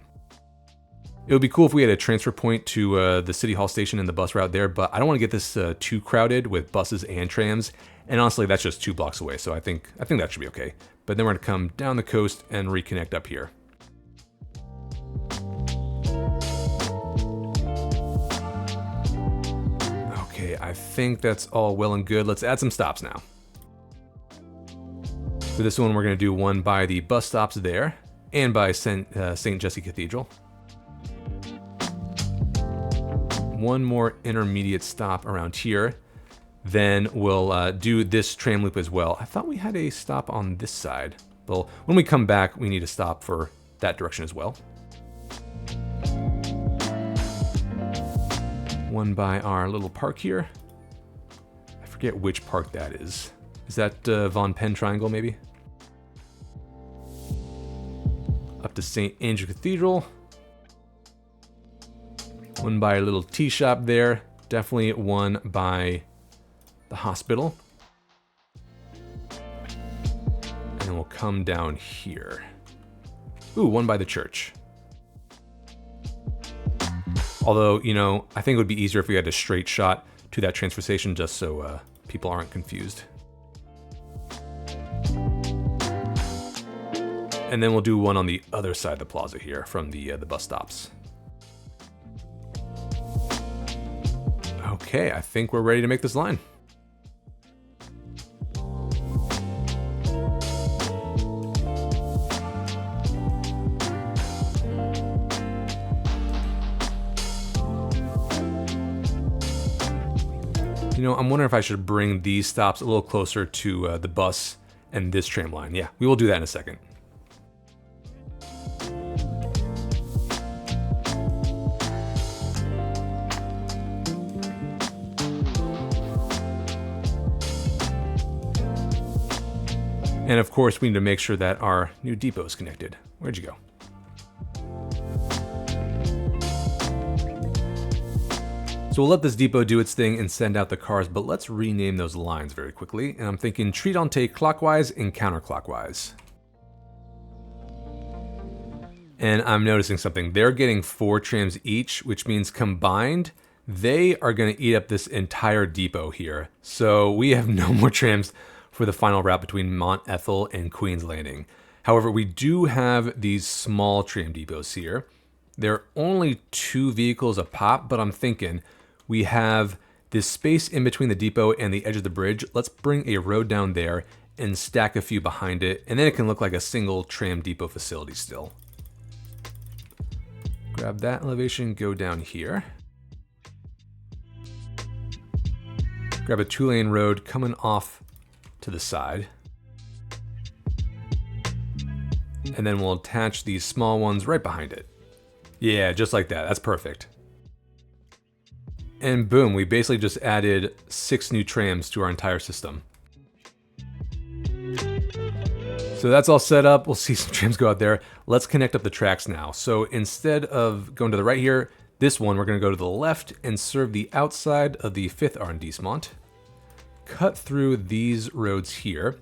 It would be cool if we had a transfer point to the City Hall station and the bus route there, but I don't want to get this too crowded with buses and trams. And honestly, that's just 2 blocks away, so I think that should be okay. But then we're going to come down the coast and reconnect up here. Okay, I think that's all well and good. Let's add some stops now. For this one, we're going to do one by the bus stops there and by St. Jesse Cathedral. One more intermediate stop around here. Then we'll do this tram loop as well. I thought we had a stop on this side. Well, when we come back, we need a stop for that direction as well. One by our little park here. I forget which park that is. Is that Von Penn Triangle, maybe? Up to St. Andrew Cathedral. One by a little tea shop there. Definitely one by the hospital. And then we'll come down here. Ooh, one by the church. Although, you know, I think it would be easier if we had a straight shot to that transfer station just so people aren't confused. And then we'll do one on the other side of the plaza here from the bus stops. Okay, I think we're ready to make this line. You know, I'm wondering if I should bring these stops a little closer to the bus and this tram line. Yeah, we will do that in a second. And of course, we need to make sure that our new depot is connected. Where'd you go? So we'll let this depot do its thing and send out the cars, but let's rename those lines very quickly. And I'm thinking Tridente clockwise and counterclockwise. And I'm noticing something. They're getting 4 trams each, which means combined, they are going to eat up this entire depot here. So we have no more trams for the final route between Mont Ethel and Queen's Landing. However, we do have these small tram depots here. They're only 2 vehicles a pop, but I'm thinking we have this space in between the depot and the edge of the bridge. Let's bring a road down there and stack a few behind it, and then it can look like a single tram depot facility still. Grab that elevation, go down here. Grab a 2-lane road coming off to the side. And then we'll attach these small ones right behind it. Yeah, just like that. That's perfect. And boom, we basically just added 6 new trams to our entire system. So that's all set up. We'll see some trams go out there. Let's connect up the tracks now. So instead of going to the right here, this one, we're going to go to the left and serve the outside of the 5th arrondissement. Cut through these roads here.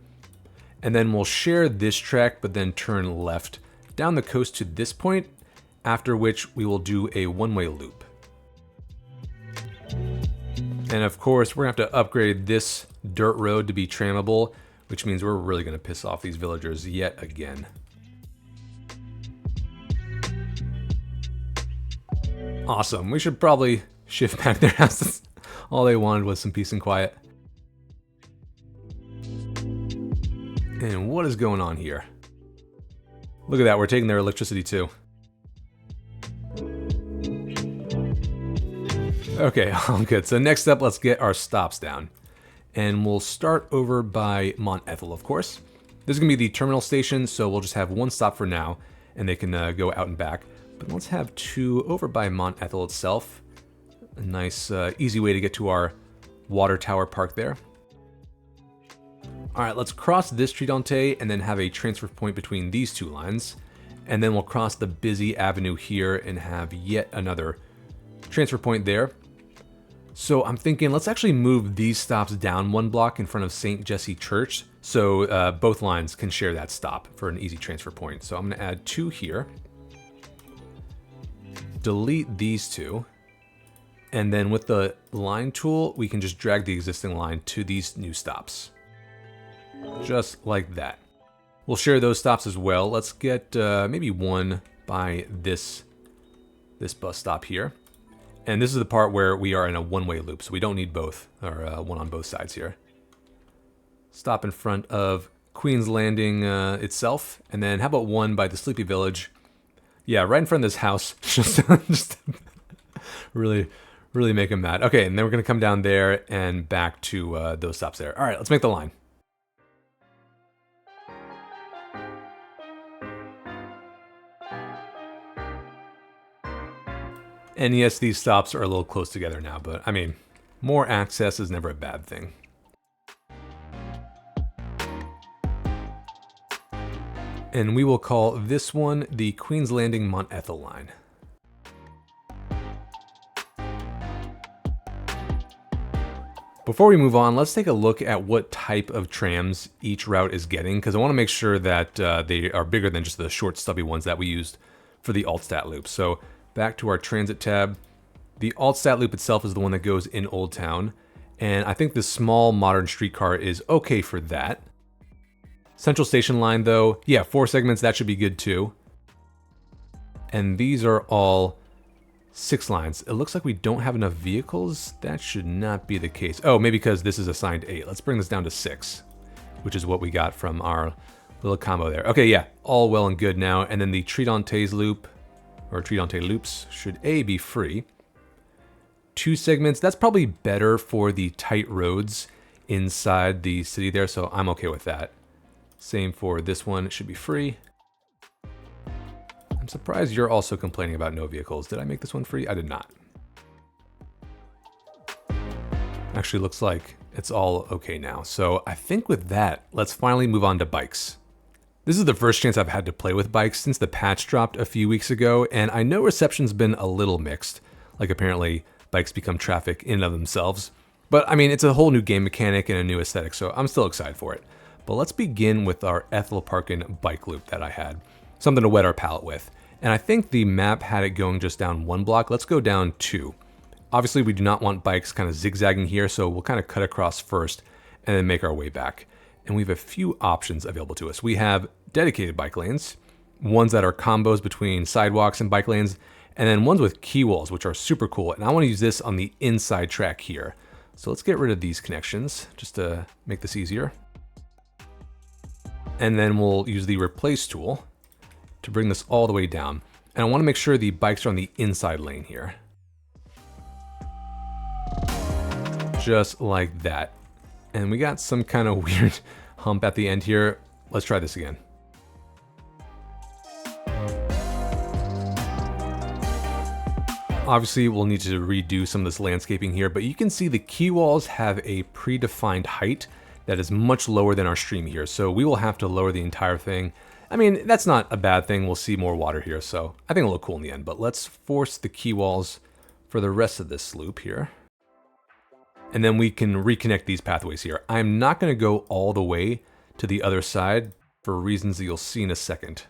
And then we'll share this track, but then turn left down the coast to this point, after which we will do a one-way loop. And of course, we're going to have to upgrade this dirt road to be trammable, which means we're really going to piss off these villagers yet again. Awesome. We should probably shift back their houses. All they wanted was some peace and quiet. And what is going on here? Look at that, we're taking their electricity too. Okay, all good. So next up, let's get our stops down. And we'll start over by Mont Ethel, of course. This is gonna be the terminal station, so we'll just have 1 stop for now, and they can go out and back. But let's have 2 over by Mont Ethel itself. A nice, easy way to get to our water tower park there. All right, let's cross this Tridente and then have a transfer point between these 2 lines. And then we'll cross the busy avenue here and have yet another transfer point there. So I'm thinking let's actually move these stops down 1 block in front of St. Jesse Church, so both lines can share that stop for an easy transfer point. So I'm going to add 2 here. Delete these 2. And then with the line tool, we can just drag the existing line to these new stops. Just like that. We'll share those stops as well. Let's get maybe 1 by this bus stop here. And this is the part where we are in a one-way loop, so we don't need both, or 1 on both sides here. Stop in front of Queen's Landing itself, and then how about 1 by the Sleepy Village? Yeah, right in front of this house. just really make them mad. Okay, and then we're going to come down there and back to those stops there. All right, let's make the line. And yes, these stops are a little close together now, but I mean, more access is never a bad thing. And we will call this one the Queen's Landing Mont Ethel line. Before we move on, let's take a look at what type of trams each route is getting, because I want to make sure that they are bigger than just the short stubby ones that we used for the Altstat loop. So back to our transit tab. The Altstat loop itself is the one that goes in Old Town, and I think the small modern streetcar is okay for that. Central Station line though, yeah, 4 segments, that should be good too. And these are all 6 lines. It looks like we don't have enough vehicles. That should not be the case. Oh, maybe because this is assigned 8. Let's bring this down to 6, which is what we got from our little combo there. Okay, yeah, all well and good now. And then the Tridentes loop, or Tridente loops, should be free. 2 segments, that's probably better for the tight roads inside the city there, so I'm okay with that. Same for this one, it should be free. I'm surprised you're also complaining about no vehicles. Did I make this one free? I did not. Actually looks like It's all okay now. So I think with that, let's finally move on to bikes. This is the first chance I've had to play with bikes since the patch dropped a few weeks ago, and I know reception's been a little mixed. Like apparently bikes become traffic in and of themselves. But I mean, it's a whole new game mechanic and a new aesthetic, so I'm still excited for it. But let's begin with our Aethelburg bike loop that I had. Something to wet our palate with. And I think the map had it going just down 1 block. Let's go down 2. Obviously, we do not want bikes kind of zigzagging here, so we'll kind of cut across first and then make our way back. And we have a few options available to us. We have dedicated bike lanes, ones that are combos between sidewalks and bike lanes, and then ones with key walls, which are super cool. And I want to use this on the inside track here. So let's get rid of these connections just to make this easier. And then we'll use the replace tool to bring this all the way down. And I want to make sure the bikes are on the inside lane here. Just like that. And we got some kind of weird hump at the end here. Let's try this again. Obviously, we'll need to redo some of this landscaping here, but you can see the key walls have a predefined height that is much lower than our stream here. So we will have to lower the entire thing. I mean, that's not a bad thing. We'll see more water here, so I think it'll look cool in the end. But let's force the key walls for the rest of this loop here. And then we can reconnect these pathways here. I'm not going to go all the way to the other side for reasons that you'll see in a second.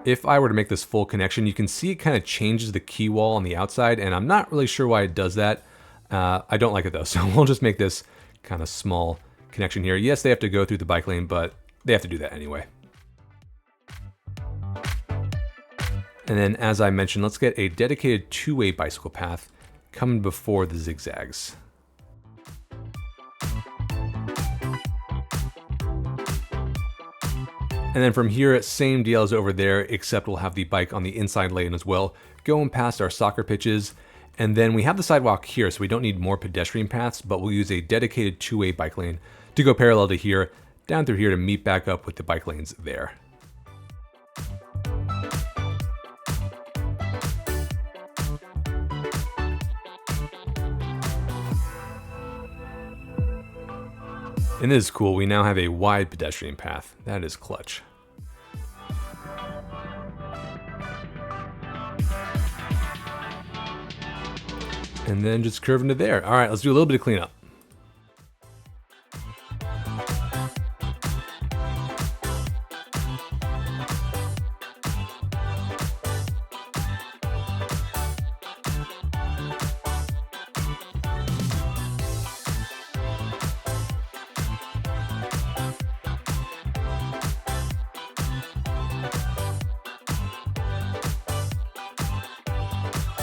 If I were to make this full connection, you can see it kind of changes the key wall on the outside, and I'm not really sure why it does that. I don't like it though, so we'll just make this kind of small connection here. Yes, they have to go through the bike lane, but they have to do that anyway. And then, as I mentioned, let's get a dedicated two-way bicycle path coming before the zigzags. And then from here, same deal as over there, except we'll have the bike on the inside lane as well, going past our soccer pitches. And then we have the sidewalk here, so we don't need more pedestrian paths, but we'll use a dedicated two-way bike lane to go parallel to here, down through here to meet back up with the bike lanes there. And this is cool, we now have a wide pedestrian path. That is clutch. And then just curve into there. All right, let's do a little bit of cleanup.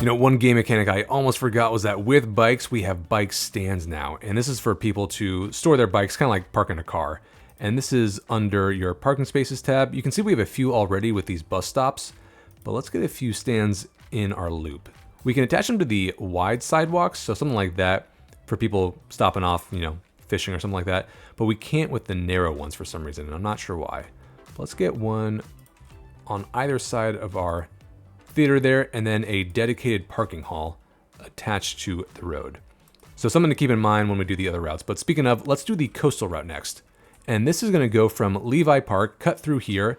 You know, one game mechanic I almost forgot was that with bikes, we have bike stands now. And this is for people to store their bikes, kind of like parking a car. And this is under your parking spaces tab. You can see we have a few already with these bus stops, but let's get a few stands in our loop. We can attach them to the wide sidewalks, so something like that for people stopping off, you know, fishing or something like that. But we can't with the narrow ones for some reason, and I'm not sure why. But let's get one on either side of our theater there, and then a dedicated parking hall attached to the road. So something to keep in mind when we do the other routes. But speaking of, let's do the coastal route next. And this is going to go from Levi Park, cut through here,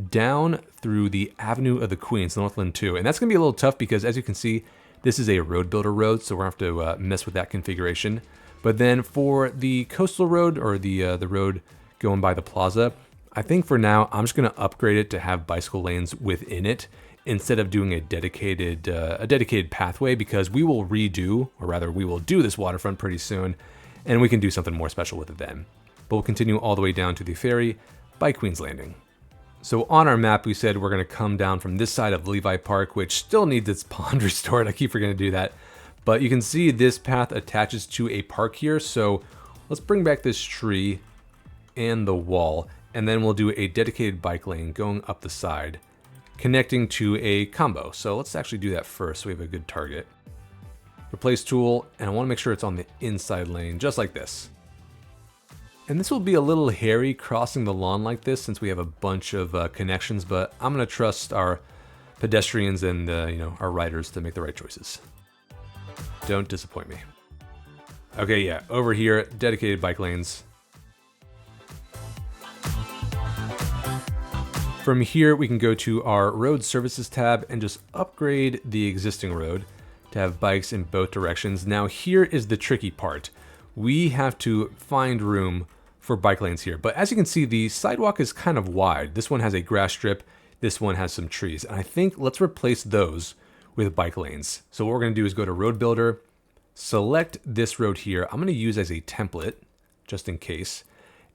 down through the Avenue of the Queens, Northland 2. And that's going to be a little tough because, as you can see, this is a road builder road, so we're going to have to mess with that configuration. But then for the coastal road, or the road going by the plaza, I think for now, I'm just going to upgrade it to have bicycle lanes within it, instead of doing a dedicated pathway, because we will redo, or rather we will do this waterfront pretty soon, and we can do something more special with it then. But we'll continue all the way down to the ferry by Queen's Landing. So on our map, we said we're going to come down from this side of Levi Park, which still needs its pond restored. I keep forgetting to do that. But you can see this path attaches to a park here. So let's bring back this tree and the wall, and then we'll do a dedicated bike lane going up the side, connecting to a combo. So let's actually do that first so we have a good target. Replace tool, and I want to make sure it's on the inside lane, just like this. And this will be a little hairy crossing the lawn like this since we have a bunch of connections, but I'm going to trust our pedestrians and our riders to make the right choices. Don't disappoint me. Okay, yeah, over here, dedicated bike lanes. From here, we can go to our road services tab and just upgrade the existing road to have bikes in both directions. Now here is the tricky part. We have to find room for bike lanes here. But as you can see, the sidewalk is kind of wide. This one has a grass strip. This one has some trees. And I think let's replace those with bike lanes. So what we're gonna do is go to Road Builder, select this road here. I'm gonna use as a template, just in case.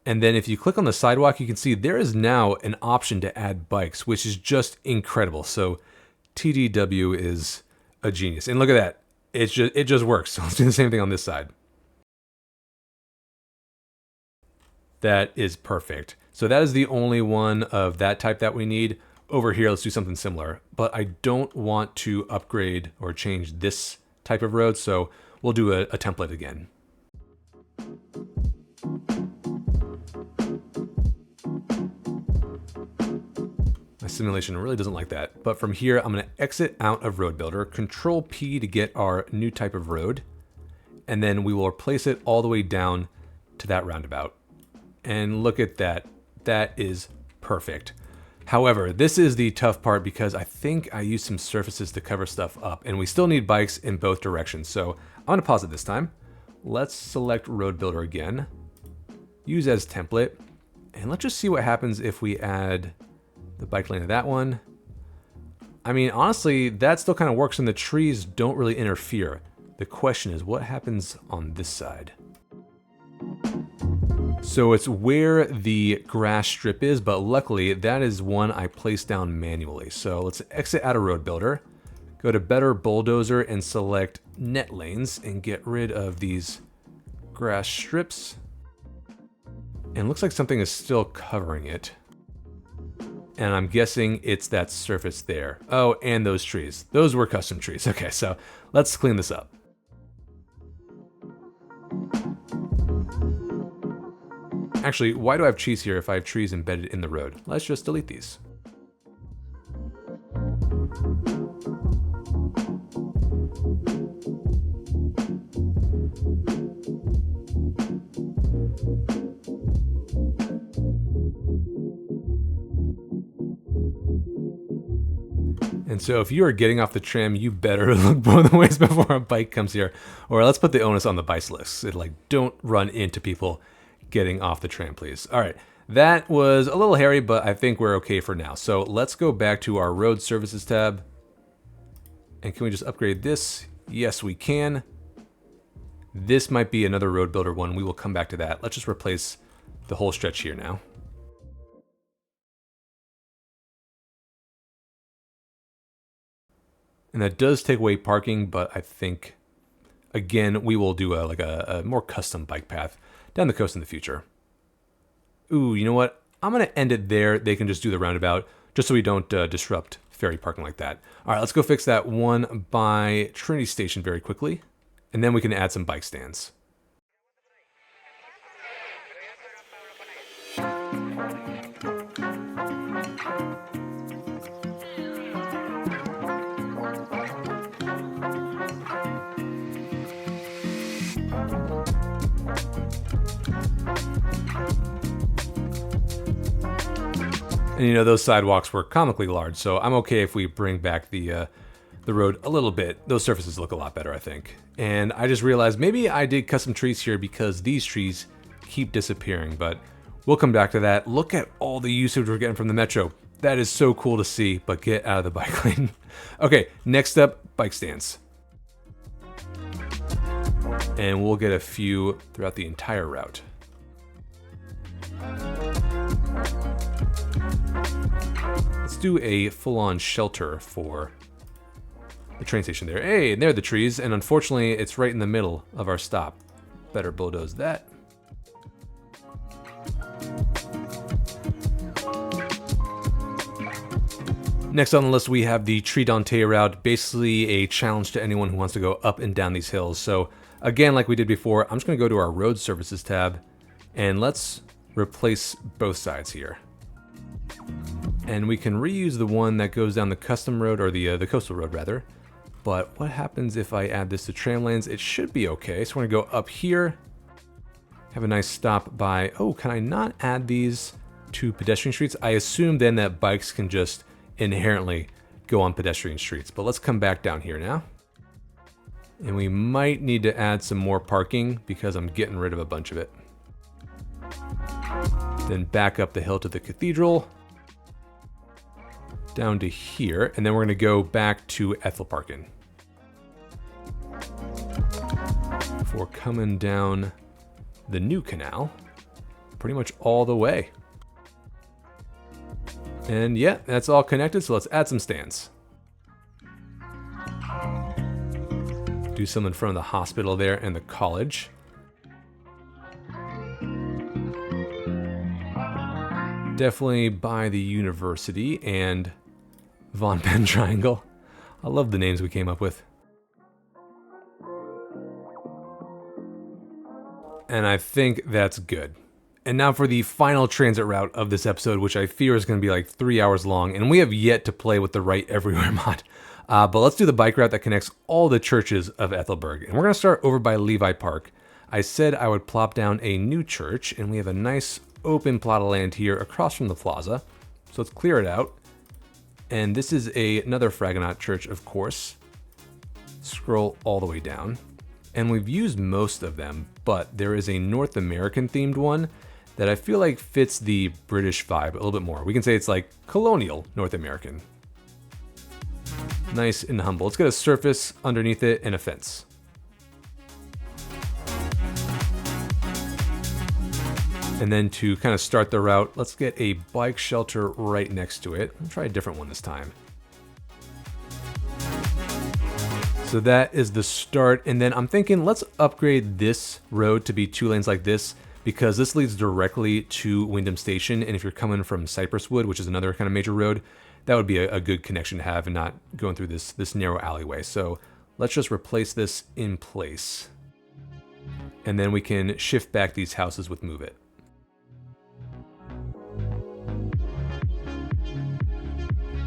And then if you click on the sidewalk, you can see there is now an option to add bikes, which is just incredible. So TDW is a genius. And look at that. It just works. So let's do the same thing on this side. That is perfect. So that is the only one of that type that we need. Over here, let's do something similar. But I don't want to upgrade or change this type of road, so we'll do a template again. My simulation really doesn't like that. But from here, I'm going to exit out of Road Builder, Control P to get our new type of road, and then we will replace it all the way down to that roundabout. And look at that. That is perfect. However, this is the tough part because I think I used some surfaces to cover stuff up, and we still need bikes in both directions. So I'm going to pause it this time. Let's select Road Builder again, use as template, and let's just see what happens if we add the bike lane to that one. I mean, honestly, that still kind of works and the trees don't really interfere. The question is, what happens on this side? So it's where the grass strip is, but luckily that is one I placed down manually. So let's exit out of Road Builder, go to Better Bulldozer and select Net Lanes and get rid of these grass strips. And it looks like something is still covering it. And I'm guessing it's that surface there. Oh, and those trees. Those were custom trees. Okay, so let's clean this up. Actually, why do I have trees here if I have trees embedded in the road? Let's just delete these. And so if you are getting off the tram, you better look both ways before a bike comes here. Or let's put the onus on the bicyclists. Don't run into people getting off the tram, please. All right, that was a little hairy, but I think we're okay for now. So let's go back to our road services tab. And can we just upgrade this? Yes, we can. This might be another Road Builder one. We will come back to that. Let's just replace the whole stretch here now. And that does take away parking, but I think, again, we will do a more custom bike path down the coast in the future. Ooh, you know what? I'm going to end it there. They can just do the roundabout, just so we don't disrupt ferry parking like that. All right, let's go fix that one by Trinity Station very quickly, and then we can add some bike stands. And you know, those sidewalks were comically large, so I'm okay if we bring back the road a little bit. Those surfaces look a lot better, I think. And I just realized maybe I did custom trees here because these trees keep disappearing, but we'll come back to that. Look at all the usage we're getting from the Metro. That is so cool to see, but get out of the bike lane. Okay, next up, bike stands. And we'll get a few throughout the entire route. Let's do a full-on shelter for the train station there. Hey, and there are the trees, and unfortunately, it's right in the middle of our stop. Better bulldoze that. Next on the list, we have the Tree Dante route, basically a challenge to anyone who wants to go up and down these hills. So again, like we did before, I'm just going to go to our Road Services tab, and let's replace both sides here. And we can reuse the one that goes down the custom road, or the coastal road rather, but what happens if I add this to tram lanes? It should be okay. So we're gonna go up here, have a nice stop by, oh, can I not add these to pedestrian streets? I assume then that bikes can just inherently go on pedestrian streets, but let's come back down here now. And we might need to add some more parking because I'm getting rid of a bunch of it. Then back up the hill to the cathedral, down to here, and then we're gonna go back to Aethelburg. Before coming down the new canal, pretty much all the way. And yeah, that's all connected, so let's add some stands. Do some in front of the hospital there and the college. Definitely by the university and Von Penn Triangle. I love the names we came up with. And I think that's good. And now for the final transit route of this episode, which I fear is going to be like 3 hours long, and we have yet to play with the Right Everywhere mod. But let's do the bike route that connects all the churches of Aethelburg. And we're going to start over by Levi Park. I said I would plop down a new church, and we have a nice open plot of land here across from the plaza. So let's clear it out. And this is another Fragonard church, of course. Scroll all the way down. And we've used most of them, but there is a North American themed one that I feel like fits the British vibe a little bit more. We can say it's like colonial North American. Nice and humble. Let's get a surface underneath it and a fence. And then to kind of start the route, let's get a bike shelter right next to it. I'll try a different one this time. So that is the start. And then I'm thinking let's upgrade this road to be 2 lanes like this, because this leads directly to Wyndham Station. And if you're coming from Cypress Wood, which is another kind of major road, that would be a good connection to have and not going through this narrow alleyway. So let's just replace this in place. And then we can shift back these houses with Move It.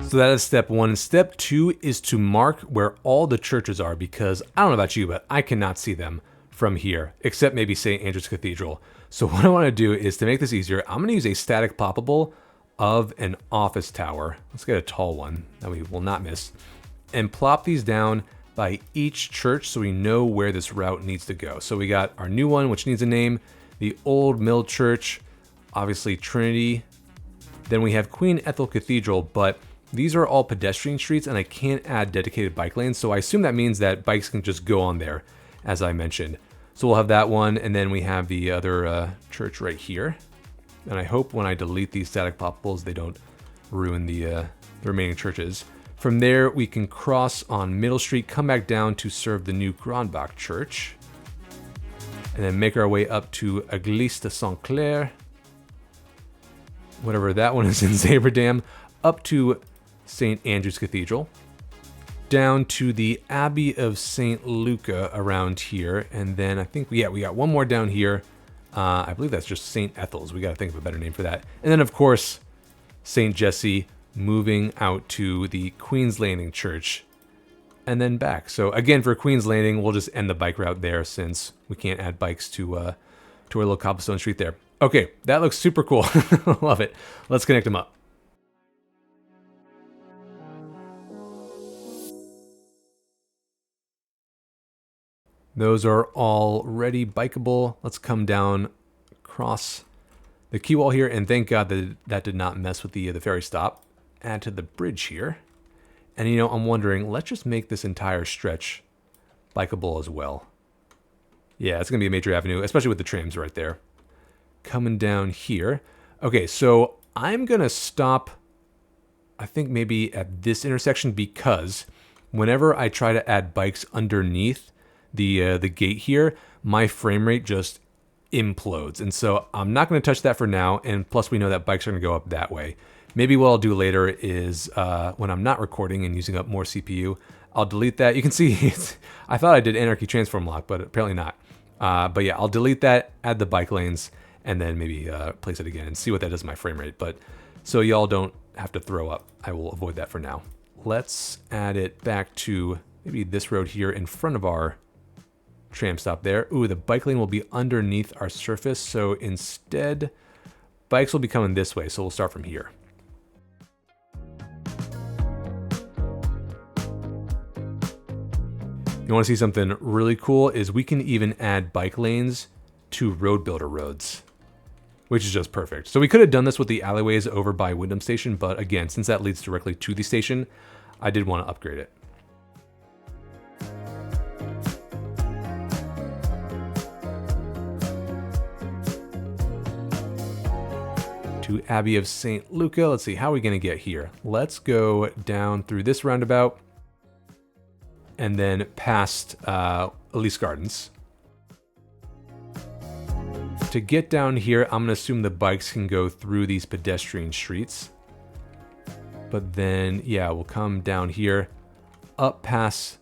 So that is step 1. And step 2 is to mark where all the churches are, because I don't know about you, but I cannot see them from here, except maybe St. Andrew's Cathedral. So what I want to do is, to make this easier, I'm going to use a static ploppable of an office tower. Let's get a tall one that we will not miss, and plop these down by each church so we know where this route needs to go. So we got our new one, which needs a name, the Old Mill Church, obviously Trinity. Then we have Queen Ethel Cathedral, but these are all pedestrian streets and I can't add dedicated bike lanes. So I assume that means that bikes can just go on there, as I mentioned. So we'll have that one, and then we have the other church right here. And I hope when I delete these static poppables, they don't ruin the remaining churches. From there, we can cross on Middle Street, come back down to serve the new Grandbach Church, and then make our way up to Église de Saint-Clair, whatever that one is in Zaberdam, up to St. Andrew's Cathedral, down to the Abbey of St. Luca around here, and then I think we got one more down here. I believe that's just St. Ethel's. We got to think of a better name for that. And then, of course, St. Jesse, moving out to the Queen's Landing Church, and then back. So again, for Queen's Landing, we'll just end the bike route there since we can't add bikes to our little cobblestone street there. Okay, that looks super cool. Love it. Let's connect them up. Those are already bikeable. Let's come down across the quay wall here, and thank God that that did not mess with the ferry stop. Add to the bridge here. And you know, I'm wondering, let's just make this entire stretch bikeable as well. Yeah, it's going to be a major avenue, especially with the trams right there. Coming down here. Okay, so I'm going to stop, I think maybe at this intersection, because whenever I try to add bikes underneath the gate here, my frame rate just implodes. And so I'm not going to touch that for now. And plus we know that bikes are going to go up that way. Maybe what I'll do later is when I'm not recording and using up more CPU, I'll delete that. You can see, I thought I did Anarchy Transform Lock, but apparently not. But yeah, I'll delete that, add the bike lanes, and then maybe place it again and see what that does to my frame rate. But so y'all don't have to throw up. I will avoid that for now. Let's add it back to maybe this road here in front of our tram stop there. Ooh, the bike lane will be underneath our surface, so instead, bikes will be coming this way, so we'll start from here. You want to see something really cool is we can even add bike lanes to road builder roads, which is just perfect. So we could have done this with the alleyways over by Wyndham Station, but again, since that leads directly to the station, I did want to upgrade it. To Abbey of St. Luca. Let's see, how are we going to get here? Let's go down through this roundabout and then past Elise Gardens. To get down here, I'm going to assume the bikes can go through these pedestrian streets. But then, yeah, we'll come down here, up past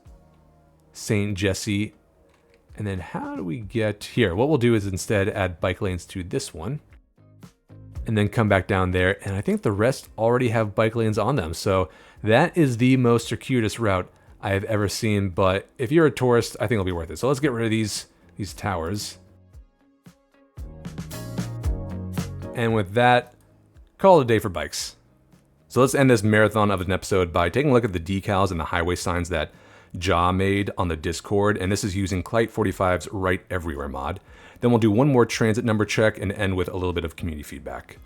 St. Jesse. And then how do we get here? What we'll do is instead add bike lanes to this one. And then come back down there. And I think the rest already have bike lanes on them. So that is the most circuitous route I have ever seen. But if you're a tourist, I think it'll be worth it. So let's get rid of these towers. And with that, call it a day for bikes. So let's end this marathon of an episode by taking a look at the decals and the highway signs that Ja made on the Discord. And this is using Clyde 45's Right Everywhere mod. Then we'll do one more transit number check and end with a little bit of community feedback.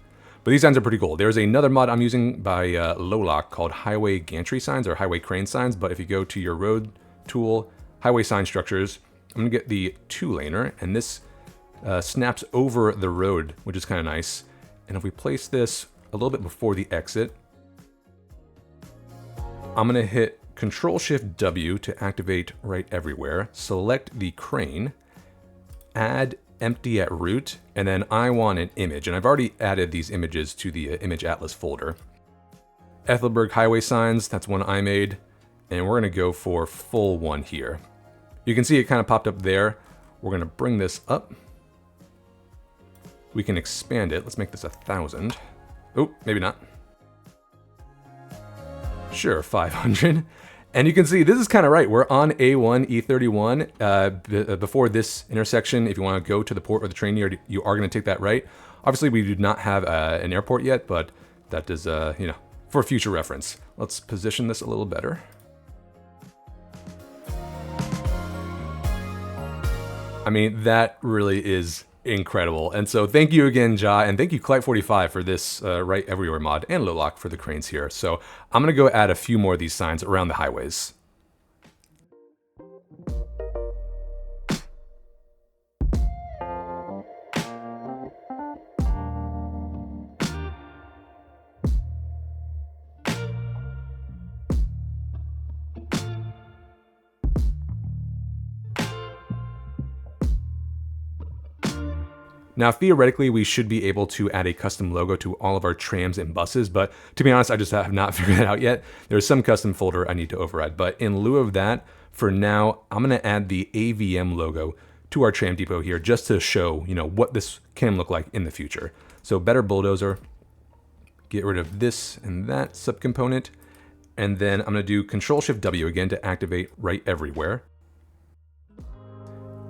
But these signs are pretty cool. There's another mod I'm using by Lolock called Highway Gantry Signs or Highway Crane Signs. But if you go to your road tool, Highway Sign Structures, I'm going to get the 2-laner. And this snaps over the road, which is kind of nice. And if we place this a little bit before the exit, I'm going to hit Control-Shift-W to activate Right Everywhere, select the crane, add empty at root, and then I want an image. And I've already added these images to the image atlas folder. Aethelburg highway signs, that's one I made. And we're going to go for full one here. You can see it kind of popped up there. We're going to bring this up. We can expand it. Let's make this 1,000. Oh, maybe not. Sure, 500. And you can see this is kind of right. We're on A1, E31. Before this intersection, if you want to go to the port or the train yard, you are going to take that right. Obviously, we do not have an airport yet, but that is, for future reference. Let's position this a little better. I mean, that really is incredible. And so thank you again, Ja, and thank you Clyde 45 for this Right Everywhere mod, and Lolock for the cranes here. So I'm going to go add a few more of these signs around the highways. Now, theoretically, we should be able to add a custom logo to all of our trams and buses, but to be honest, I just have not figured that out yet. There's some custom folder I need to override, but in lieu of that, for now, I'm going to add the AVM logo to our tram depot here just to show, what this can look like in the future. So better bulldozer, get rid of this and that subcomponent, and then I'm going to do Control-Shift-W again to activate Right Everywhere.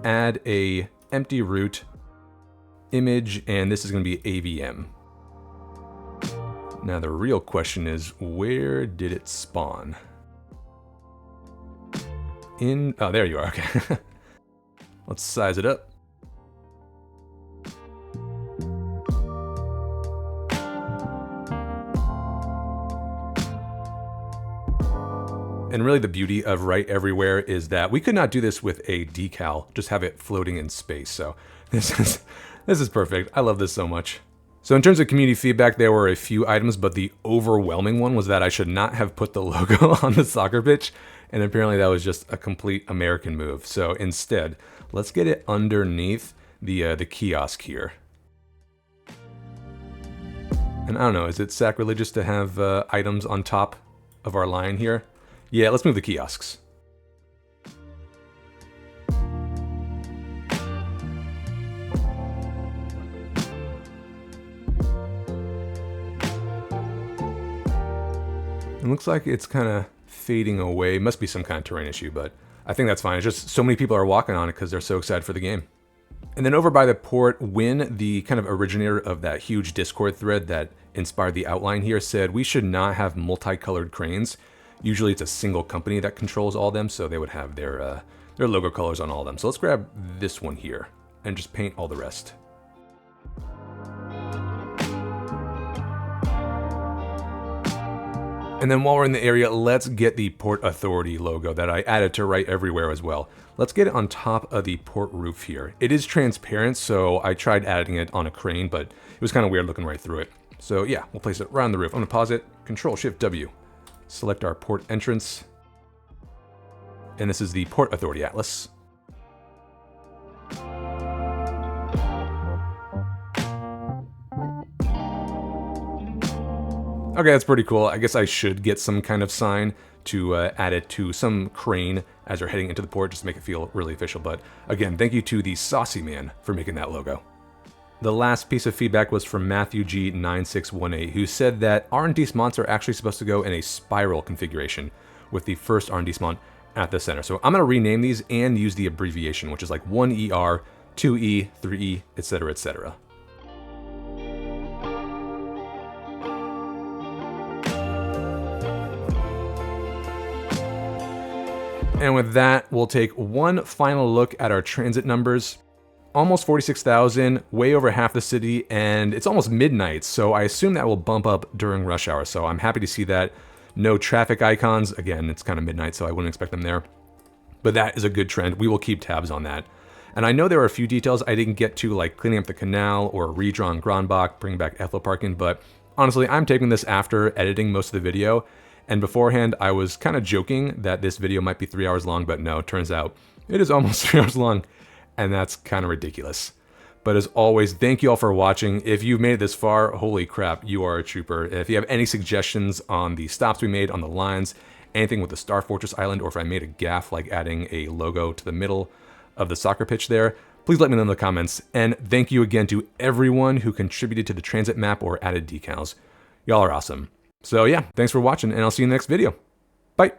Add a empty route image, and this is going to be AVM. Now the real question is, where did it spawn? Oh, there you are, okay. Let's size it up. And really the beauty of Right Everywhere is that we could not do this with a decal, just have it floating in space. So this is perfect. I love this so much. So in terms of community feedback, there were a few items, but the overwhelming one was that I should not have put the logo on the soccer pitch. And apparently that was just a complete American move. So instead, let's get it underneath the kiosk here. And I don't know, is it sacrilegious to have items on top of our line here? Yeah, let's move the kiosks. It looks like it's kind of fading away. Must be some kind of terrain issue, but I think that's fine. It's just so many people are walking on it because they're so excited for the game. And then over by the port, Win, the kind of originator of that huge Discord thread that inspired the outline here, said we should not have multicolored cranes. Usually it's a single company that controls all of them, so they would have their logo colors on all of them. So let's grab this one here and just paint all the rest. And then while we're in the area, let's get the Port Authority logo that I added to right everywhere as well. Let's get it on top of the port roof here. It is transparent, so I tried adding it on a crane, but it was kind of weird looking right through it. So yeah, we'll place it right on the roof. I'm gonna pause it, Control-Shift-W. Select our port entrance. And this is the Port Authority Atlas. Okay, that's pretty cool. I guess I should get some kind of sign to add it to some crane as we're heading into the port, just to make it feel really official. But again, thank you to the Saucy Man for making that logo. The last piece of feedback was from Matthew G9618, who said that R&D smonts are actually supposed to go in a spiral configuration with the first R&D smont at the center. So I'm going to rename these and use the abbreviation, which is like 1ER, 2E, 3E, etc., etc. And with that, we'll take one final look at our transit numbers. Almost 46,000, way over half the city, and it's almost midnight, so I assume that will bump up during rush hour, so I'm happy to see that. No traffic icons. Again, it's kind of midnight, so I wouldn't expect them there. But that is a good trend. We will keep tabs on that. And I know there are a few details I didn't get to, like cleaning up the canal or redrawn Gronbach, bringing back Aethelburg, but honestly, I'm taking this after editing most of the video. And beforehand, I was kind of joking that this video might be 3 hours long, but no, it turns out it is almost 3 hours long, and that's kind of ridiculous. But as always, thank you all for watching. If you've made it this far, holy crap, you are a trooper. If you have any suggestions on the stops we made on the lines, anything with the Star Fortress Island, or if I made a gaffe like adding a logo to the middle of the soccer pitch there, please let me know in the comments. And thank you again to everyone who contributed to the transit map or added decals. Y'all are awesome. So yeah, thanks for watching, and I'll see you in the next video. Bye.